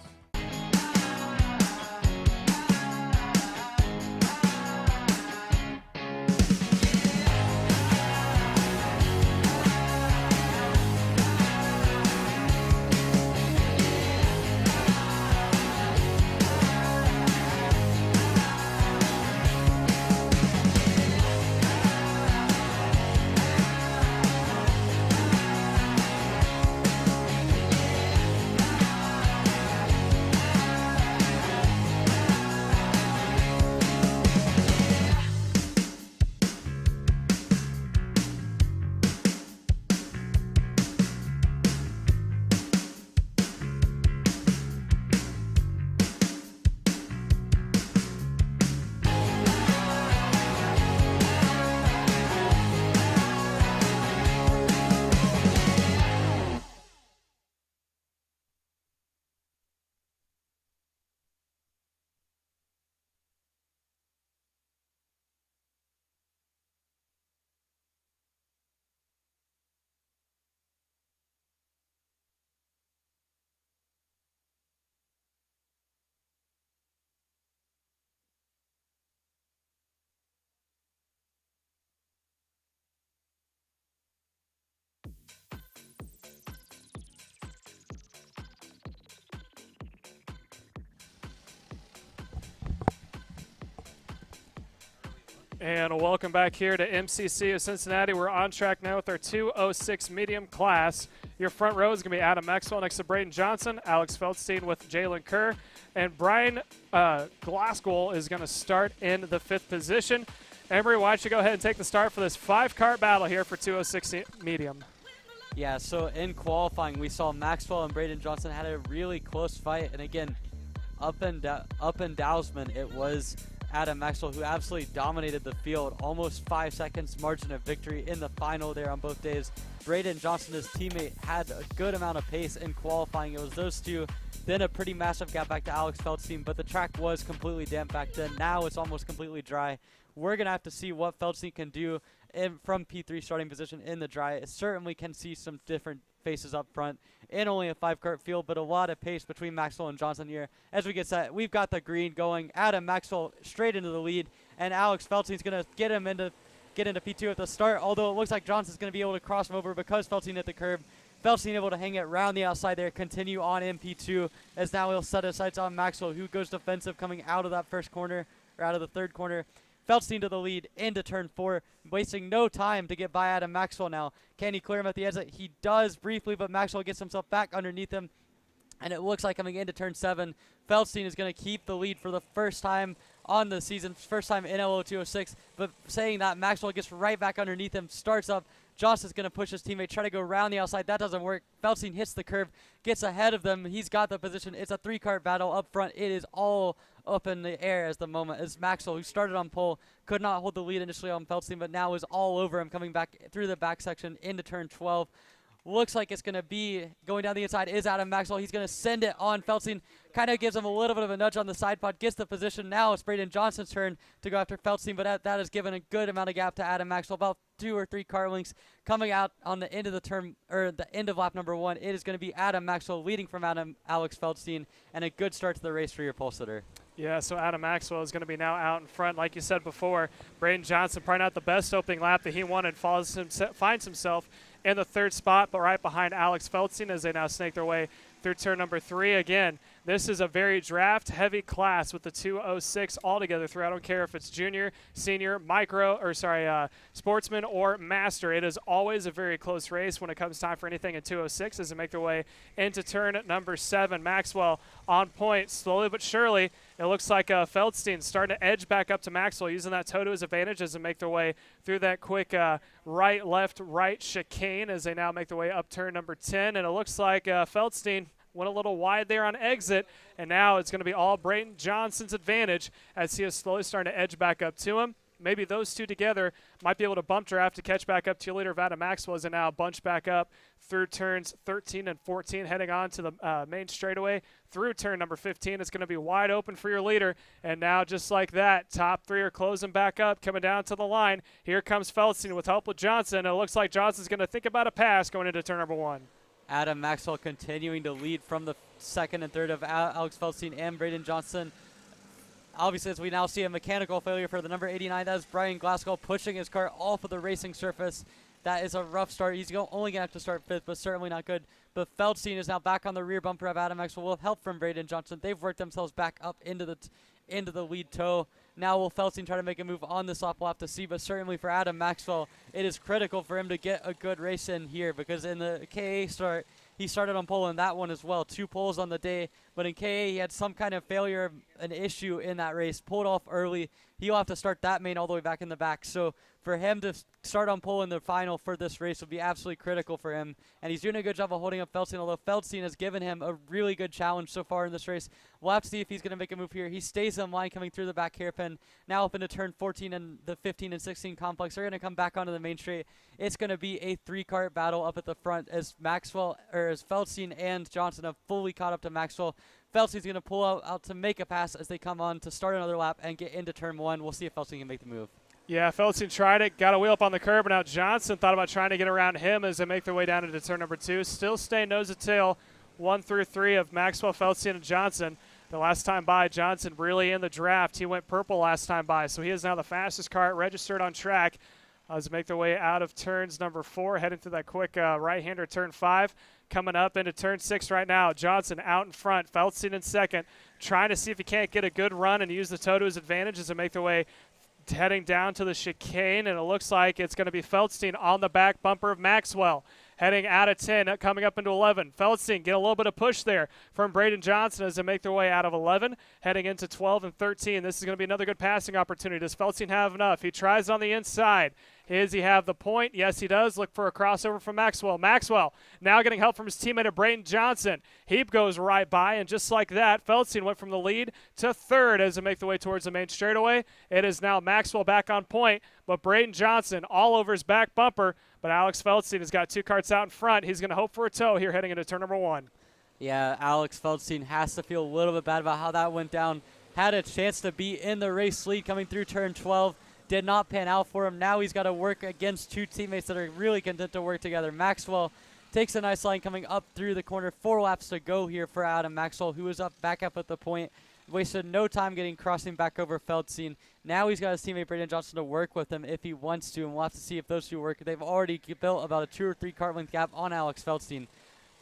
And welcome back here to MCC of Cincinnati. We're on track now with our 206 medium class. Your front row is going to be Adam Maxwell next to Braden Johnson, Alex Feldstein with Jalen Kerr, and Brian Glassgold is going to start in the 5th position. Emery, why don't you go ahead and take the start for this 5-cart battle here for 206 medium. Yeah, so in qualifying, we saw Maxwell and Braden Johnson had a really close fight. And again, up and Dowsman, it was Adam Maxwell who absolutely dominated the field. Almost 5 seconds margin of victory in the final there on both days. Braden Johnson, his teammate, had a good amount of pace in qualifying. It was those two. Then a pretty massive gap back to Alex Feldstein, but the track was completely damp back then. Now it's almost completely dry. We're going to have to see what Feldstein can do from P3 starting position in the dry. It certainly can see some different faces up front in only a 5-cart field, but a lot of pace between Maxwell and Johnson here. As we get set, we've got the green going. Adam Maxwell straight into the lead, and Alex Feldstein's going to get into P2 at the start, although it looks like Johnson's going to be able to cross him over because Feldstein hit the curb. Feldstein able to hang it round the outside there, continue on in P2, as now he'll set his sights on Maxwell, who goes defensive coming out of that first corner, or out of the third corner. Feldstein to the lead into turn 4, wasting no time to get by Adam Maxwell now. Can he clear him at the exit? He does briefly, but Maxwell gets himself back underneath him. And it looks like coming into turn 7, Feldstein is going to keep the lead for the first time on the season, first time in LO206. But saying that, Maxwell gets right back underneath him, starts up. Johnson's going to push his teammate, try to go around the outside. That doesn't work. Feldstein hits the curve, gets ahead of them. He's got the position. It's a 3-cart battle up front. It is all up in the air as the moment. As Maxwell, who started on pole, could not hold the lead initially on Feldstein, but now is all over him coming back through the back section into turn 12. Looks like it's going to be going down the inside is Adam Maxwell. He's going to send it on Feldstein. Kind of gives him a little bit of a nudge on the side pod. Gets the position. Now it's Braden Johnson's turn to go after Feldstein, but that has given a good amount of gap to Adam Maxwell. About 2 or 3 car lengths coming out on the end of the turn, or the end of lap number 1. It is going to be Adam Maxwell leading from Alex Feldstein, and a good start to the race for your pole sitter. Yeah, so Adam Maxwell is going to be now out in front. Like you said before, Braden Johnson, probably not the best opening lap that he wanted, finds himself in the 3rd spot, but right behind Alex Feldstein as they now snake their way through turn number 3. Again, This is a very draft-heavy class with the 206 altogether through. I don't care if it's junior, senior, sportsman, or master. It is always a very close race when it comes time for anything in 206 as they make their way into turn number 7. Maxwell on point, slowly but surely. It looks like Feldstein starting to edge back up to Maxwell, using that toe to his advantage as they make their way through that quick right, left, right chicane as they now make their way up turn number 10. And it looks like Feldstein went a little wide there on exit, and now it's going to be all Brayton Johnson's advantage as he is slowly starting to edge back up to him. Maybe those two together might be able to bump draft to catch back up to your leader, Adam Maxwell, as they now bunch back up through turns 13 and 14, heading on to the main straightaway through turn number 15. It's going to be wide open for your leader, and now just like that, top 3 are closing back up, coming down to the line. Here comes Feldstein with help with Johnson. It looks like Johnson's going to think about a pass going into turn number 1. Adam Maxwell continuing to lead from the second and third of Alex Feldstein and Brayton Johnson. Obviously, as we now see a mechanical failure for the number 89, that is Brian Glasgow pushing his car off of the racing surface. That is a rough start. He's only going to have to start 5th, but certainly not good. But Feldstein is now back on the rear bumper of Adam Maxwell with help from Brayton Johnson. They've worked themselves back up into the lead toe. Now will Feldstein try to make a move on this lap? We'll have to see, but certainly for Adam Maxwell, it is critical for him to get a good race in here, because in the KA start, he started on pole in that one as well. 2 poles on the day, but in KA he had some kind of failure, an issue in that race, pulled off early. He'll have to start that main all the way back in the back. So for him to start on pole in the final for this race would be absolutely critical for him. And he's doing a good job of holding up Feldstein, although Feldstein has given him a really good challenge so far in this race. We'll have to see if he's going to make a move here. He stays in line coming through the back hairpin. Now up into turn 14 and the 15 and 16 complex. They're going to come back onto the main straight. It's going to be a 3-cart battle up at the front as Feldstein and Johnson have fully caught up to Maxwell. Feldstein's going to pull out to make a pass as they come on to start another lap and get into turn 1. We'll see if Feldstein can make the move. Yeah, Feldstein tried it, got a wheel up on the curb, and now Johnson thought about trying to get around him as they make their way down into turn number 2. Still staying nose to tail, 1 through 3 of Maxwell, Feldstein, and Johnson. The last time by, Johnson really in the draft. He went purple last time by, so he is now the fastest car registered on track as they make their way out of turns number 4, heading through that quick right-hander turn 5. Coming up into turn 6 right now. Johnson out in front, Feldstein in second, trying to see if he can't get a good run and use the toe to his advantage as they make their way heading down to the chicane, and it looks like it's going to be Feldstein on the back bumper of Maxwell. Heading out of 10, coming up into 11. Feldstein get a little bit of push there from Brayton Johnson as they make their way out of 11, heading into 12 and 13. This is going to be another good passing opportunity. Does Feldstein have enough? He tries on the inside. Does he have the point? Yes, he does. Look for a crossover from Maxwell. Maxwell now getting help from his teammate Brayton Johnson. He goes right by, and just like that, Feldstein went from the lead to third as they make the way towards the main straightaway. It is now Maxwell back on point, but Brayton Johnson all over his back bumper. But Alex Feldstein has got 2 carts out in front. He's going to hope for a tow here heading into turn number 1. Yeah, Alex Feldstein has to feel a little bit bad about how that went down. Had a chance to be in the race lead coming through turn 12. Did not pan out for him. Now he's got to work against 2 teammates that are really content to work together. Maxwell takes a nice line coming up through the corner. 4 laps to go here for Adam Maxwell, who is back up at the point. Wasted no time crossing back over Feldstein. Now he's got his teammate Brayton Johnson to work with him if he wants to, and we'll have to see if those 2 work. They've already built about a 2 or 3 cart length gap on Alex Feldstein.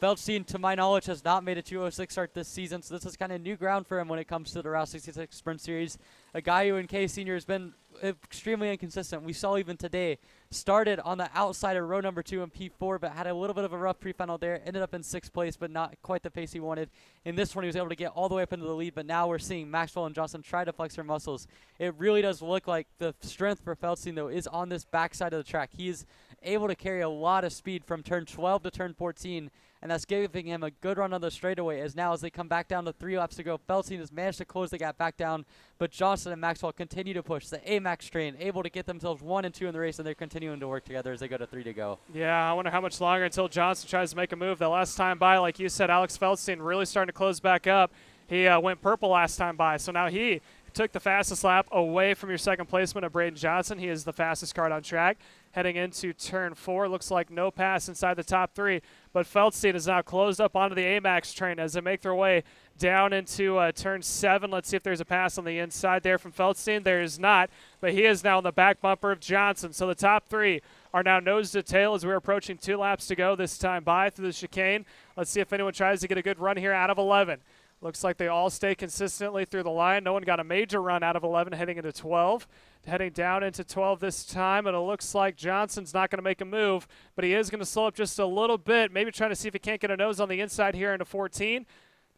Feldstein, to my knowledge, has not made a 206 start this season, so this is kind of new ground for him when it comes to the Route 66 Sprint Series. A guy who in KA Senior has been extremely inconsistent. We saw even today, started on the outside of row number 2 in P4, but had a little bit of a rough pre-final there. Ended up in 6th place, but not quite the pace he wanted. In this one, he was able to get all the way up into the lead, but now we're seeing Maxwell and Johnson try to flex their muscles. It really does look like the strength for Feldstein, though, is on this backside of the track. He is able to carry a lot of speed from turn 12 to turn 14, and that's giving him a good run on the straightaway, as they come back down to 3 laps to go. Feldstein has managed to close the gap back down, but Johnson and Maxwell continue to push. The AMAX train able to get themselves 1 and 2 in the race, and they're continuing to work together as they go to 3 to go. Yeah, I wonder how much longer until Johnson tries to make a move. The last time by, like you said, Alex Feldstein really starting to close back up. He went purple last time by, so now he took the fastest lap away from your second placement of Brayton Johnson. He is the fastest cart on track. Heading into turn 4, looks like no pass inside the top 3, but Feldstein is now closed up onto the AMAX train as they make their way down into turn 7. Let's see if there's a pass on the inside there from Feldstein. There is not, but he is now on the back bumper of Johnson. So the top 3 are now nose to tail as we're approaching 2 laps to go this time by through the chicane. Let's see if anyone tries to get a good run here out of 11. Looks like they all stay consistently through the line. No one got a major run out of 11 heading into 12. Heading down into 12 this time, and it looks like Johnson's not going to make a move, but he is going to slow up just a little bit, maybe trying to see if he can't get a nose on the inside here into 14.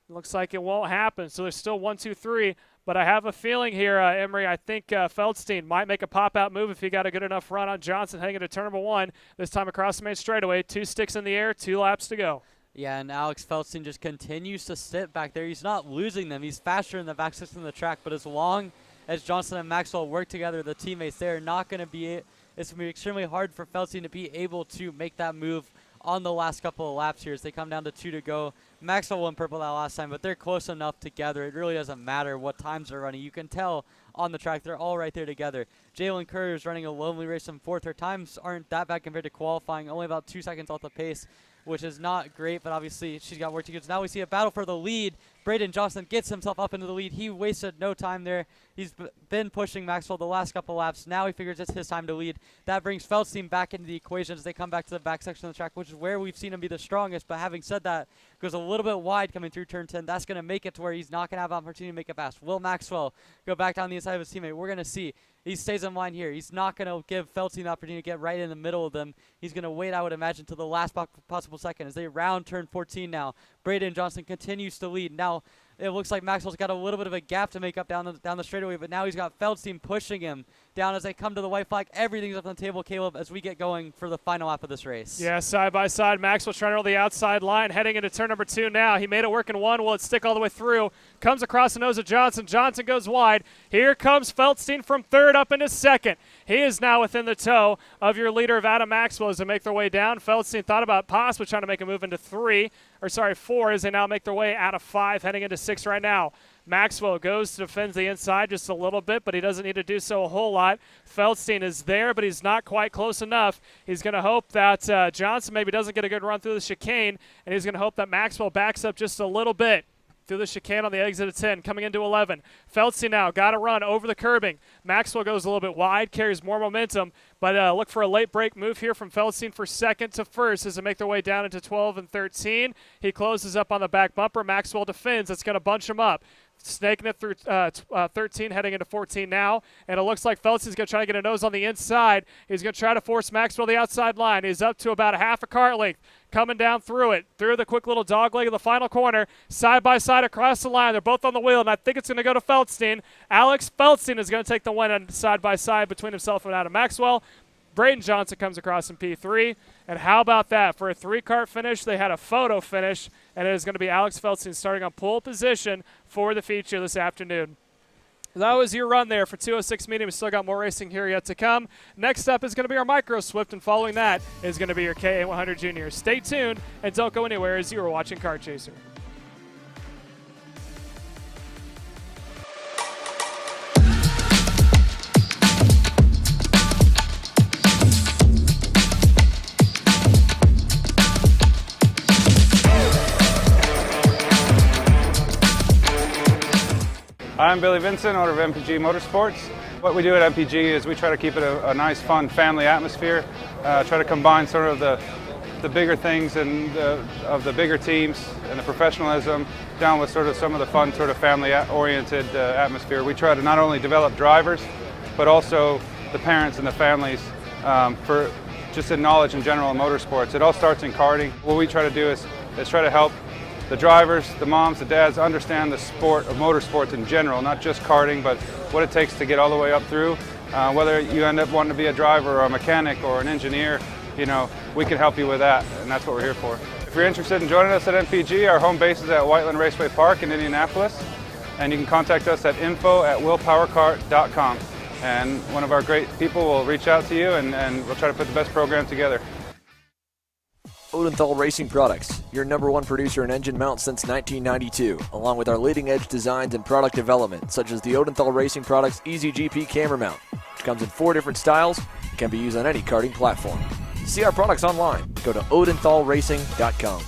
Looks like it won't happen, so there's still 1, 2, 3. But I have a feeling here, Emery, I think Feldstein might make a pop-out move if he got a good enough run on Johnson heading into turn number 1. This time across the main straightaway, 2 sticks in the air, 2 laps to go. Yeah, and Alex Feldstein just continues to sit back there. He's not losing them. He's faster in the back section of the track, but as long as Johnson and Maxwell work together, the teammates, they're not going to be – it's going to be extremely hard for Feldstein to be able to make that move on the last couple of laps here as they come down to 2 to go. Maxwell won purple that last time, but they're close enough together. It really doesn't matter what times they're running. You can tell on the track they're all right there together. Jalen Kerr is running a lonely race in 4th. Her times aren't that bad compared to qualifying, only about 2 seconds off the pace, which is not great, but obviously she's got work to do. So now we see a battle for the lead. Braden Johnson gets himself up into the lead. He wasted no time there. He's been pushing Maxwell the last couple laps. Now he figures it's his time to lead. That brings Feldstein back into the equation as they come back to the back section of the track, which is where we've seen him be the strongest. But having said that, goes a little bit wide coming through turn 10. That's going to make it to where he's not going to have an opportunity to make it fast. Will Maxwell go back down the inside of his teammate? We're going to see. He stays in line here. He's not going to give Feldstein the opportunity to get right in the middle of them. He's going to wait, I would imagine, till the last possible second as they round turn 14 now. Braden Johnson continues to lead. Now, it looks like Maxwell's got a little bit of a gap to make up down the straightaway, but now he's got Feldstein pushing him down as they come to the white flag. Everything's up on the table, Caleb, as we get going for the final lap of this race. Yeah, side by side. Maxwell trying to roll the outside line, heading into turn number 2 now. He made it work in 1. Will it stick all the way through? Comes across the nose of Johnson. Johnson goes wide. Here comes Feldstein from 3rd up into 2nd. He is now within the toe of your leader of Adam Maxwell as they make their way down. Feldstein thought about possibly trying to make a move into 4 as they now make their way out of 5, heading into 6 right now. Maxwell goes to defend the inside just a little bit, but he doesn't need to do so a whole lot. Feldstein is there, but he's not quite close enough. He's going to hope that Johnson maybe doesn't get a good run through the chicane, and he's going to hope that Maxwell backs up just a little bit through the chicane on the exit of 10, coming into 11. Feldstein now got to run over the curbing. Maxwell goes a little bit wide, carries more momentum, but look for a late break move here from Feldstein for 2nd to 1st as they make their way down into 12 and 13. He closes up on the back bumper. Maxwell defends. That's going to bunch him up. Snaking it through 13, heading into 14 now. And it looks like Feldstein's going to try to get a nose on the inside. He's going to try to force Maxwell the outside line. He's up to about a half a car length. Coming down through it, through the quick little dog leg of the final corner, side by side across the line. They're both on the wheel, and I think it's going to go to Feldstein. Alex Feldstein is going to take the win on side by side between himself and Adam Maxwell. Braden Johnson comes across in P3. And how about that? For a 3-car finish, they had a photo finish, and it is going to be Alex Feldstein starting on pole position for the feature this afternoon. That was your run there for 206 medium. We still got more racing here yet to come. Next up is going to be our Micro Swift, and following that is going to be your KA100 Jr. Stay tuned and don't go anywhere as you are watching Car Chaser. I'm Billy Vincent, owner of MPG Motorsports. What we do at MPG is we try to keep it a nice, fun family atmosphere, try to combine sort of the bigger things and of the bigger teams and the professionalism down with sort of some of the fun sort of family-oriented atmosphere. We try to not only develop drivers, but also the parents and the families for just in knowledge in general in motorsports. It all starts in karting. What we try to do is try to help the drivers, the moms, the dads understand the sport of motorsports in general, not just karting, but what it takes to get all the way up through. Whether you end up wanting to be a driver or a mechanic or an engineer, you know, we can help you with that, and that's what we're here for. If you're interested in joining us at MPG, our home base is at Whiteland Raceway Park in Indianapolis, and you can contact us at info@willpowerkart.com, and one of our great people will reach out to you, and we'll try to put the best program together. Odenthal Racing Products, your #1 producer in engine mounts since 1992, along with our leading-edge designs and product development, such as the Odenthal Racing Products EasyGP camera mount, which comes in 4 different styles and can be used on any karting platform. To see our products online, go to odenthalracing.com.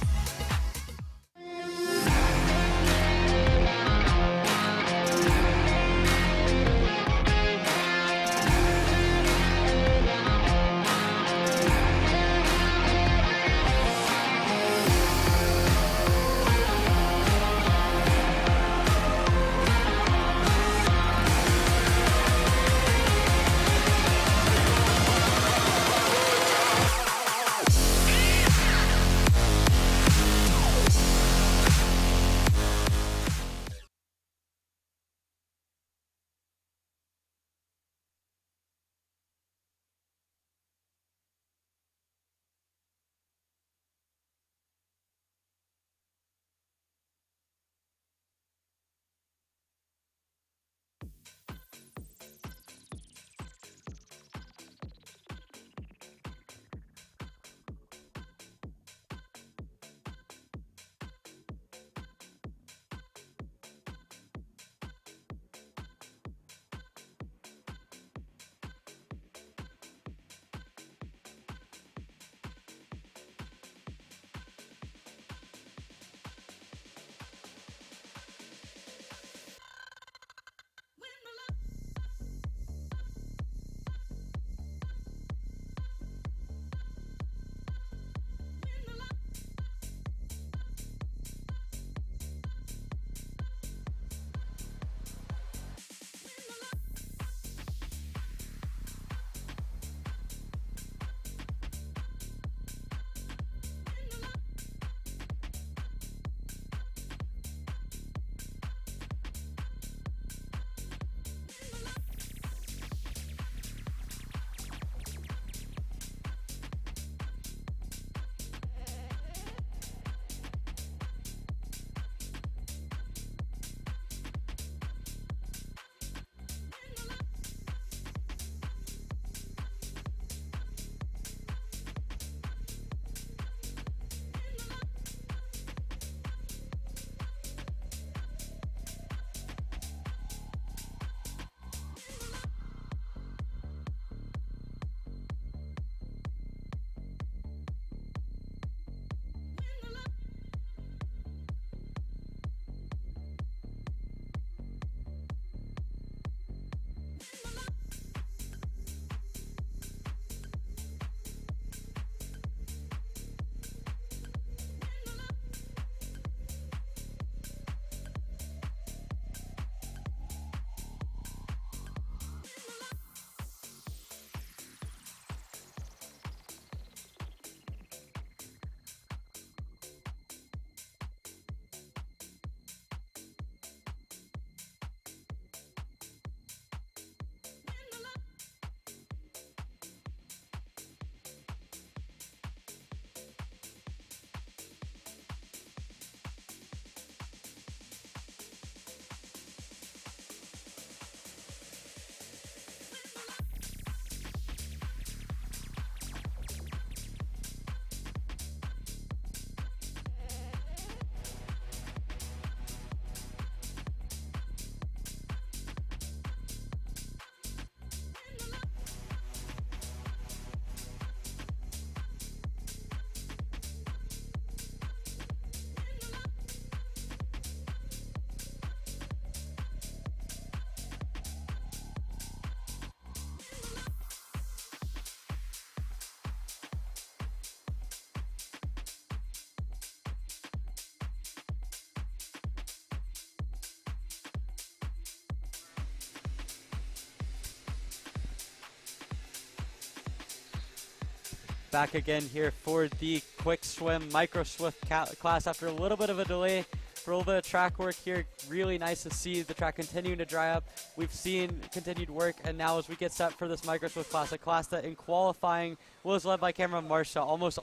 back again here for the quick swim, micro swift class after a little bit of a delay for a little bit of track work here. Really nice to see the track continuing to dry up. We've seen continued work, and now as we get set for this micro swift class, a class that in qualifying was led by Cameron Marsha, almost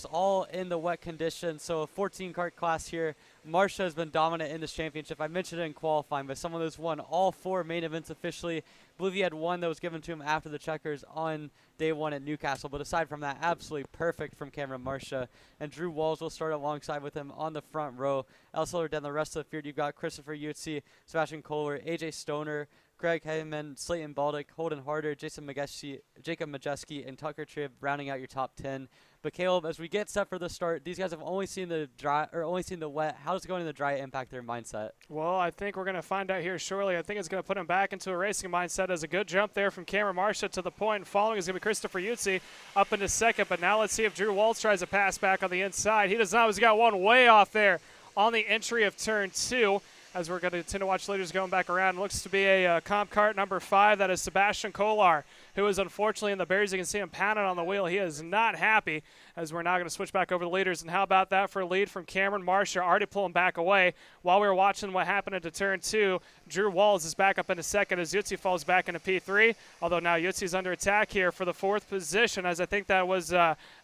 all in the wet conditions. So a 14 kart class here. Marsha has been dominant in this championship. I mentioned it in qualifying, but someone who's won all 4 main events officially. I believe he had one that was given to him after the checkers on day 1 at Newcastle. But aside from that, absolutely perfect from Cameron Marsha. And Drew Walls will start alongside with him on the front row. Elsewhere down the rest of the field, you've got Christopher Yutzi, Sebastian Kohler, AJ Stoner, Greg Heyman, Slayton Baldick, Holden Harder, Jacob Majeski, and Tucker Tribb rounding out your top 10. But Caleb, as we get set for the start, these guys have only seen the dry or only seen the wet. How does going in the dry impact their mindset? Well, I think we're going to find out here shortly. I think it's going to put him back into a racing mindset. As a good jump there from Cameron Marsha to the point. And following is going to be Christopher Yutzi up into second. But now let's see if Drew Waltz tries to pass back on the inside. He does not. He's got one way off there on the entry of turn 2. As we're going to tend to watch leaders going back around. It looks to be a comp cart number 5. That is Sebastian Kohler, who is unfortunately in the barriers. You can see him pounding on the wheel. He is not happy, as we're now going to switch back over the leaders. And how about that for a lead from Cameron Marsha, already pulling back away. While we were watching what happened into turn 2, Drew Walls is back up into second as Yutzi falls back into P3. Although now Yutzi's under attack here for the 4th position, as I think that was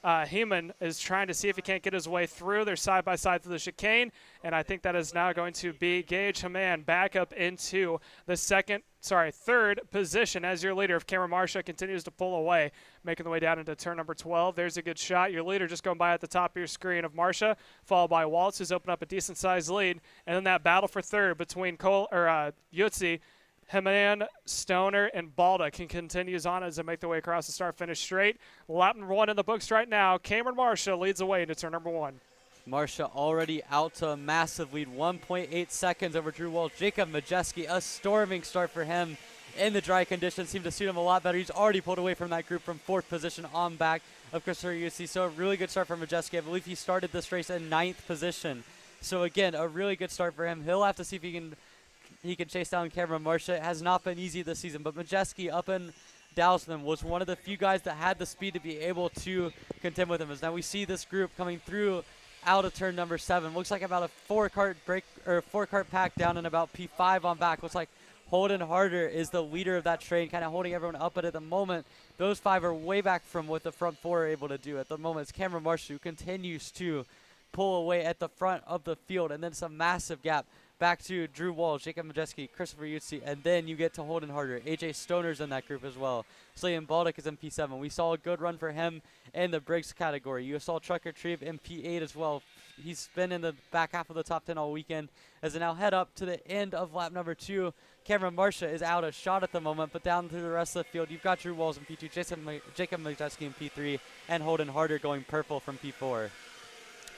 Heeman is trying to see if he can't get his way through. They're side by side through the chicane. And I think that is now going to be Gage Haman back up into the 3rd position as your leader. If Cameron Marsha continues to pull away, making the way down into turn number 12. There's a good shot. Your leader just going by at the top of your screen of Marsha, followed by Waltz, who's opened up a decent-sized lead. And then that battle for 3rd between Yutzi, Haman, Stoner, and Baldick continues on as they make their way across the start-finish straight. Lap number 1 in the books right now. Cameron Marsha leads the way into turn number 1. Marsha already out to a massive lead, 1.8 seconds over Drew Walsh. Jacob Majeski, a storming start for him in the dry conditions. Seemed to suit him a lot better. He's already pulled away from that group from 4th position on back of Christopher Yutzi. So a really good start for Majeski. I believe he started this race in 9th position. So again, a really good start for him. He'll have to see if he can chase down Cameron Marsha. It has not been easy this season, but Majeski up in Dallasman was one of the few guys that had the speed to be able to contend with him. As now we see this group coming through out of turn number 7. Looks like about a 4-cart pack down and about P5 on back. Looks like Holden Harder is the leader of that train, kind of holding everyone up. But at the moment, those 5 are way back from what the front 4 are able to do. At the moment, it's Cameron Marsha who continues to pull away at the front of the field. And then some massive gap back to Drew Walsh, Jacob Majeski, Christopher Yutzi, and then you get to Holden Harder. AJ Stoner's in that group as well. Slayton Baldick is in P7. We saw a good run for him in the Briggs category. You saw Tucker Tribb in P8 as well. He's been in the back half of the top 10 all weekend. As they now head up to the end of lap number 2, Cameron Marsha is out a shot at the moment, but down through the rest of the field, you've got Drew Walls in P2, Jacob Majeski in P3, and Holden Harder going purple from P4.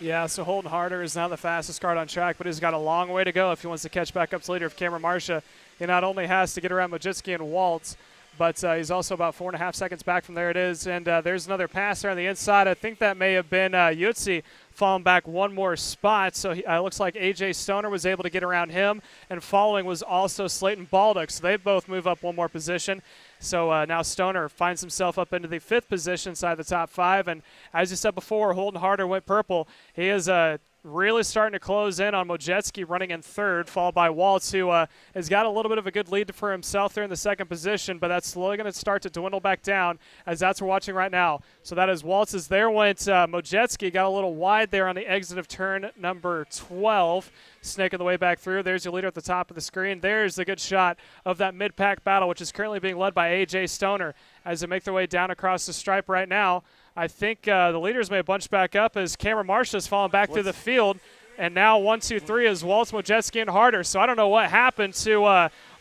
Yeah, so Holden Harder is now the fastest cart on track, but he's got a long way to go if he wants to catch back up to leader of Cameron Marsha. He not only has to get around Majitski and Waltz, but he's also about 4.5 seconds back from there it is. And there's another pass there on the inside. I think that may have been Yutzi falling back one more spot. So it looks like A.J. Stoner was able to get around him. And following was also Slayton Baldick. So they both move up one more position. So now Stoner finds himself up into the 5th position inside the top 5. And as you said before, Holden Harder went purple. He is really starting to close in on Mojetski running in 3rd, followed by Waltz, who has got a little bit of a good lead for himself there in the 2nd position, but that's slowly going to start to dwindle back down, as that's what we're watching right now. So that is Waltz's. There went Mojetski, got a little wide there on the exit of turn number 12, snaking the way back through. There's your leader at the top of the screen. There's the good shot of that mid-pack battle, which is currently being led by A.J. Stoner as they make their way down across the stripe right now. I think the leaders may bunch back up as Cameron Marsha is falling back through the field. And now 1, 2, 3 is Waltz, Mojetski, and Harder. So I don't know what happened to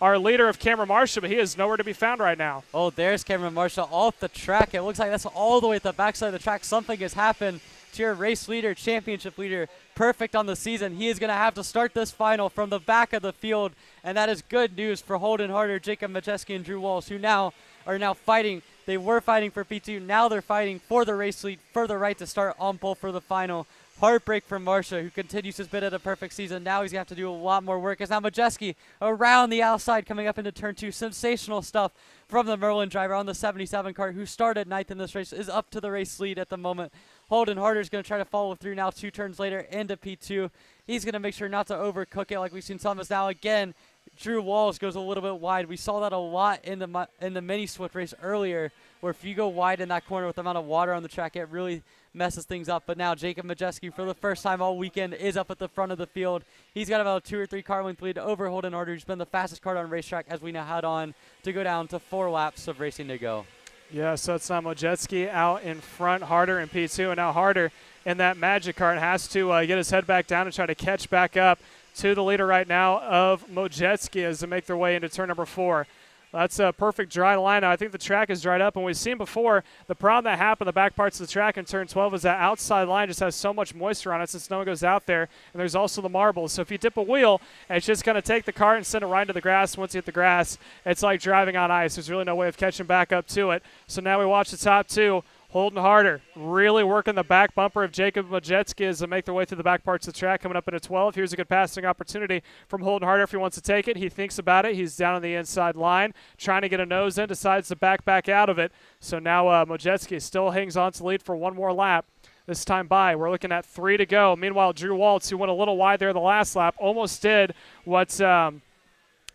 our leader of Cameron Marsha, but he is nowhere to be found right now. Oh, there's Cameron Marsha off the track. It looks like that's all the way at the backside of the track. Something has happened to your race leader, championship leader, perfect on the season. He is going to have to start this final from the back of the field, and that is good news for Holden Harder, Jacob Majeski, and Drew Walsh, who now are fighting They were fighting for P2. Now they're fighting for the race lead, for the right to start on pole for the final. Heartbreak from Marsha, who continues his bid at a perfect season. Now he's going to have to do a lot more work. As now Majeski around the outside coming up into turn 2. Sensational stuff from the Merlin driver on the 77 car, who started 9th in this race, is up to the race lead at the moment. Holden Harder is going to try to follow through now 2 turns later into P2. He's going to make sure not to overcook it like we've seen some. As now again, Drew Walls goes a little bit wide. We saw that a lot in the mini Swift race earlier, where if you go wide in that corner with the amount of water on the track, it really messes things up. But now Jacob Majeski, for the first time all weekend, is up at the front of the field. He's got about a 2 or 3 car length lead over Holden Harder, who's been the fastest car on racetrack, as we now head on to go down to 4 laps of racing to go. Yeah, so it's Majeski out in front, Harder in P2, and now Harder in that Magic Cart has to get his head back down and try to catch back up to the leader right now of Majeski as they make their way into turn number 4. That's a perfect dry line now. I think the track is dried up, and we've seen before the problem that happened in the back parts of the track in turn 12 is that outside line just has so much moisture on it since no one goes out there, and there's also the marbles. So if you dip a wheel, it's just going to take the cart and send it right into the grass. Once you hit the grass, it's like driving on ice. There's really no way of catching back up to it. So now we watch the top 2. Holden Harder really working the back bumper of Jacob Majeski as they make their way through the back parts of the track, coming up into 12. Here's a good passing opportunity from Holden Harder if he wants to take it. He thinks about it. He's down on the inside line, trying to get a nose in, decides to back out of it. So now Majeski still hangs on to lead for one more lap. This time by, we're looking at 3 to go. Meanwhile, Drew Waltz, who went a little wide there the last lap, almost did what's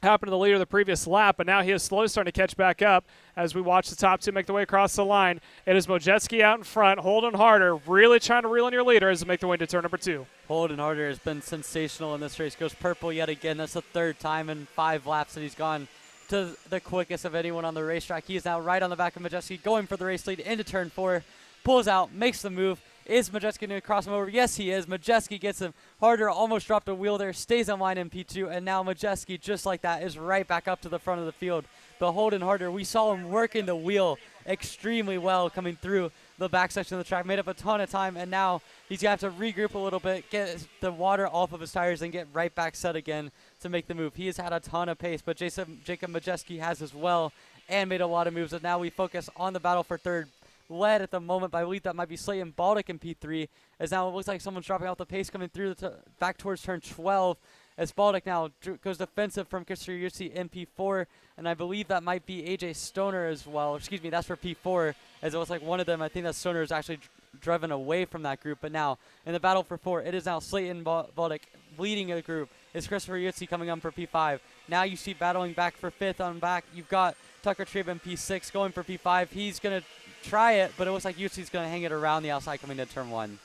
happened to the leader of the previous lap, but now he is slowly starting to catch back up as we watch the top 2 make their way across the line. It is Majeski out in front, Holden Harder really trying to reel in your leader as they make their way into turn number 2. Holden Harder has been sensational in this race. Goes purple yet again. That's the 3rd time in 5 laps that he's gone to the quickest of anyone on the racetrack. He is now right on the back of Majeski, going for the race lead into turn 4. Pulls out, makes the move. Is Majeski going to cross him over? Yes, he is. Majeski gets him. Harder almost dropped a wheel there, stays on line in P2, and now Majeski, just like that, is right back up to the front of the field. But Holden Harder, we saw him working the wheel extremely well coming through the back section of the track, made up a ton of time, and now he's going to have to regroup a little bit, get the water off of his tires, and get right back set again to make the move. He has had a ton of pace, but Jacob Majeski has as well, and made a lot of moves, and now we focus on the battle for 3rd. Led at the moment by, I believe that might be Slayton Baldock in P3, as now it looks like someone's dropping out the pace coming through back towards turn 12, as Baldock now goes defensive from Christopher Yurtsi in P4, and I believe that might be AJ Stoner as well. Excuse me, that's for P4, as it looks like one of them, I think that Stoner is actually driven away from that group. But now in the battle for 4, it is now Slayton Baldock leading the group. It's Christopher Yurtsi coming on for P5. Now you see battling back for 5th on back. You've got Tucker Tribb in P6 going for P5. He's going to try it, but it looks like Yurtsi's going to hang it around the outside coming to turn 1.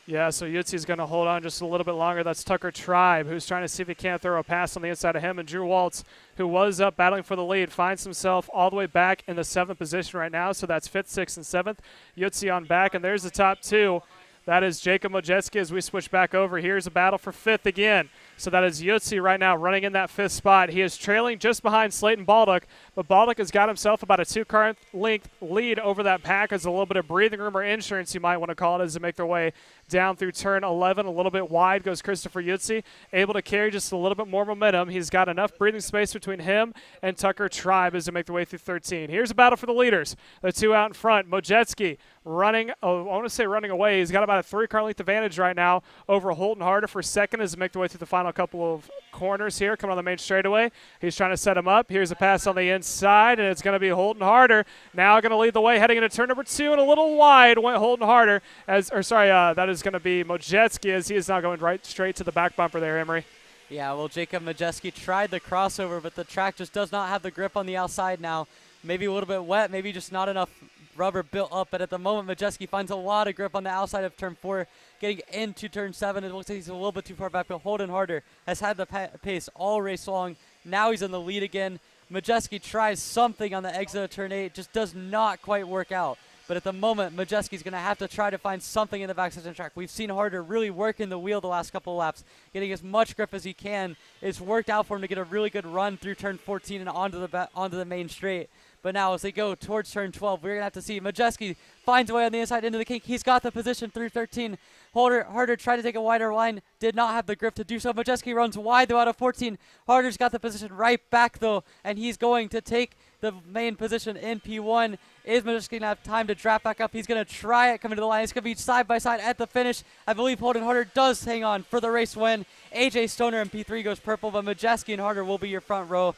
Yeah, so Yurtsi's going to hold on just a little bit longer. That's Tucker Tribe, who's trying to see if he can't throw a pass on the inside of him. And Drew Waltz, who was up battling for the lead, finds himself all the way back in the 7th position right now. So that's 5th, 6th, and 7th. Yurtsi on back, and there's the top 2. That is Jacob Majeski as we switch back over. Here's a battle for 5th again. So that is Yurtsi right now running in that 5th spot. He is trailing just behind Slayton Baldock, but Baldock has got himself about a 2-car length lead over that pack. As a little bit of breathing room or insurance, you might want to call it, as they make their way down through turn 11. A little bit wide goes Christopher Yurtsi, able to carry just a little bit more momentum. He's got enough breathing space between him and Tucker Tribe as they make their way through 13. Here's a battle for the leaders. The 2 out in front. Majeski running, I want to say running away. He's got about a 3-car length advantage right now over Holden Harder for 2nd as they make their way through the final couple of corners here, coming on the main straightaway. He's trying to set him up. Here's a pass on the inside, and it's going to be Holden Harder now going to lead the way heading into turn number 2, and a little wide went Holden Harder that is going to be Majeski as he is now going right straight to the back bumper there, Emery. Yeah, well, Jacob Majeski tried the crossover, but the track just does not have the grip on the outside now. Maybe a little bit wet, maybe just not enough rubber built up, but at the moment Majeski finds a lot of grip on the outside of turn 4, getting into turn 7. It looks like he's a little bit too far back, but Holden Harder has had the pace all race long. Now he's in the lead again. Majeski tries something on the exit of turn 8, just does not quite work out. But at the moment, Majeski's going to have to try to find something in the back section of the track. We've seen Harder really working the wheel the last couple of laps, getting as much grip as he can. It's worked out for him to get a really good run through turn 14 and onto the main straight. But now as they go towards turn 12, we're going to have to see Majeski finds a way on the inside into the kink. He's got the position through 13. Harder tried to take a wider line, did not have the grip to do so. Majeski runs wide though out of 14. Harder's got the position right back though, and he's going to take the main position in P1. Is Majeski going to have time to draft back up? He's going to try it coming to the line. It's going to be side by side at the finish. I believe Holden Harder does hang on for the race win. AJ Stoner in P3 goes purple, but Majeski and Harder will be your front row.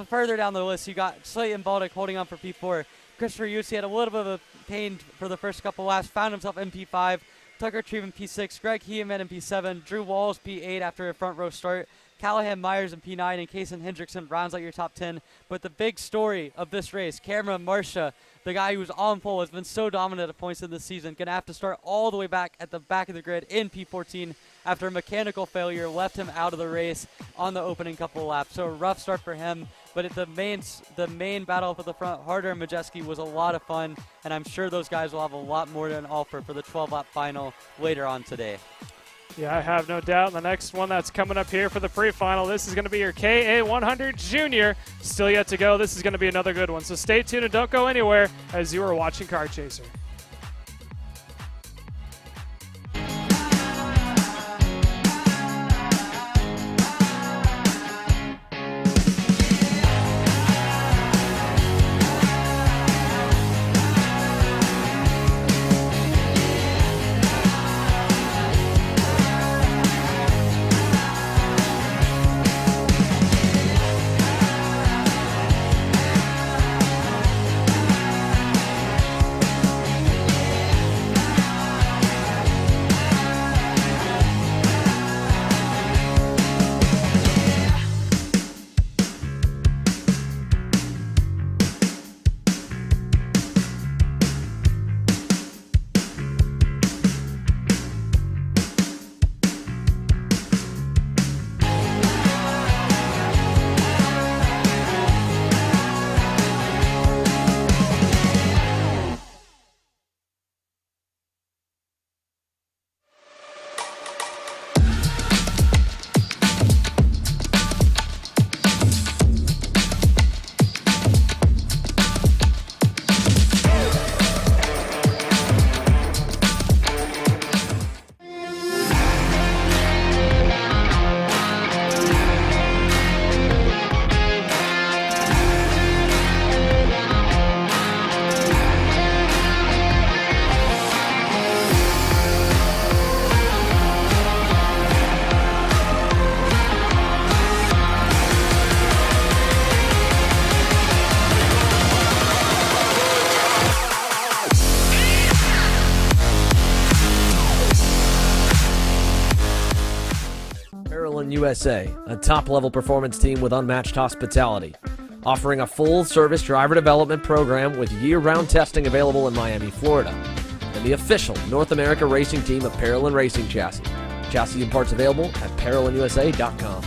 Further down the list, you got Slayton Baldock holding on for P4. Christopher Yusey had a little bit of a pain for the first couple laps, found himself in P5. Tucker Treve in P6, Greg Heeman in P7, Drew Walls P8 after a front row start, Callahan Myers in P9, and Kason Hendrickson rounds out your top 10. But the big story of this race, Cameron Marcia, the guy who was on pole, has been so dominant at points in this season, going to have to start all the way back at the back of the grid in P14 after a mechanical failure left him out of the race on the opening couple of laps. So a rough start for him. But at the main battle for the front, Harder and Majeski, was a lot of fun, and I'm sure those guys will have a lot more to offer for the 12-lap final later on today. Yeah, I have no doubt. The next one that's coming up here for the pre-final, this is going to be your KA100 Jr. Still yet to go. This is going to be another good one. So stay tuned and don't go anywhere as you are watching Car Chaser. USA, a top-level performance team with unmatched hospitality, offering a full-service driver development program with year-round testing available in Miami, Florida, and the official North America racing team of Parolin Racing Chassis. Chassis and parts available at ParolinUSA.com.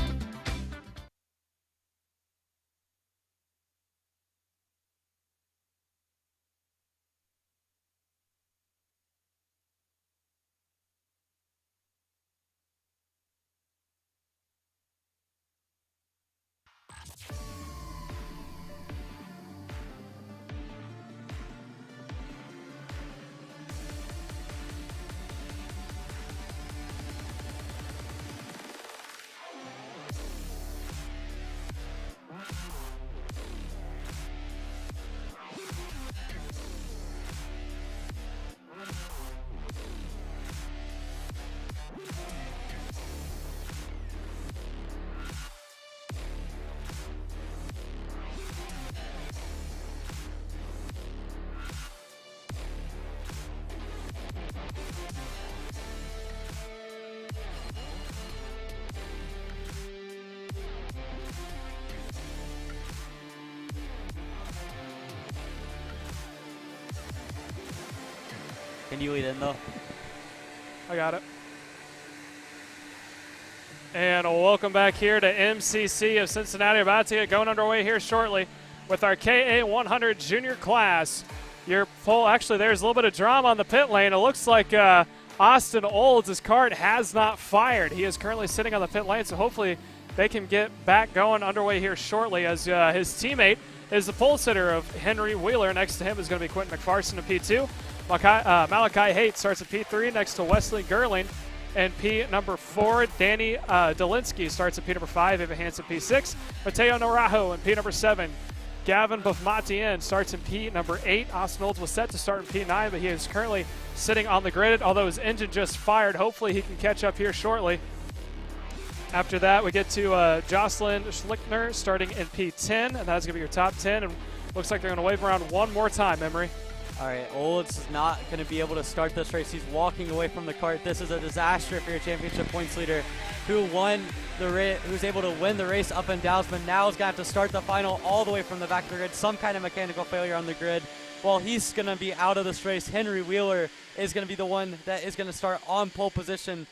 Can you lead in, though? I got it. And welcome back here to MCC of Cincinnati. About to get going underway here shortly with our KA100 Junior class. Your pole, actually, there's a little bit of drama on the pit lane. It looks like Austin Olds, his cart has not fired. He is currently sitting on the pit lane, so hopefully they can get back going underway here shortly as his teammate is the pole sitter of Henry Wheeler. Next to him is going to be Quentin McPherson in P2. Malachi Haight starts at P3 next to Wesley Gerling. And P number 4, Danny Dolinsky starts at P number 5. Eva Hansen P6. Mateo Narajo in P number 7. Gavin Buffmatien starts in P number 8. Austin Olds was set to start in P9, but he is currently sitting on the grid, although his engine just fired. Hopefully he can catch up here shortly. After that, we get to Jocelyn Schlickner starting in P10, and that's going to be your top 10. And looks like they're going to wave around one more time, Emery. All right, Olds is not going to be able to start this race. He's walking away from the cart. This is a disaster for your championship points leader, who won the race, who's able to win the race up and down, but now is going to have to start the final all the way from the back of the grid. Some kind of mechanical failure on the grid. While he's going to be out of this race, Henry Wheeler is going to be the one that is going to start on pole position.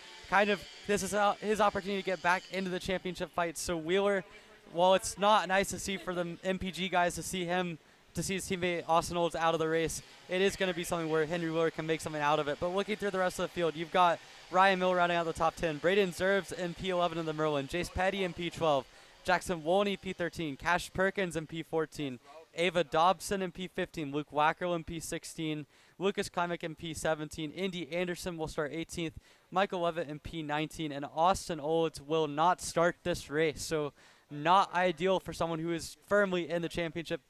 This is his opportunity to get back into the championship fight. So Wheeler, while it's not nice to see for the MPG guys to see his teammate Austin Olds out of the race, it is going to be something where Henry Wheeler can make something out of it. But looking through the rest of the field, you've got Ryan Miller rounding out the top 10, Braden Zerbs in P11 in the Merlin, Jace Petty in P12, Jackson Wolney P13, Cash Perkins in P14, Ava Dobson in P15, Luke Wackerl in P16, Lucas Klimek in P17, Indy Anderson will start 18th, Michael Levitt in P19, and Austin Olds will not start this race. So not ideal for someone who is firmly in the championship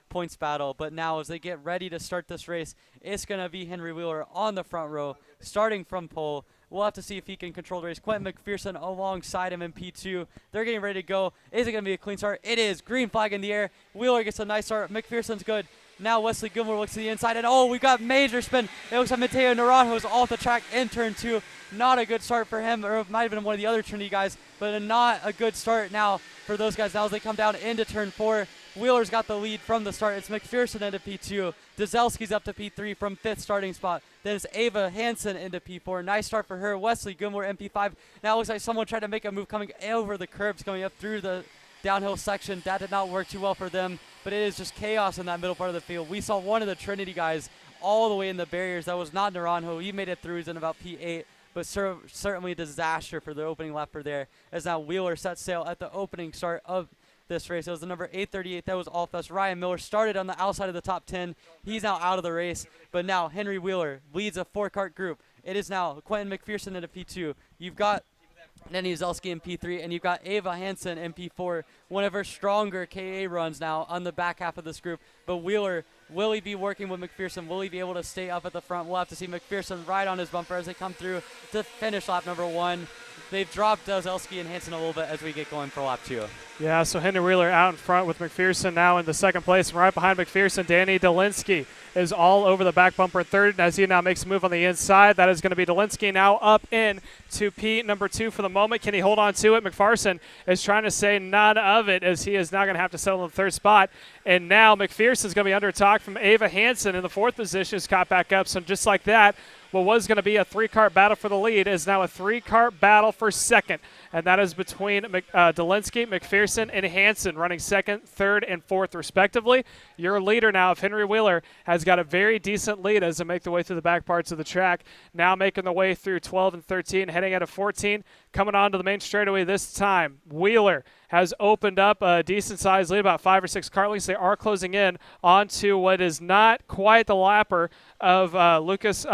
points battle. But now as they get ready to start this race, it's going to be Henry Wheeler on the front row, starting from pole. We'll have to see if he can control the race. Quentin McPherson alongside him in P2. They're getting ready to go. Is it going to be a clean start? It is. Green flag in the air. Wheeler gets a nice start. McPherson's good. Now Wesley Gilmore looks to the inside, and oh, we've got major spin. It looks like Mateo Naranjo's off the track in turn 2. Not a good start for him, or it might have been one of the other Trinity guys, but not a good start now for those guys. Now as they come down into turn 4, Wheeler's got the lead from the start. It's McPherson into P2. Dzelski's up to P3 from 5th starting spot. Then it's Ava Hansen into P4. Nice start for her. Wesley Gilmore in P5. Now it looks like someone tried to make a move coming over the curbs, coming up through the downhill section. That did not work too well for them, but it is just chaos in that middle part of the field. We saw one of the Trinity guys all the way in the barriers. That was not Naranjo. He made it through. He's in about P8, but certainly a disaster for the opening lapper there, as now Wheeler set sail at the opening start of this race. It was the number 838. That was Allfest. Ryan Miller started on the outside of the top 10. He's now out of the race, but now Henry Wheeler leads a 4-cart group. It is now Quentin McPherson into P2. You've got Nenny Zelski in P3, and you've got Ava Hansen in P4, one of her stronger KA runs now on the back half of this group. But Wheeler, will he be working with McPherson? Will he be able to stay up at the front? We'll have to see. McPherson right on his bumper as they come through to finish lap number 1. They've dropped Zelski and Hansen a little bit as we get going for lap 2. Yeah, so Henry Wheeler out in front with McPherson now in the second place. And right behind McPherson, Danny Dolinsky is all over the back bumper third as he now makes a move on the inside. That is going to be Dolinsky now up in to P number 2 for the moment. Can he hold on to it? McPherson is trying to say none of it as he is now going to have to settle in the third spot. And now McPherson is going to be under attack from Ava Hansen in the 4th position. Is caught back up. So just like that, what was going to be a 3-cart battle for the lead is now a 3-cart battle for second. And that is between Dolinsky, McPherson, and Hansen running 2nd, 3rd, and 4th respectively. Your leader now, if Henry Wheeler, has got a very decent lead as they make their way through the back parts of the track. Now making their way through 12 and 13, heading out of 14, coming onto the main straightaway this time. Wheeler has opened up a decent-sized lead, about 5 or 6 cart lengths. They are closing in onto what is not quite the lapper of Lucas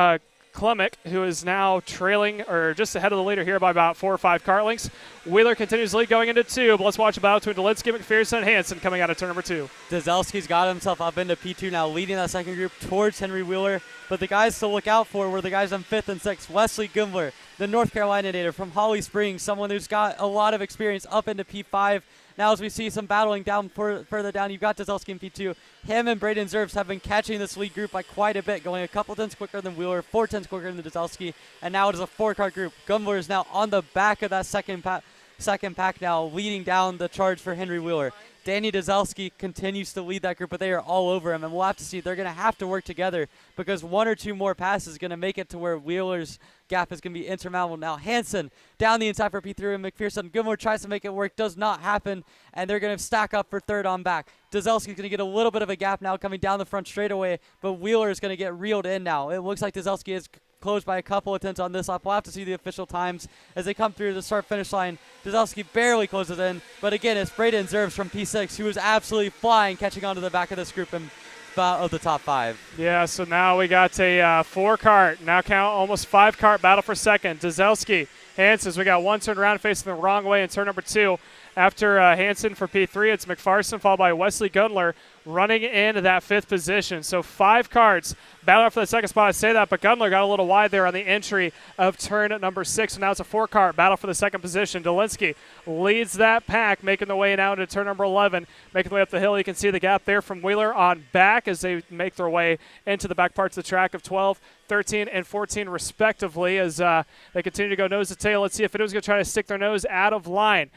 Klimek, who is now trailing or just ahead of the leader here by about 4 or 5 cart lengths. Wheeler continues the lead going into 2, but let's watch a battle between Dolinsky, McPherson, and Hansen coming out of turn number 2. Dzelski's got himself up into P2 now, leading that second group towards Henry Wheeler. But the guys to look out for were the guys on 5th and 6th. Wesley Gimler, the North Carolina native from Holly Springs, someone who's got a lot of experience, up into P5. Now as we see some battling down further down, you've got Dzelski in P2. Him and Braden Zerbs have been catching this lead group by quite a bit, going a couple tenths quicker than Wheeler, 4 tenths quicker than Dzelski, and now it is a 4-cart group. Gumler is now on the back of that second pack now, leading down the charge for Henry Wheeler. Danny Dzelski continues to lead that group, but they are all over him, and we'll have to see. They're going to have to work together because 1 or 2 more passes is going to make it to where Wheeler's gap is going to be insurmountable. Now Hansen down the inside for P3 and McPherson. Gilmore tries to make it work, does not happen, and they're going to stack up for 3rd on back. Dzelski's going to get a little bit of a gap now coming down the front straightaway, but Wheeler is going to get reeled in now. It looks like Dzelski is closed by a couple of tenths on this lap. We'll have to see the official times as they come through the start-finish line. Dzelski barely closes in, but again, it's Braden Zerbs from P6 who is absolutely flying, catching onto the back of this group and of the top 5. Yeah, so now we got a 4-cart, now count almost 5-cart battle for second. Dzelski, Hansen, we got one turned around facing the wrong way in turn number 2. After Hansen for P3, it's McPherson followed by Wesley Gundler running in that 5th position. So 5 carts battling for the second spot. I say that, but Gundler got a little wide there on the entry of turn number 6. So now it's a 4-cart battle for the second position. Dolinsky leads that pack, making the way now into turn number 11, making the way up the hill. You can see the gap there from Wheeler on back as they make their way into the back parts of the track of 12, 13, and 14 respectively as they continue to go nose to tail. Let's see if anyone's going to try to stick their nose out of line.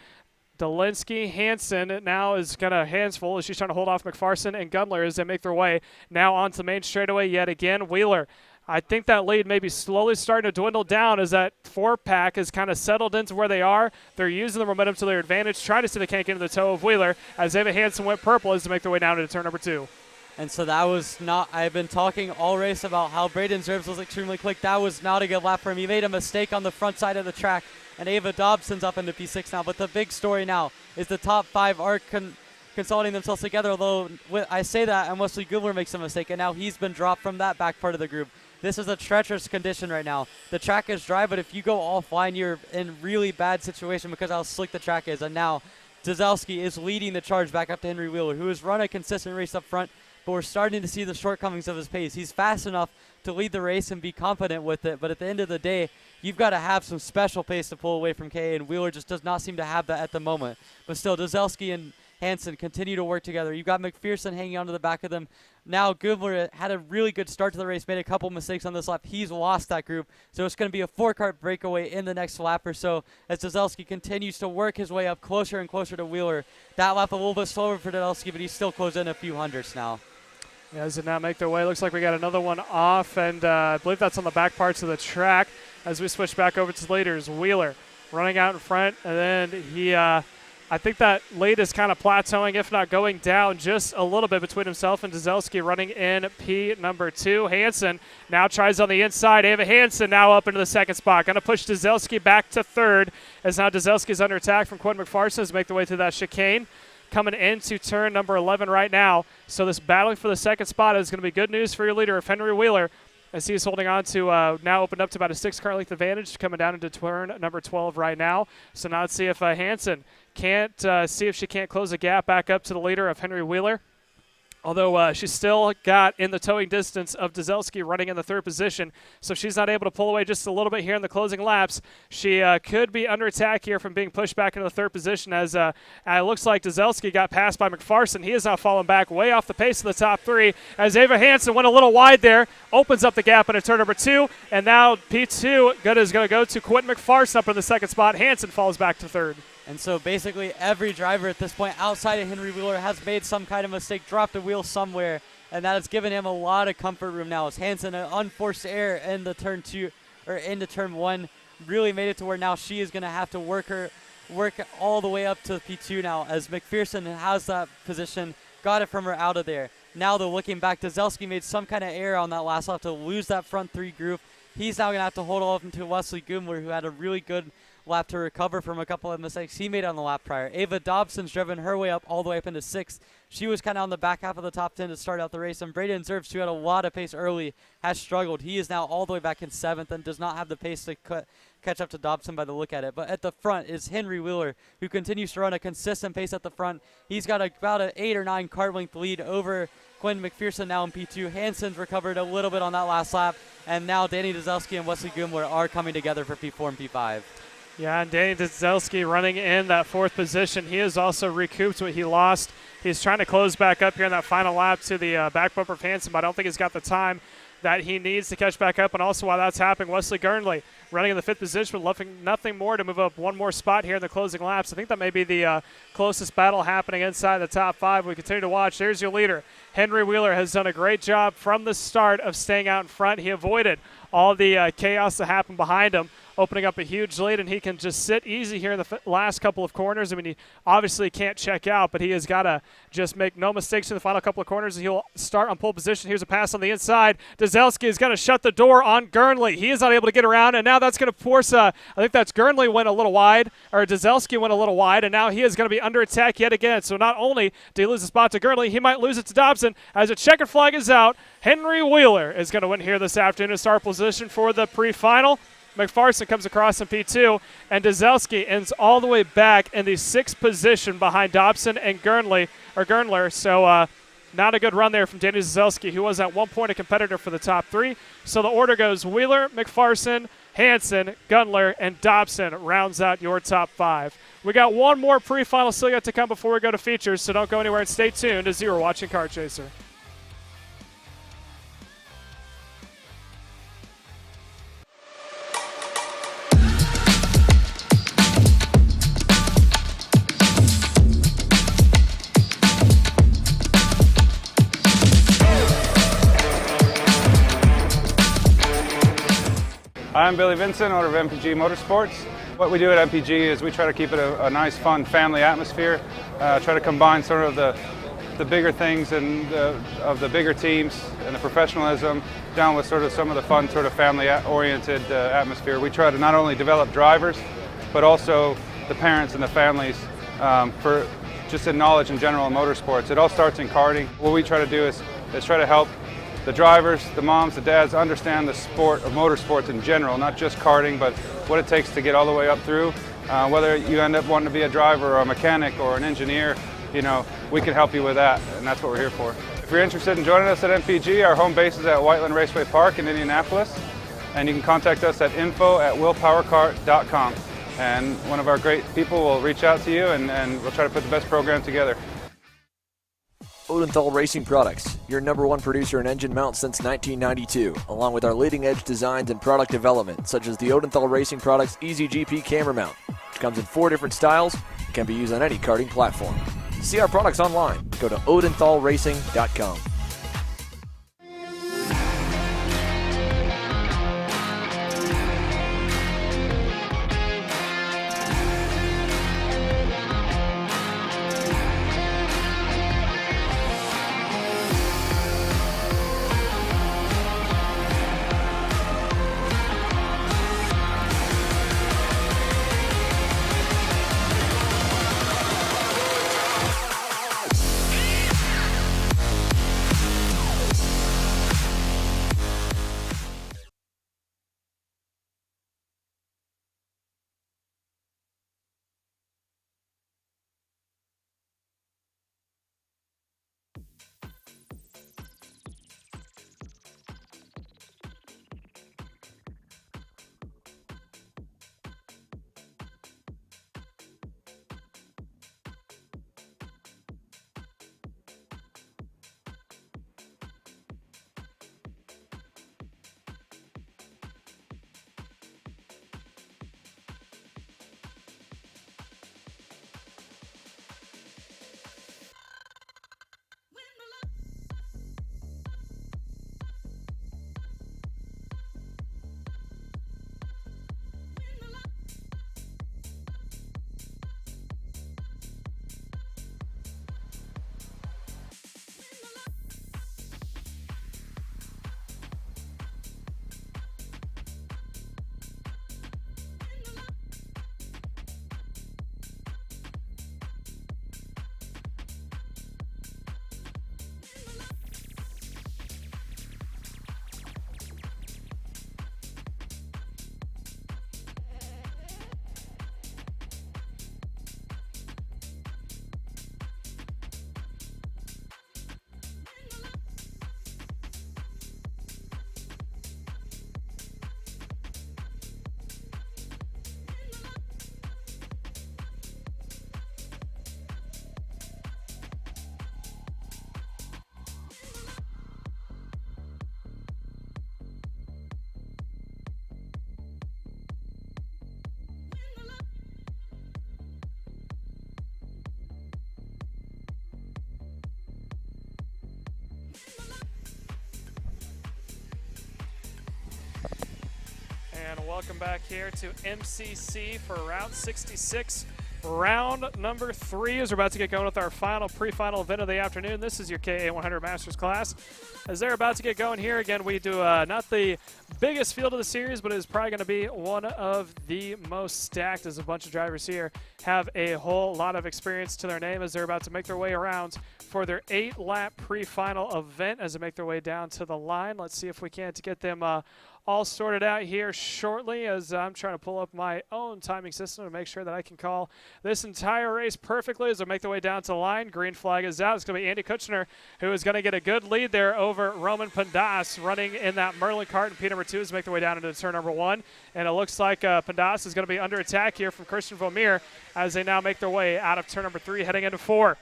Dolinsky, Hansen now is got a hands full as she's trying to hold off McPherson and Gundler as they make their way now onto the main straightaway yet again. Wheeler, I think that lead may be slowly starting to dwindle down as that 4-pack has kind of settled into where they are. They're using the momentum to their advantage, trying to see if they can't get into the toe of Wheeler as Ava Hansen went purple as they make their way down into turn number 2. And so that was not, I've been talking all race about how Braden Zerbs was extremely quick. That was not a good lap for him. He made a mistake on the front side of the track, and Ava Dobson's up into P6 now. But the big story now is the top 5 are consolidating themselves together, although I say that and Wesley Gubler makes a mistake, and now he's been dropped from that back part of the group. This is a treacherous condition right now. The track is dry, but if you go offline, you're in really bad situation because how slick the track is. And now Dzelski is leading the charge back up to Henry Wheeler, who has run a consistent race up front, but we're starting to see the shortcomings of his pace. He's fast enough to lead the race and be confident with it, but at the end of the day, you've got to have some special pace to pull away from KA, and Wheeler just does not seem to have that at the moment. But still, Dzelski and Hansen continue to work together. You've got McPherson hanging onto the back of them. Now Gubler had a really good start to the race, made a couple mistakes on this lap. He's lost that group, so it's going to be a 4-cart breakaway in the next lap or so as Dzelski continues to work his way up closer and closer to Wheeler. That lap a little bit slower for Dzelski, but he's still close in a few hundredths now. Yeah, as it now make their way, looks like we got another one off, and I believe that's on the back parts of the track. As we switch back over to the leaders, Wheeler running out in front, and then he, I think that lead is kind of plateauing, if not going down just a little bit between himself and Dzelski running in P number 2. Hansen now tries on the inside. Ava Hansen now up into the 2nd spot. Going to push Dzelski back to 3rd as now Dzelski is under attack from Quentin McPherson as make their way through that chicane. Coming into turn number 11 right now. So this battle for the 2nd spot is going to be good news for your leader of Henry Wheeler as he's holding on to now opened up to about a 6-car length advantage coming down into turn number 12 right now. So now let's see if Hansen can't see if she can't close the gap back up to the leader of Henry Wheeler. Although she's still got in the towing distance of Dzelski running in the 3rd position. So if she's not able to pull away just a little bit here in the closing laps, she could be under attack here from being pushed back into the 3rd position as it looks like Dzelski got passed by McPherson. He is now falling back way off the pace of the top 3 as Ava Hansen went a little wide there, opens up the gap into turn number 2, and now P2 is going to go to Quentin McPherson up in the 2nd spot. Hansen falls back to 3rd. And so basically every driver at this point outside of Henry Wheeler has made some kind of mistake, dropped a wheel somewhere, and that has given him a lot of comfort room now as Hansen, an unforced error in the turn 2 or into turn 1, really made it to where now she is going to have to work all the way up to P2 now as McPherson has that position, got it from her out of there. Now though, looking back, Dzelski made some kind of error on that last lap to lose that front 3 group. He's now going to have to hold off into Wesley Gubler, who had a really good lap to recover from a couple of mistakes he made on the lap prior. Ava Dobson's driven her way up all the way up into 6th. She was kind of on the back half of the top 10 to start out the race. And Braden Zerbs, who had a lot of pace early, has struggled. He is now all the way back in 7th and does not have the pace to catch up to Dobson by the look at it. But at the front is Henry Wheeler, who continues to run a consistent pace at the front. He's got about an 8 or 9 car length lead over Quentin McPherson now in P2. Hansen's recovered a little bit on that last lap. And now Danny Dzelski and Wesley Gubler are coming together for P4 and P5. Yeah, and Danny Dzelski running in that 4th position. He has also recouped what he lost. He's trying to close back up here in that final lap to the back bumper of Hansen, but I don't think he's got the time that he needs to catch back up. And also while that's happening, Wesley Gurnley running in the 5th position with nothing more to move up one more spot here in the closing laps. I think that may be the closest battle happening inside the top 5. We continue to watch. There's your leader. Henry Wheeler has done a great job from the start of staying out in front. He avoided all the chaos that happened behind him, opening up a huge lead, and he can just sit easy here in the last couple of corners. I mean, he obviously can't check out, but he has got to just make no mistakes in the final couple of corners, and he'll start on pole position. Here's a pass on the inside. Dzelski is going to shut the door on Gurnley. He is not able to get around, and now that's going to force I think that's Gurnley went a little wide, or Dzelski went a little wide, and now he is going to be under attack yet again. So not only did he lose the spot to Gurnley, he might lose it to Dobson. As a checkered flag is out, Henry Wheeler is going to win here this afternoon and start position for the pre-final. McPherson comes across in P2, and Dzelski ends all the way back in the 6th position behind Dobson and Gernler. So not a good run there from Danny Dzelski, who was at one point a competitor for the top 3. So the order goes Wheeler, McPherson, Hansen, Gundler, and Dobson rounds out your top 5. We got one more pre-final still yet to come before we go to features, so don't go anywhere and stay tuned as you are watching Car Chaser. I'm Billy Vincent, owner of MPG Motorsports. What we do at MPG is we try to keep it a nice, fun family atmosphere, try to combine sort of the bigger things and of the bigger teams and the professionalism down with sort of some of the fun sort of family-oriented atmosphere. We try to not only develop drivers, but also the parents and the families for just in knowledge in general in motorsports. It all starts in karting. What we try to do is try to help the drivers, the moms, the dads understand the sport of motorsports in general, not just karting, but what it takes to get all the way up through. Whether you end up wanting to be a driver or a mechanic or an engineer, you know, we can help you with that, and that's what we're here for. If you're interested in joining us at MPG, our home base is at Whiteland Raceway Park in Indianapolis, and you can contact us at info@willpowerkart.com, and one of our great people will reach out to you, and we'll try to put the best program together. Odenthal Racing Products, your #1 producer in engine mounts since 1992, along with our leading-edge designs and product development, such as the Odenthal Racing Products EasyGP camera mount, which comes in 4 different styles and can be used on any karting platform. See our products online. Go to odenthalracing.com. And welcome back here to MCC for round 66. Round number 3 is we're about to get going with our final pre-final event of the afternoon. This is your KA100 Masters class. As they're about to get going here, again, we do not the biggest field of the series, but it is probably going to be one of the most stacked, as a bunch of drivers here have a whole lot of experience to their name as they're about to make their way around for their 8-lap pre-final event as they make their way down to the line. Let's see if we can get them all sorted out here shortly, as I'm trying to pull up my own timing system to make sure that I can call this entire race perfectly as they make their way down to the line. Green flag is out. It's going to be Andy Kutchner, who is going to get a good lead there over Roman Pendas, running in that Merlin cart in P number 2 as they make their way down into turn number 1. And it looks like Pendas is going to be under attack here from Christian Vermeer as they now make their way out of turn number 3, heading into 4.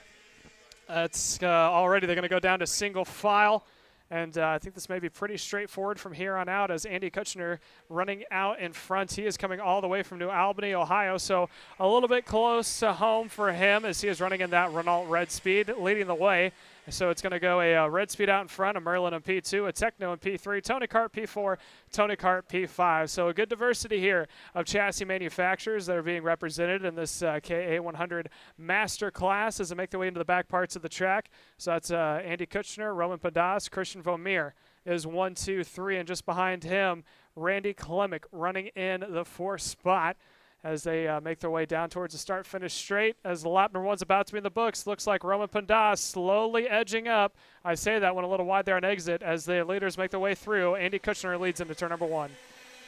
It's already they're going to go down to single file. And I think this may be pretty straightforward from here on out as Andy Kutchner running out in front. He is coming all the way from New Albany, Ohio, so a little bit close to home for him as he is running in that Renault Red Speed, leading the way. So it's going to go a Red Speed out in front, a Merlin in P2, a Techno in P3, Tony Kart P4, Tony Kart P5. So a good diversity here of chassis manufacturers that are being represented in this KA100 Master class as they make their way into the back parts of the track. So that's Andy Kutchner, Roman Pendas, Christian Vermeer is 1, 2, 3, and just behind him, Randy Klemick running in the 4th spot as they make their way down towards the start-finish straight. As the lap number 1's about to be in the books, looks like Roman Pendas slowly edging up. I say that one a little wide there on exit as the leaders make their way through. Andy Kutchner leads into turn number 1.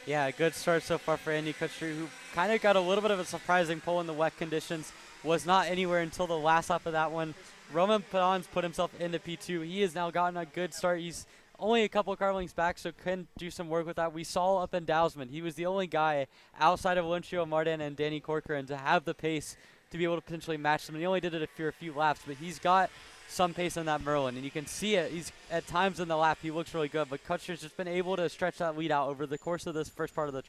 Yeah, good start so far for Andy Kutchner, who kind of got a little bit of a surprising pull in the wet conditions. Was not anywhere until the last lap of that one. Roman Pendas put himself into P2. He has now gotten a good start. He's only a couple car lengths back, so can do some work with that. We saw up in Dousman, he was the only guy outside of Lucio Martin and Danny Corcoran to have the pace to be able to potentially match them. And he only did it for a few laps, but he's got some pace in that Merlin, and you can see it. He's at times in the lap, he looks really good, but Kutcher's just been able to stretch that lead out over the course of this first part of the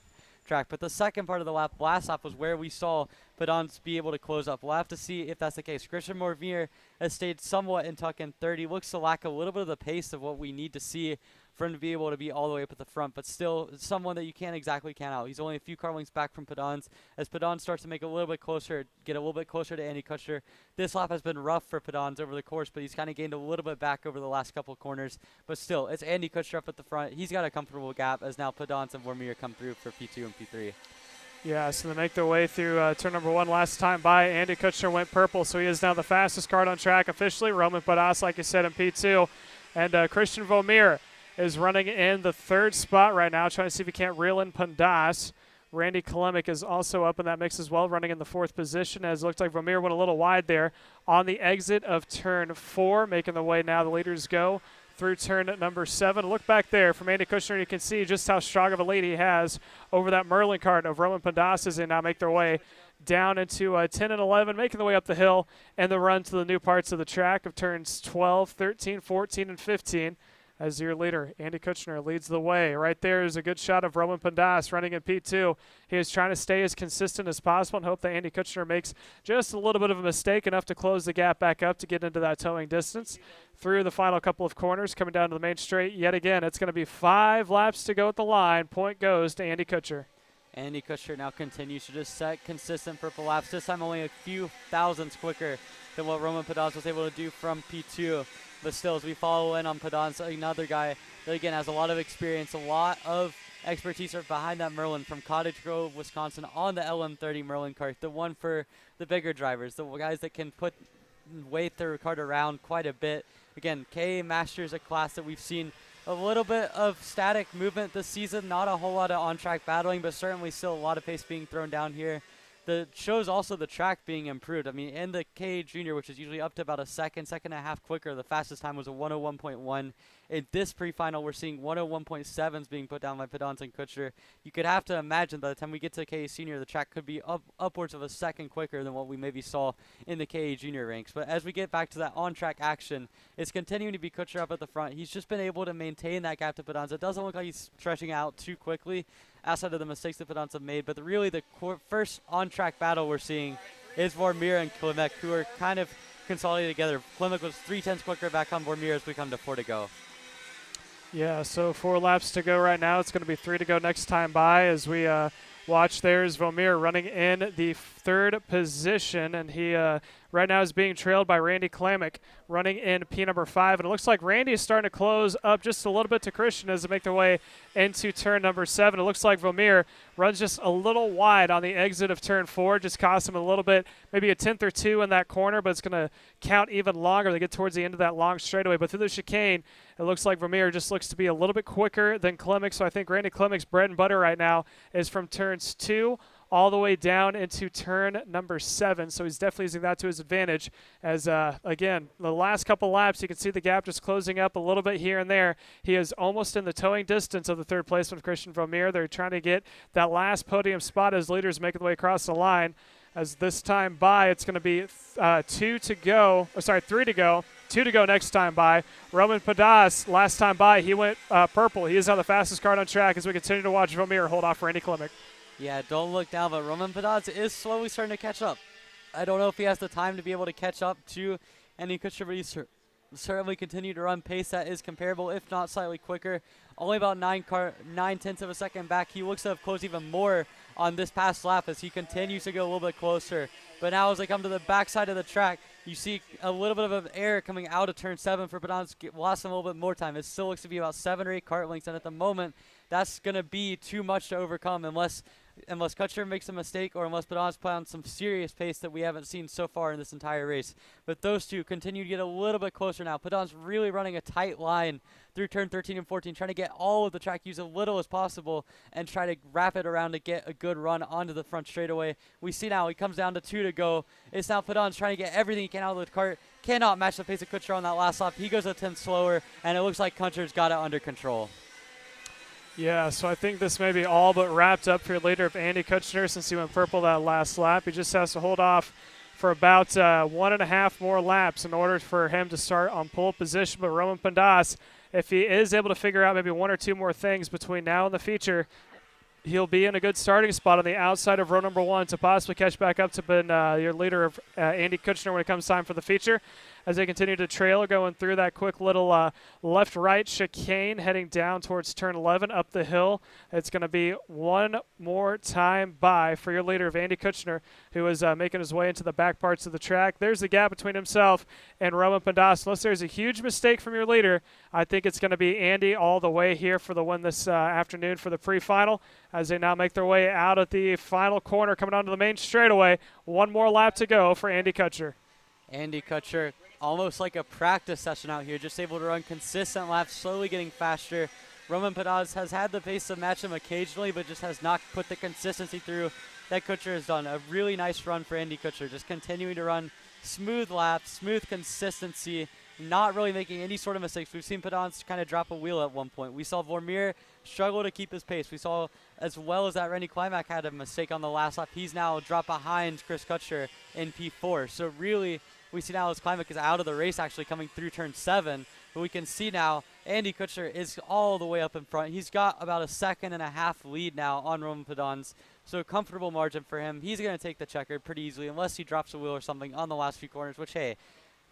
track. But the second part of the lap, last lap, was where we saw Pendas be able to close up. We'll have to see if that's the case. Christian Vermeer has stayed somewhat in tuck in 30. Looks to lack a little bit of the pace of what we need to see for him to be able to be all the way up at the front, but still someone that you can't exactly count out. He's only a few car lengths back from Pendas. As Pendas starts to make a little bit closer, get a little bit closer to Andy Kutchner. This lap has been rough for Pendas over the course, but he's kind of gained a little bit back over the last couple corners. But still, it's Andy Kutchner up at the front. He's got a comfortable gap as now Pendas and Vermeer come through for P2 and P3. Yeah, so they make their way through turn number 1. Last time by, Andy Kutchner went purple, so he is now the fastest car on track officially. Roman Pendas, like you said, in P2. And Christian Vermeer is running in the 3rd spot right now, trying to see if he can't reel in Pendas. Randy Klemick is also up in that mix as well, running in the 4th position, as it looks like Vermeer went a little wide there on the exit of turn 4, making the way now the leaders go through turn number 7. Look back there from Andy Kutchner. You can see just how strong of a lead he has over that Merlin cart of Roman Pendas as they now make their way down into 10 and 11, making the way up the hill and the run to the new parts of the track of turns 12, 13, 14, and 15. As your leader, Andy Kutchner, leads the way. Right there is a good shot of Roman Pendas running in P2. He is trying to stay as consistent as possible and hope that Andy Kutchner makes just a little bit of a mistake, enough to close the gap back up to get into that towing distance. Through the final couple of corners, coming down to the main straight yet again. It's going to be 5 laps to go at the line. Point goes to Andy Kutchner. Andy Kutchner now continues to just set consistent purple laps. This time only a few thousandths quicker than what Roman Pendas was able to do from P2. But still, as we follow in on Pendas, another guy that, again, has a lot of experience, a lot of expertise behind that Merlin from Cottage Grove, Wisconsin, on the LM30 Merlin cart, the one for the bigger drivers, the guys that can weight their cart around quite a bit. Again, KA Masters, a class that we've seen a little bit of static movement this season, not a whole lot of on-track battling, but certainly still a lot of pace being thrown down here. The shows also the track being improved. I mean, in the KA Junior, which is usually up to about a second and a half quicker, the fastest time was a 101.1. In this pre-final, we're seeing 101.7s being put down by Pendas and Kutcher. You could have to imagine by the time we get to KA Senior, the track could be upwards of a second quicker than what we maybe saw in the KA Junior ranks. But as we get back to that on-track action, it's continuing to be Kutcher up at the front. He's just been able to maintain that gap to Pendas. It doesn't look like he's stretching out too quickly, outside of the mistakes that Pendas have made. But really the first on-track battle we're seeing is Vermeer and Klimek, who are kind of consolidated together. Klimek was 3/10 quicker back on Vermeer as we come to 4 to go. Yeah, so 4 laps to go right now. It's going to be 3 to go next time by as we watch, there's Vermeer running in the third position, and he right now is being trailed by Randy Klamick running in P number 5. And it looks like Randy is starting to close up just a little bit to Christian as they make their way into turn number 7. It looks like Vermeer runs just a little wide on the exit of turn 4, just cost him a little bit, maybe a tenth or two in that corner, but it's going to count even longer. They get towards the end of that long straightaway. But through the chicane, it looks like Vermeer just looks to be a little bit quicker than Klimick. So I think Randy Klimick's bread and butter right now is from turns 2 all the way down into turn number 7. So he's definitely using that to his advantage as, again, the last couple laps, you can see the gap just closing up a little bit here and there. He is almost in the towing distance of the third placement of Christian Vermeer. They're trying to get that last podium spot as leaders make their way across the line. As this time by, it's going to be 3 to go. 2 to go next time by. Roman Padas, last time by, he went purple. He is now the fastest car on track as we continue to watch Vermeer hold off Randy Klimick. Yeah, don't look down, but Roman Padas is slowly starting to catch up. I don't know if he has the time to be able to catch up to any Kutscher, but he's certainly continue to run pace that is comparable, if not slightly quicker. Only about 9/10 of a second back. He looks to have closed even more on this past lap as he continues to go a little bit closer. But now as they come to the backside of the track, you see a little bit of an air coming out of turn 7 for Padas. Lost him a little bit more time. It still looks to be about 7 or 8 kart lengths, and at the moment, that's going to be too much to overcome unless Kutscher makes a mistake or unless Padas put on some serious pace that we haven't seen so far in this entire race. But those two continue to get a little bit closer now. Padas really running a tight line through turn 13 and 14, trying to get all of the track used as little as possible and try to wrap it around to get a good run onto the front straightaway. We see now he comes down to 2 to go. It's now Padas trying to get everything he can out of the cart. Cannot match the pace of Kutscher on that last lap. He goes a tenth slower, and it looks like Kutscher's got it under control. Yeah, so I think this may be all but wrapped up for later of Andy Kutchner since he went purple that last lap. He just has to hold off for about 1.5 more laps in order for him to start on pole position. But Roman Padas, if he is able to figure out maybe 1 or 2 more things between now and the feature, he'll be in a good starting spot on the outside of row number 1 to possibly catch back up to your leader of Andy Kutchner when it comes time for the feature. As they continue to trail, going through that quick little left-right chicane, heading down towards turn 11 up the hill. It's going to be one more time by for your leader of Andy Kutchner, who is making his way into the back parts of the track. There's the gap between himself and Roman Padas. Unless there's a huge mistake from your leader, I think it's going to be Andy all the way here for the win this afternoon for the pre-final, as they now make their way out at the final corner, coming onto the main straightaway. One more lap to go for Andy Kutcher. Andy Kutcher, almost like a practice session out here, just able to run consistent laps, slowly getting faster. Roman Padas has had the pace to match him occasionally, but just has not put the consistency through that Kutcher has done. A really nice run for Andy Kutcher, just continuing to run smooth laps, smooth consistency, not really making any sort of mistakes. We've seen Padas kind of drop a wheel at one point. We saw Vermeer struggle to keep his pace. We saw, as well as that, Randy Klimak had a mistake on the last lap. He's now dropped behind Chris Kutcher in P4. So really, we see now as Klimak is out of the race, actually coming through turn 7. But we can see now Andy Kutcher is all the way up in front. He's got about a 1.5 second lead now on Roman Padas. So a comfortable margin for him. He's going to take the checkered pretty easily, unless he drops a wheel or something on the last few corners, which, hey,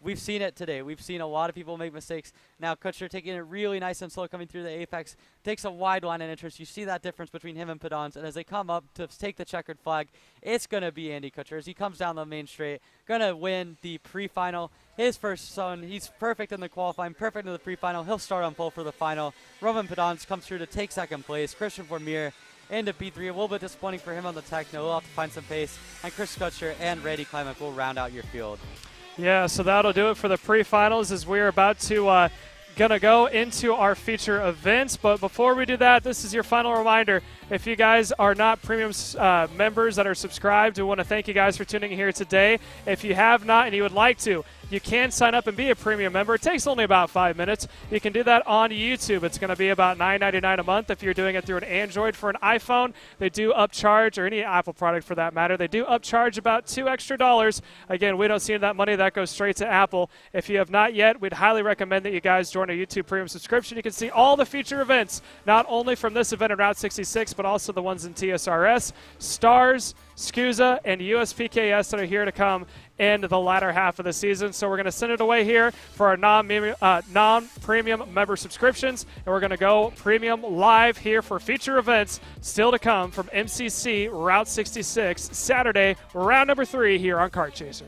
we've seen it today. We've seen a lot of people make mistakes. Now Kutcher taking it really nice and slow coming through the apex. Takes a wide line in entrance. You see that difference between him and Padas. And as they come up to take the checkered flag, it's going to be Andy Kutcher. As he comes down the main straight, going to win the pre-final. His first son, he's perfect in the qualifying, perfect in the pre-final. He'll start on pole for the final. Roman Padas comes through to take second place. Christian Vermeer into P3. A little bit disappointing for him on the techno. He'll have to find some pace. And Chris Kutcher and Randy Klimak will round out your field. Yeah, so that'll do it for the pre-finals as we're about to gonna go into our feature events. But before we do that, this is your final reminder. If you guys are not premium members that are subscribed, we want to thank you guys for tuning in here today. If you have not and you would like to, you can sign up and be a premium member. It takes only about 5 minutes. You can do that on YouTube. It's going to be about $9.99 a month if you're doing it through an Android. For an iPhone, they do upcharge, or any Apple product for that matter, they do upcharge about $2 extra. Again, we don't see that money. That goes straight to Apple. If you have not yet, we'd highly recommend that you guys join a YouTube premium subscription. You can see all the feature events, not only from this event in Route 66, but also the ones in TSRS, Stars, SCUSA, and USPKS that are here to come in the latter half of the season. So we're going to send it away here for our non-premium member subscriptions, and we're going to go premium live here for feature events still to come from MCC Route 66 Saturday, round number 3 here on Kart Chaser.